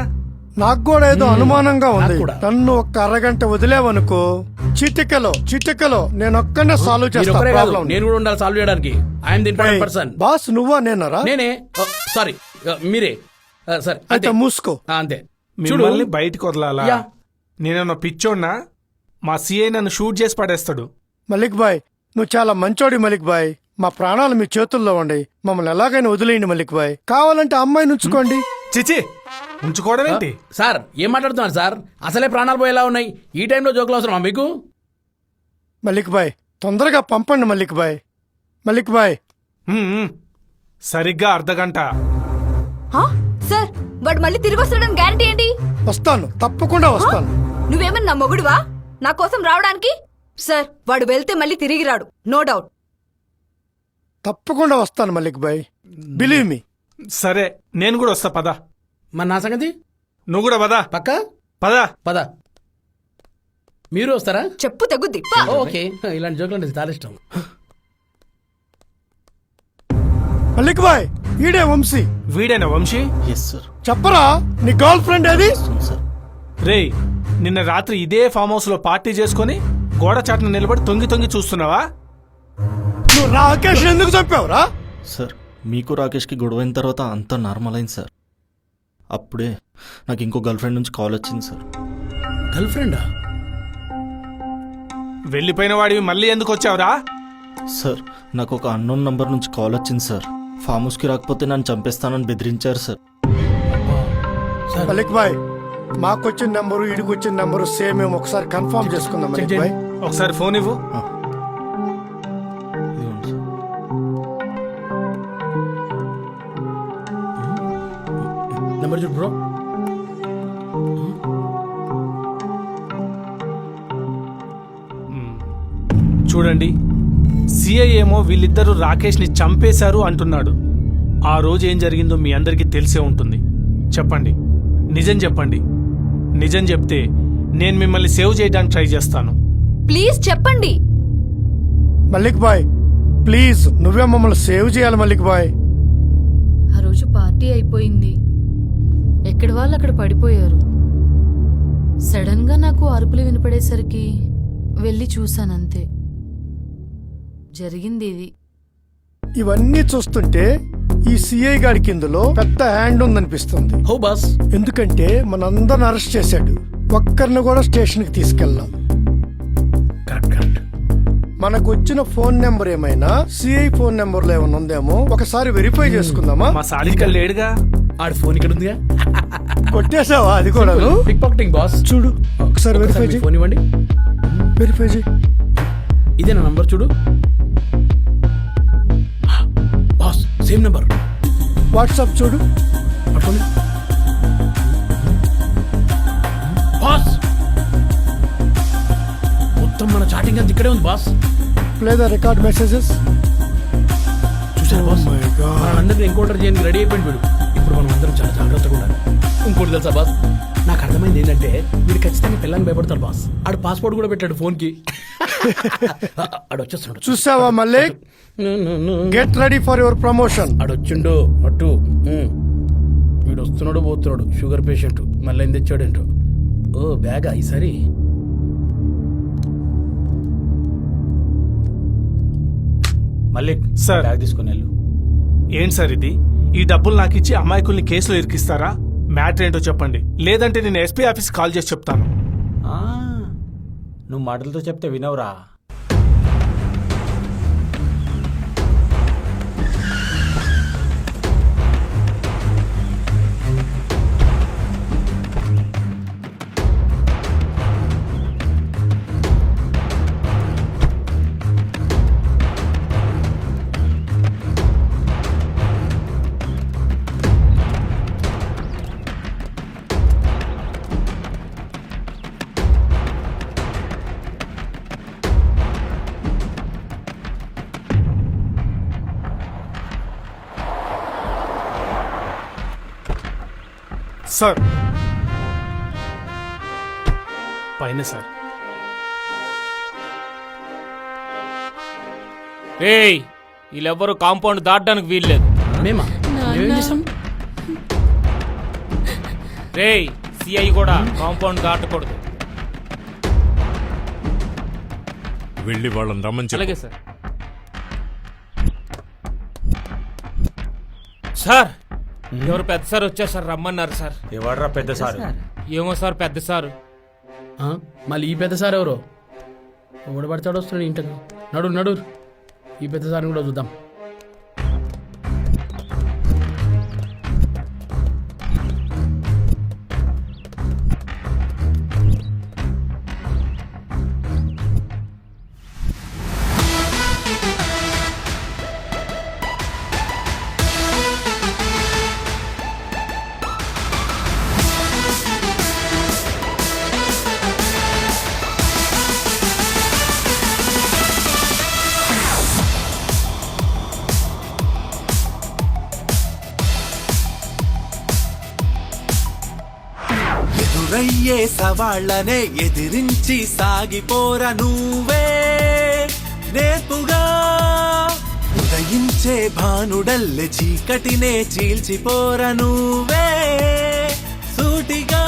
నాకు కూడా ఏదో అనుమానంగా ఉంది. నాకు కూడా. నన్ను ఒక్క అరగంట వదిలేవనుకో, చిటికలో నేను ఒక్కనే సాల్వ్ మీరు చేస్తా ఒక్కరే కాదు, ప్రాబ్లం. నేను కూడా ఉండాలి సాల్వ్ చేయడానికి. I'm the important person. Boss నువ్వా నేనరా? నేనే. సారీ, మీరే. సరే అయితే మూసుకో. అంతే. మిమ్మల్ని బయటికి వదలాలా? యా. నేనన్నా పిచ్చోడ్నా? మా సిఐ నన్ను షూట్ చేసి పడేస్తాడు. మలిక్ బాయ్, నువ్వు చాలా మంచోడి మలిక్ బాయ్. మా ప్రాణాలు మీ చేతుల్లో ఉండి మమ్మల్ని ఎలాగైనా వదిలేయండి మలిక్ బాయ్. కావాలంటే అమ్మాయిని ఉంచుకోండి. చిచి, ఉంచుకోవడం ఏంటి? సార్ ఏం మాట్లాడుతున్నారు సార్? అసలే ప్రాణాలు పోయేలా ఉన్నాయి, ఈ టైంలో జోకులు అవసరమా మీకు? మలిక్ బాయ్, తొందరగా పంపండి మలిక్ బాయ్. మలిక్ బాయ్. సరిగ్గా అర్ధగంట. సార్ వాడు మళ్ళీ తిరిగి వస్తాడని గ్యారంటీ ఏంటి? వస్తాను, తప్పకుండా వస్తాను. నువ్వేమన్నా నా మొగుడువా నా కోసం రావడానికి? సార్ వాడు వెళ్తే మళ్ళీ తిరిగి రాడు, నో డౌట్. తప్పకుండా వస్తాను మలిక్ బాయ్, బిలీవ్ మీ. సరే, నేను కూడా వస్తా, పద. మరి నా సంగతి? నువ్వు కూడా పదా. పక్క పద. పద. మీరు వస్తారా? చెప్పు తగ్గుద్ది. ఓకే, ఇలాంటి జోకులు అంటే చాలా ఇష్టం. మలిక్ బాయ్, ఈడే వంశీ. వీడేనా వంశీ? Yes sir. చెప్పరా నీ గర్ల్ ఫ్రెండ్ ఏది? సార్, రేయ్, నిన్న రాత్రి ఇదే ఫామ్ హౌస్ లో పార్టీ చేసుకుని గోడ చాటున నిలబడి తొంగి తొంగి చూస్తున్నావా? నువ్వు రాకేష్ ఎందుకు చంపావురా? సార్ మీకు రాకేష్కి గొడవ అయిన తర్వాత అంతా నార్మల్ అయింది సార్. అప్పుడే నాకు ఇంకో గర్ల్ ఫ్రెండ్ నుంచి కాల్ వచ్చింది సార్. గర్ల్ ఫ్రెండా? వెళ్ళిపోయిన వాడివి మళ్ళీ ఎందుకు వచ్చావురా? సార్ నాకు ఒక అన్నోన్ నంబర్ నుంచి కాల్ వచ్చింది సార్. ఫామ్ హౌస్కి రాకపోతే నన్ను చంపేస్తానని బెదిరించారు సార్. మలిక్ బాయ్, మాకొచ్చిన నెంబరు ఇడికొచ్చిన నెంబరు సేమ్. మేము ఒకసారి కన్ఫర్మ్ చేసుకుందాం మలిక్ బాయ్. ఒకసారి ఫోన్ ఇవ్వు. ఇదిగోండి సార్. నెంబర్ చూడు బ్రో. చూడండి, సిఐ ఏమో వీళ్ళిద్దరూ రాకేష్ ని చంపేశారు అంటున్నాడు. ఆ రోజు ఏం జరిగిందో మీ అందరికీ తెలిసే ఉంటుంది. చెప్పండి, నిజం చెప్పండి. నిజం చెప్తే నేను మిమ్మల్ని సేవ్ చేయడానికి ట్రై చేస్తాను. ప్లీజ్ చెప్పండి. మల్లిక్ బాయ్ ప్లీజ్, నువ్వే మమ్మల్ని సేవ్ చేయాలి మల్లిక్ బాయ్. ఆ రోజు పార్టీ అయిపోయింది, ఎక్కడి వాళ్ళు అక్కడ పడిపోయారు. సడన్ గా నాకు అరుపులు వినపడేసరికి వెళ్ళి చూశానంతే. జరిగింది ఇది. ఇవన్నీ చూస్తుంటే ఈ సిఐ గారికి ఇందులో పెద్ద హ్యాండ్ ఉందనిపిస్తుంది. హో బాస్. ఎందుకంటే మనందరిని అరెస్ట్ చేశాడు, ఒక్కరిని కూడా స్టేషన్ కి తీసుకెళ్ళాం. Correct correct. మనకు వచ్చిన ఫోన్ నెంబర్ ఏమైనా సిఐ ఫోన్ నెంబర్ లో ఏమైనా ఉందేమో ఒకసారి వెరిఫై చేసుకుందామా? మా సాలిక లేడుగా. ఆడి ఫోన్ ఇక్కడ ఉందిగా. కొట్టేసావా అది కూడా? Pickpocketing boss. చూడు ఒకసారి వెరిఫై చేయి. ఫోన్ ఇవ్వండి. వెరిఫై చేయి. ఇదే నా నంబర్ చూడు బాస్. Same number. వాట్సాప్ చూడు. పట్టుకోండి బాస్. మొత్తం మన చాటింగ్ అంతా ఇక్కడే ఉంది boss. Play the record messages. చూసారు బాస్, మనందరినీ ఎన్కౌంటర్ చేయడానికి రెడీ అయిపోయింది వీడు. ఇప్పుడు మనం అందరం చాలా జాగ్రత్తగా ఉండాలి. ఇంకోటి తెలుసా బాస్, నాకు అర్థమైంది ఏంటంటే వీడు ఖచ్చితంగా పిల్లని భయపడతారు బాస్. ఆడు పాస్పోర్ట్ కూడా పెట్టాడు ఫోన్ కి. ఆడు వచ్చేస్తున్నాడు. చూసావా మళ్ళీ? Get ready for your promotion. ఆడు వచ్చిండు అటు. వీడు వస్తున్నాడు పోతున్నాడు. షుగర్ పేషెంట్ మళ్ళీ ఏం తెచ్చాడేంటో. ఓ బ్యాగా ఈసారి. మల్లిక్ సార్. బ్యాగ్ తీసుకుని వెళ్ళు. ఏంటి సార్ ఇది? ఈ డబ్బులు నాకు ఇచ్చి అమాయకుల్ని కేసులో ఇరికిస్తారా? మ్యాటర్ ఏంటో చెప్పండి, లేదంటే నేను ఎస్పీ ఆఫీస్ కాల్ చేసి చెప్తాను. ఆ, నువ్వు మాటలతో చెప్తే వినవురా. సార్ పైన సార్. ఏయ్, వీళ్ళెవ్వరూ కాంపౌండ్ దాటడానికి వీల్లేదు. మేమా? మేమేం చేసాం? రేయ్, సిఐ కూడా కాంపౌండ్ దాటకూడదు. వెళ్ళి వాళ్ళని రమ్మని చెప్పు. అలాగే సార్. సార్, ఎవరు పెద్ద సార్ వచ్చేసారు, రమ్మన్నారు సార్. ఎవడ్రా పెద్ద సార్? ఏమో సార్, పెద్ద సారు. మళ్ళీ ఈ పెద్ద సార్ ఎవరో ఎవడు పడతాడు వస్తున్నాడు ఇంటికి. నడు నడు, ఈ పెద్ద సార్ని కూడా చూద్దాం. ఎదురయ్యే సవాళ్లనే ఎదిరించి సాగిపోర నువ్వే నేర్పుగా. ఉదయించే భానుడల్లె చీకటినే చీల్చిపోర నువ్వే సూటిగా.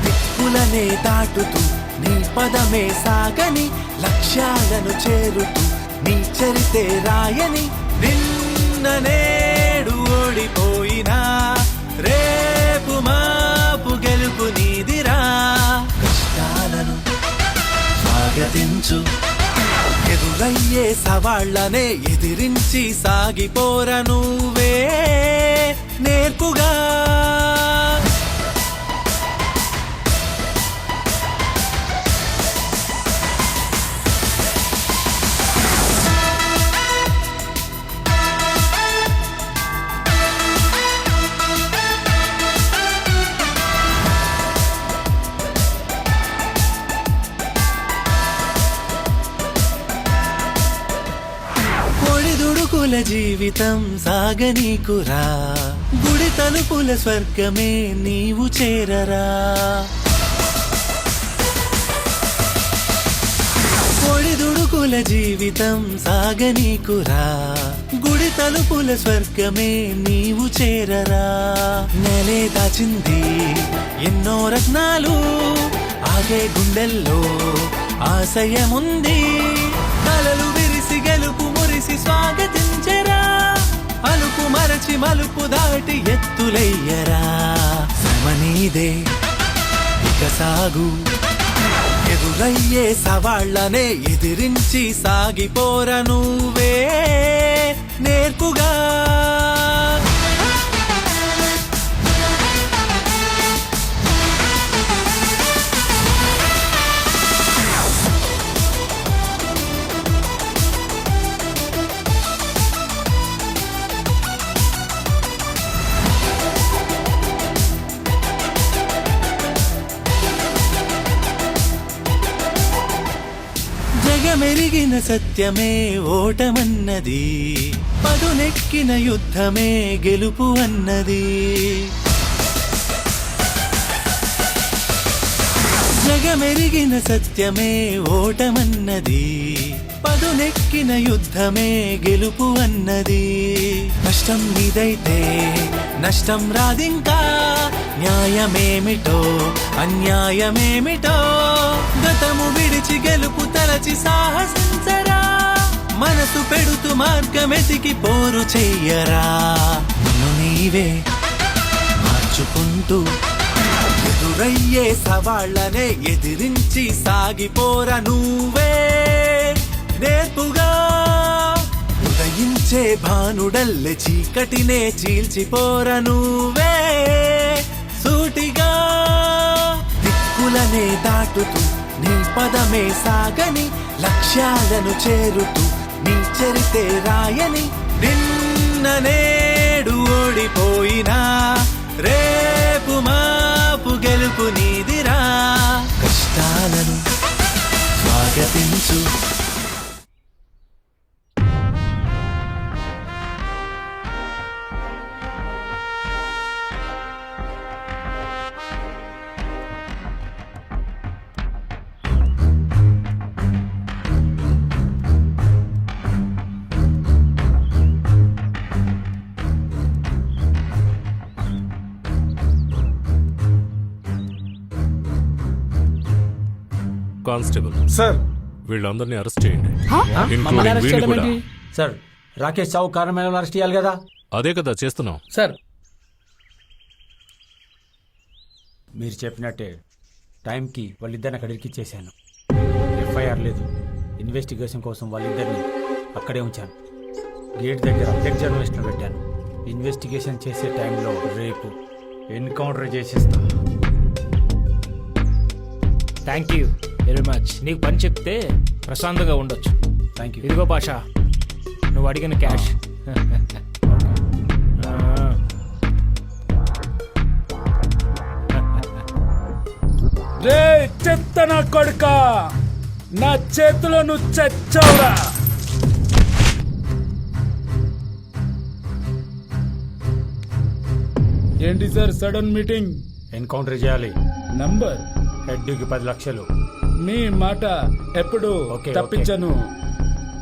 దిక్కులనే దాటుతూ నీ పదమే సాగని, లక్ష్యాలను చేరుతూ నీ చరితే రాయని. నిన్న నేడు ఓడిపోయినా రేపు మాపు గెలుపు నీదిరా. కష్టాలను స్వాగతించు, ఎదురయ్యే సవాళ్లనే ఎదిరించి సాగిపోర నువ్వే నేర్పుగా. ఒడిదుడుకుల జీవితం సాగనీకురా గుడి తలుపుల స్వర్గమే నీవు చేరరా ఒడిదుడుకుల జీవితం సాగనీకురా గుడి తలుపుల స్వర్గమే నీవు చేరరా నెలే దాచింది ఎన్నో రత్నాలు ఆగే గుండెల్లో ఆశయముంది కలలు విరిసి గెలుపు మురిసి స్వాగతించరా అలుపు మరచి మలుపు దాటి ఎత్తులయ్యరా సమనీదే ఇక సాగు ఎదురయ్యే సవాళ్లనే ఎదిరించి సాగిపోర నువ్వే నేర్పుగా జగమెరిగిన సత్యమే ఓటమన్నది పదునెక్కిన యుద్ధమే గెలుపు అన్నది జగమెరిగిన సత్యమే ఓటమన్నది పదునెక్కిన యుద్ధమే గెలుపు అన్నది కష్టం నీదైతే నష్టం రాదింకా న్యాయమేమిటో అన్యాయమేమిటో గతము విడిచి గెలుపు తలచి సాహసించరా మనసు పెడుతూ మార్గమెతికి పోరు చెయ్యరా నిన్ను నీవే మార్చుకుంటూ ఎదురయ్యే సవాళ్లనే ఎదిరించి సాగిపోర నువ్వే నేర్పుగా ఉదయించే భానుడల్లె చీకటినే చీల్చిపోర నువ్వే సూటిగా దిక్కులనే దాటుతూ నీ పదమే సాగని లక్ష్యాలను చేరుతూ నీ చరితే రాయని నిన్న నేడు ఓడిపోయినా రేపు మాపు గెలుపు నీదిరా కష్టాలను స్వాగతించు కానిస్టేబుల్ సార్ వీళ్ళందరినీ అరెస్ట్ చేయండి మమ్మల్ని Including అరెస్ట్ వీడిని చేయడం కూడా. ఏంటి? సార్ రాకేష్ చావు కారణమైన వాళ్ళని అరెస్ట్ చేయాలి కదా అదే కదా చేస్తున్నాం సార్ మీరు చెప్పినట్టే టైంకి వాళ్ళిద్దరిని అక్కడ ఇరికిచ్చేసాను ఎఫ్ఐఆర్ లేదు ఇన్వెస్టిగేషన్ కోసం వాళ్ళిద్దరిని అక్కడే ఉంచాను గేట్ దగ్గర బ్లడ్ జర్నలిస్ట్ను పెట్టాను ఇన్వెస్టిగేషన్ చేసే టైంలో రేపు ఎన్కౌంటర్ చేసేస్తా థ్యాంక్ యూ వెరీ మచ్. నీకు పని చెప్తే ప్రశాంతంగా ఉండొచ్చు. Thank you. ఇదిగో పాషా, నువ్వు అడిగిన క్యాష్. రే చెత్త నా కొడుక, నా చేతిలో నువ్వు చచ్చావురా. ఏంటి సార్ సడన్ మీటింగ్? ఎన్కౌంటర్ చేయాలి. నంబర్ హెడ్కి 10 లక్షలు. మీ మాట ఎప్పుడు తప్పించను.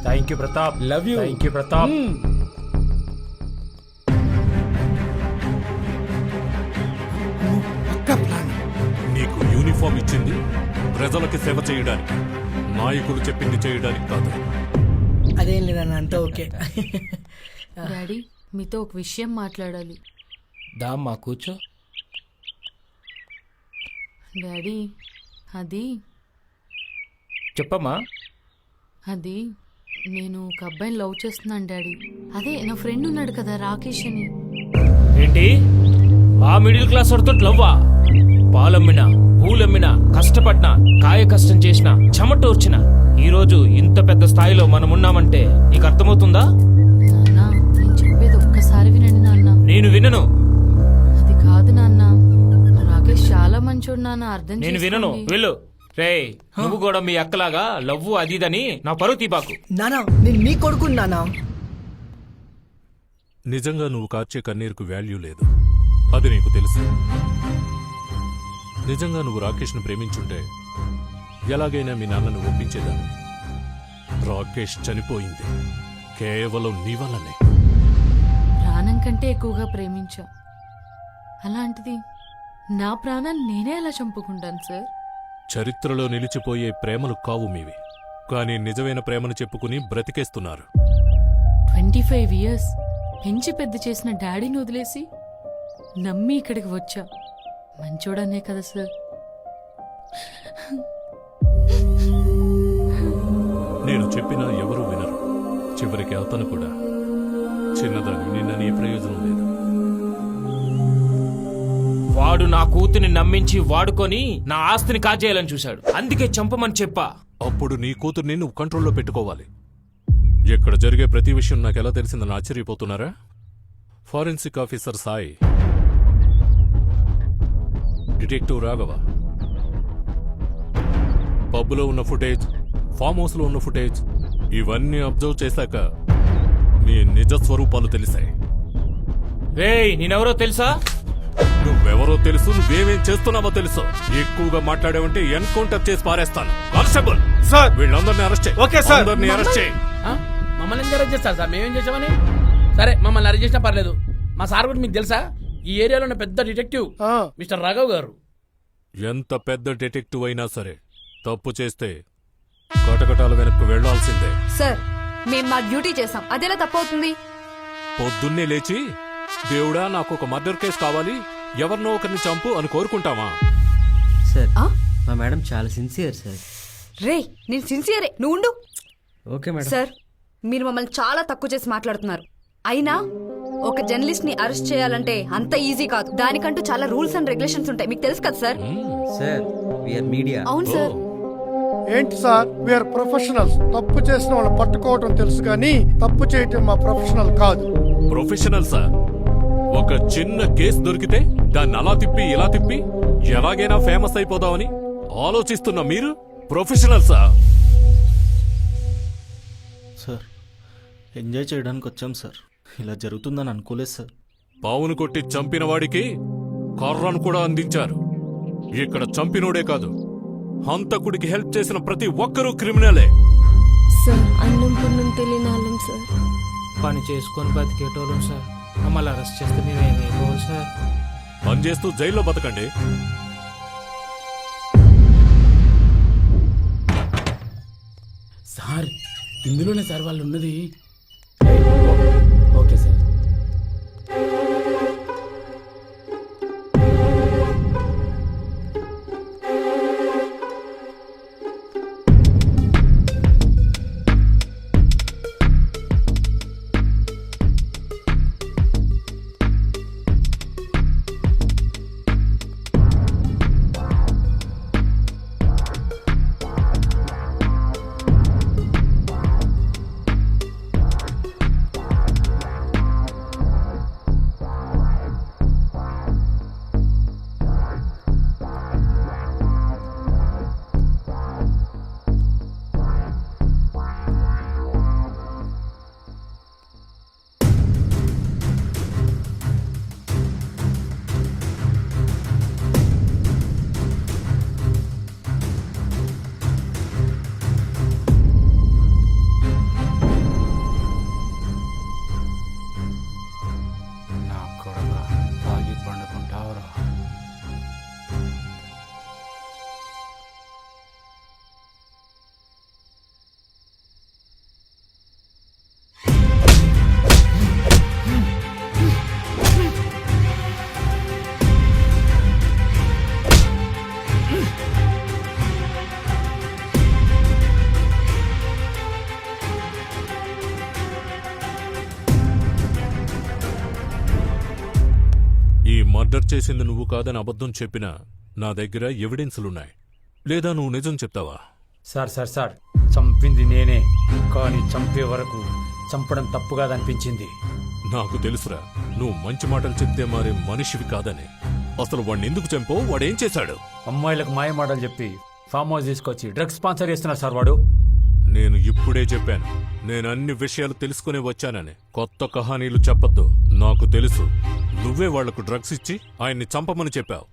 Thank you Pratap. Love you. Thank you Pratap. నీకు యూనిఫామ్ ఇచ్చింది ప్రజలకి సేవ చేయడానికి, నాయకులు చెప్పింది చేయడానికి కాదు. అదేం లేదన్న, అంతా ఓకే. డాడీ మీతో ఒక విషయం మాట్లాడాలి. దామ్మా కూర్చో. డాడీ అది చెప్పమ్మా. అది నేను ఒక అబ్బాయిని లవ్ చేస్తున్నాను డాడీ. అదే నా ఫ్రెండ్ ఉన్నాడు కదా రాకేష్ అని. ఏంటి ఆ మిడిల్ క్లాస్ వాడితో లవ్వా? పాలమ్మినా పూలమ్మినా కష్టపడినా కాయ కష్టం చేసినా చెమటోర్చినా ఈ రోజు ఇంత పెద్ద స్థాయిలో మనం ఉన్నామంటే నీకు అర్థమవుతుందా? నాన్న నేను చెప్పేది ఒక్కసారి వినండి నాన్న. నేను వినను. అది కాదు నాన్న, రాకేష్ చాలా మంచోడు నాన్న, అర్థం నేను వినను. చేసుకోండి. వెళ్ళు. రే నువ్వు కూడా మీ అక్కలాగా లవ్వు అదిదని నా పరువు తీబాకు. నానా నేను మీ కొడుకు నానా. నిజంగా నువ్వు కార్చే కన్నీరుకు వాల్యూ లేదు, అది నీకు తెలుసు. నిజంగా నువ్వు రాకేష్ను ప్రేమించుంటే ఎలాగైనా మీ నాన్నను ఒప్పించేదాన్ని. రాకేష్ చనిపోయింది కేవలం నీ వల్లనే. ప్రాణం కంటే ఎక్కువగా ప్రేమించా. అలాంటిది నా ప్రాణాన్ని నేనే ఎలా చంపుకుంటాను సార్? చరిత్రలో నిలిచిపోయే ప్రేమలు కావు మీవి, కానీ నిజమైన ప్రేమను చెప్పుకుని బ్రతికేస్తున్నారు. 25 years పెంచి పెద్ద చేసిన డాడీని వదిలేసి నమ్మి ఇక్కడికి వచ్చా. మంచోడనే కదా సార్. నేను చెప్పినా ఎవరూ వినరు. చివరికి అతను కూడా చిన్నదాన్ని నిన్నని ఏ ప్రయోజనం లేదు. వాడు నా కూతుని నమ్మించి వాడుకొని నా ఆస్తిని కాజేయాలని చూశాడు. అందుకే చంపమని చెప్పా. అప్పుడు నీ కూతుర్ని నువ్వు కంట్రోల్లో పెట్టుకోవాలి. ఇక్కడ జరిగే ప్రతి విషయం నాకెలా తెలిసిందని ఆశ్చర్యపోతున్నారా? Forensic officer Sai, detective Raghava, పబ్లో ఉన్న ఫుటేజ్, ఫామ్ హౌస్లో ఉన్న ఫుటేజ్ ఇవన్నీ అబ్జర్వ్ చేశాక మీ నిజ స్వరూపాలు తెలిసాయి. రేయ్, నేనెవరో తెలుసా? నువ్వెవరో తెలుసు, నువ్వేమేం చేస్తున్నావో తెలుసు. ఎక్కువగా మాట్లాడావంటే ఎన్కౌంటర్ చేసి పారేస్తాను. కానిస్టేబుల్ సార్, వీళ్ళందరినీ అరెస్ట్ చేయి. Okay sir. అందరినీ అరెస్ట్ చేయి. మమ్మల్ని ఎందుకు అరెస్ట్ చేస్తారు సార్? మేమేం చేసామని? సరే, మమ్మల్ని అరెస్ట్ చేసినా పర్లేదు. మా సార్ కూడా మీకు తెలుసా? ఈ ఏరియాలో ఉన్న పెద్ద డిటెక్టివ్ మిస్టర్ రాఘవ్ గారు. ఎంత పెద్ద డిటెక్టివ్ అయినా సరే తప్పు చేస్తే కటకటాల వెనక్కు వెళ్లాల్సిందే. సార్, మేము మా డ్యూటీ చేసాం, అదెలా తప్పవుతుంది? పొద్దున్నే లేచి దేవుడా నాకు ఒక మర్డర్ కేసు కావాలి, ఎవరినో ఒకరిని చంపు అని కోరుకుంటామా? సార్, మా మేడం చాలా సిన్సియర్ సార్. రే, నేను సిన్సియరే, నువ్వు ఉండు. Okay madam. సార్, మీరు మమ్మల్ని చాలా తక్కువ చేసి మాట్లాడుతున్నారు. అయినా ఒక జర్నలిస్ట్ ని అరెస్ట్ చేయాలంటే అంత ఈజీ కాదు. దానికంటూ చాలా రూల్స్ అండ్ రెగ్యులేషన్స్ ఉంటాయి, మీకు తెలుసు కదా సార్? Sir, we're media. అవును సార్. ఏంటి సార్, వీఆర్ ప్రొఫెషనల్స్. తప్పు చేసిన వాళ్ళు పట్టుకోవటం తెలుసు కానీ తప్పు చేయటం మా ప్రొఫెషనల్ కాదు. ప్రొఫెషనల్ సార్, ఒక చిన్న కేసు దొరికితే దాన్ని అలా తిప్పి ఇలా తిప్పి ఎలాగైనా ఫేమస్ అయిపోదామని ఆలోచిస్తున్న మీరు ప్రొఫెషనల్ సార్. సార్, ఎంజాయ్ చేయడానికి వచ్చాం సార్, ఇలా జరుగుతుందని అనుకోలేదు సార్. పావును కొట్టి చంపిన వాడికి కర్రను కూడా అందించారు. ఇక్కడ చంపినోడే కాదు, హంతకుడికి హెల్ప్ చేసిన ప్రతి ఒక్కరూ క్రిమినలే. సార్, అన్నం పుణ్యం తెలియని వాళ్ళం సార్. పని చేసుకొని బతికేటోళ్ళం సార్. మమ్మల్ని అరెస్ట్ చేస్తే మేమేమైపోవాలి సార్? పని చేస్తూ జైల్లో బతకండి. సార్, ఇందులోనే సార్ వాళ్ళు ఉన్నది. Okay sir. మర్డర్ చేసింది నువ్వు కాదని అబద్ధం చెప్పినా నా దగ్గర ఎవిడెన్సులున్నాయి. లేదా నువ్వు నిజం చెప్తావా? సార్, చంపింది నేనే, కానీ చంపే వరకు చంపడం తప్పు కాదనిపించింది. నాకు తెలుసురా, నువ్వు మంచి మాటలు చెప్తే మారే మనిషివి కాదని. అసలు వాడిని ఎందుకు చంపావు? వాడేం చేశాడు? అమ్మాయిలకు మాయ మాటలు చెప్పి ఫామ్ హౌస్ తీసుకొచ్చి డ్రగ్స్ స్పాన్సర్ చేస్తున్నారు సార్ వాడు. నేను ఇప్పుడే చెప్పాను, నేను అన్ని విషయాలు తెలుసుకునే వచ్చానని. కొత్త కహానీలు చెప్పొద్దు. నాకు తెలుసు నువ్వే వాళ్లకు డ్రగ్స్ ఇచ్చి ఆయన్ని చంపమని చెప్పావు.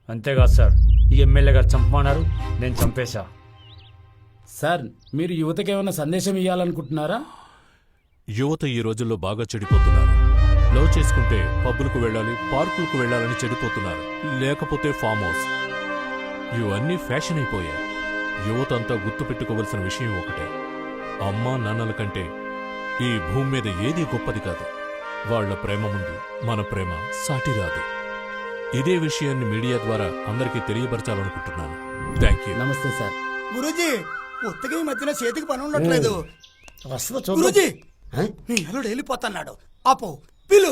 అంతేకాదు సార్, ఈ ఎమ్మెల్యే గారు చంపమన్నారు, నేను చంపేశా. సార్ మీరు యువతకి ఏమైనా సందేశం ఇవ్వాలనుకుంటున్నారా? యువత ఈ రోజుల్లో బాగా చెడిపోతున్నారు. లవ్ చేసుకుంటే పబ్బులకు వెళ్ళాలి, పార్కులకు వెళ్ళాలని చెడిపోతున్నారు. లేకపోతే ఫామ్ హౌస్. ఇవన్నీ ఫ్యాషన్ అయిపోయాయి. యువత అంతా గుర్తుపెట్టుకోవలసిన విషయం ఒకటే, అమ్మా నాన్నల కంటే ఈ భూమి మీద ఏదీ గొప్పది కాదు. వాళ్ల ప్రేమ ముందు మన ప్రేమ సాటి రాదు. ఇదే విషయాన్ని మీడియా ద్వారా అందరికీ తెలియపరచాలనుకుంటున్నాను. Thank you. నమస్తే సార్. గురూజీ ఉత్తగా ఈ మధ్యన చేతికి పని ఉండట్లేదు. గురూజీ నీ అల్లుడు వెళ్ళిపోతున్నాడు. అపో పిలు.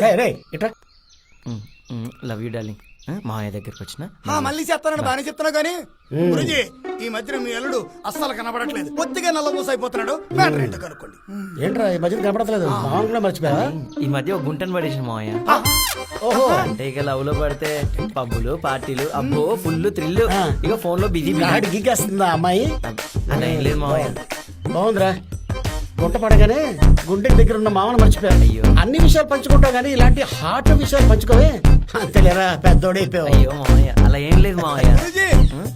Love you darling. మామయ్య దగ్గరికి వచ్చిన మళ్ళీ చెప్తానని బాగానే చెప్తున్నా గానీ గురూజీ ఈ మధ్యన మీ అల్లుడు అస్సలు కనబడట్లేదు. ఒత్తిగా నల్ల మూస అయిపోతున్నాడు. మ్యాటర్ ఏంటో కనుక్కోండి. ఏంట్రా ఈ మధ్య కనపడతలేదు? మామూలుగా మర్చిపోయా? ఈ మధ్య ఒక గుంటను పడేసిన మామయ్య. అంటే ఇక లవ్ లో పడితే పబ్బులు పార్టీలు అబ్బో ఫుల్ థ్రిల్. ఇక ఫోన్ లో బిజీ గీకేస్తుందా అమ్మాయి? అలా ఏం లేదు మామయ్య. బాగుందిరా. గుంట పడగానే గుండె దగ్గర ఉన్న మామను మర్చిపోయాను. అయ్యో. అన్ని విషయాలు పంచుకుంటావు కానీ ఇలాంటి హార్ట్ విషయాలు పంచుకోవే. అంతేలేరా, పెద్దోడైపోయావు. అయ్యో మామయ్య అలా ఏం లేదు మామయ్య. గురూజీ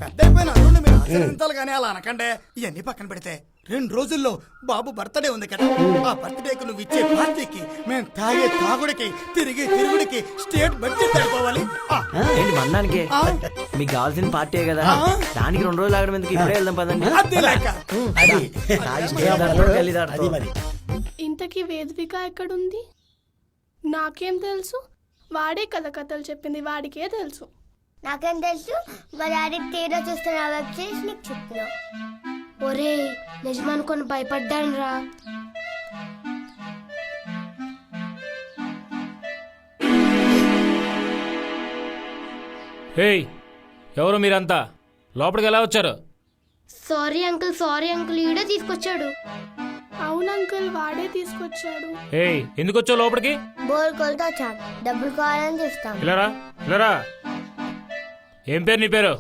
పెద్ద అయిపోయిన అల్లుడిని మీరు ఆశీర్వదించాలి కానీ అలా అనకండే. ఇవన్నీ పక్కన పెడితే 2 రోజుల్లో బాబు బర్త్డే ఉంది కదా. ఆ బర్త్డేకి నువ్వు ఇచ్చే పార్టీకి మేము తాగే తాగుడికి తిరుగుడికి స్టేట్ బడ్జెట్ అయిపోవాలి. ఏంటి మన్నానికి మీకు కావాల్సిన పార్టీ కదా, దానికి 2 రోజులు ఆగడం ఎందుకు? ఇప్పుడే వెళ్దాం పదండి. అదే లెక్క. తాగి స్టేజ్ దాటుతాడు, గల్లీ దాటుతాడు. ఇంతకీ వేదిక ఎక్కడుంది? నాకేం తెలుసు? వాడే కదా కథలు చెప్పింది, వాడికే తెలుసు. నాకేం తెలుసు? మా డాడీ తీరా చూస్తున్న వెబ్ సిరీస్ నీకు చెప్తున్నా. ఒరే నిజమనుకొని భయపడ్డాను రా. హేయ్, ఎవరు మీరంతా? లోపలికి ఎలా వచ్చారు? సారీ అంకుల్ ఈడే తీసుకొచ్చాడు. అవును అంకుల్, వాడే తీసుకొచ్చాడు. హేయ్, ఎందుకు వచ్చావు లోపలికి? బోర్ కొలతో వచ్చాం, డబ్బులు కావాలని చూస్తాం. ఇలారా. ఏం పేరు నీ పేరు?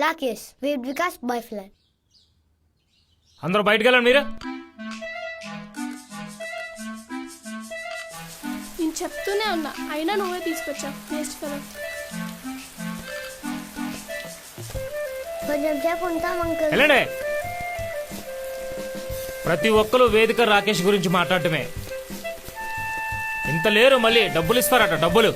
Rakesh, Vikas boy friend. అందరూ బయటకు వెళ్ళండి. మీరు నేను చెప్తూనే ఉన్నా, అయినా నువ్వే తీసుకొచ్చావు. వేస్ట్ కదా. కొంచెం సేపు ఉంటాం అంకుల్. వెళ్ళండి. ప్రతి ఒక్కరు వేదిక రాకేష్ గురించి మాట్లాడటమే. ఇంత లేరు, మళ్ళీ డబ్బులు ఇస్తారట. డబ్బులు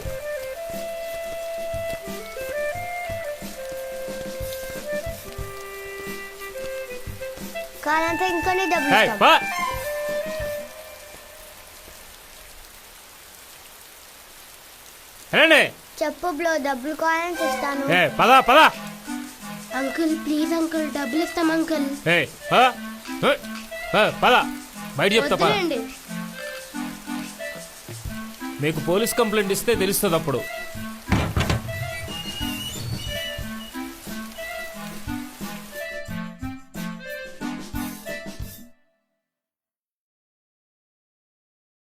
కాదంటే ఇంకొన్ని డబ్బులు ఏయ్, ఇస్తాం. పా. వెళ్ళండి. చెప్పు బ్లో, డబ్బులు కావాలని తెస్తాను. పద. అంకుల్ ప్లీజ్ అంకుల్, డబ్బులు ఇస్తాం అంకుల్. పద. బయట చెప్తా. పద. వద్దులేండి. మీకు పోలీస్ కంప్లైంట్ ఇస్తే తెలుస్తుంది అప్పుడు.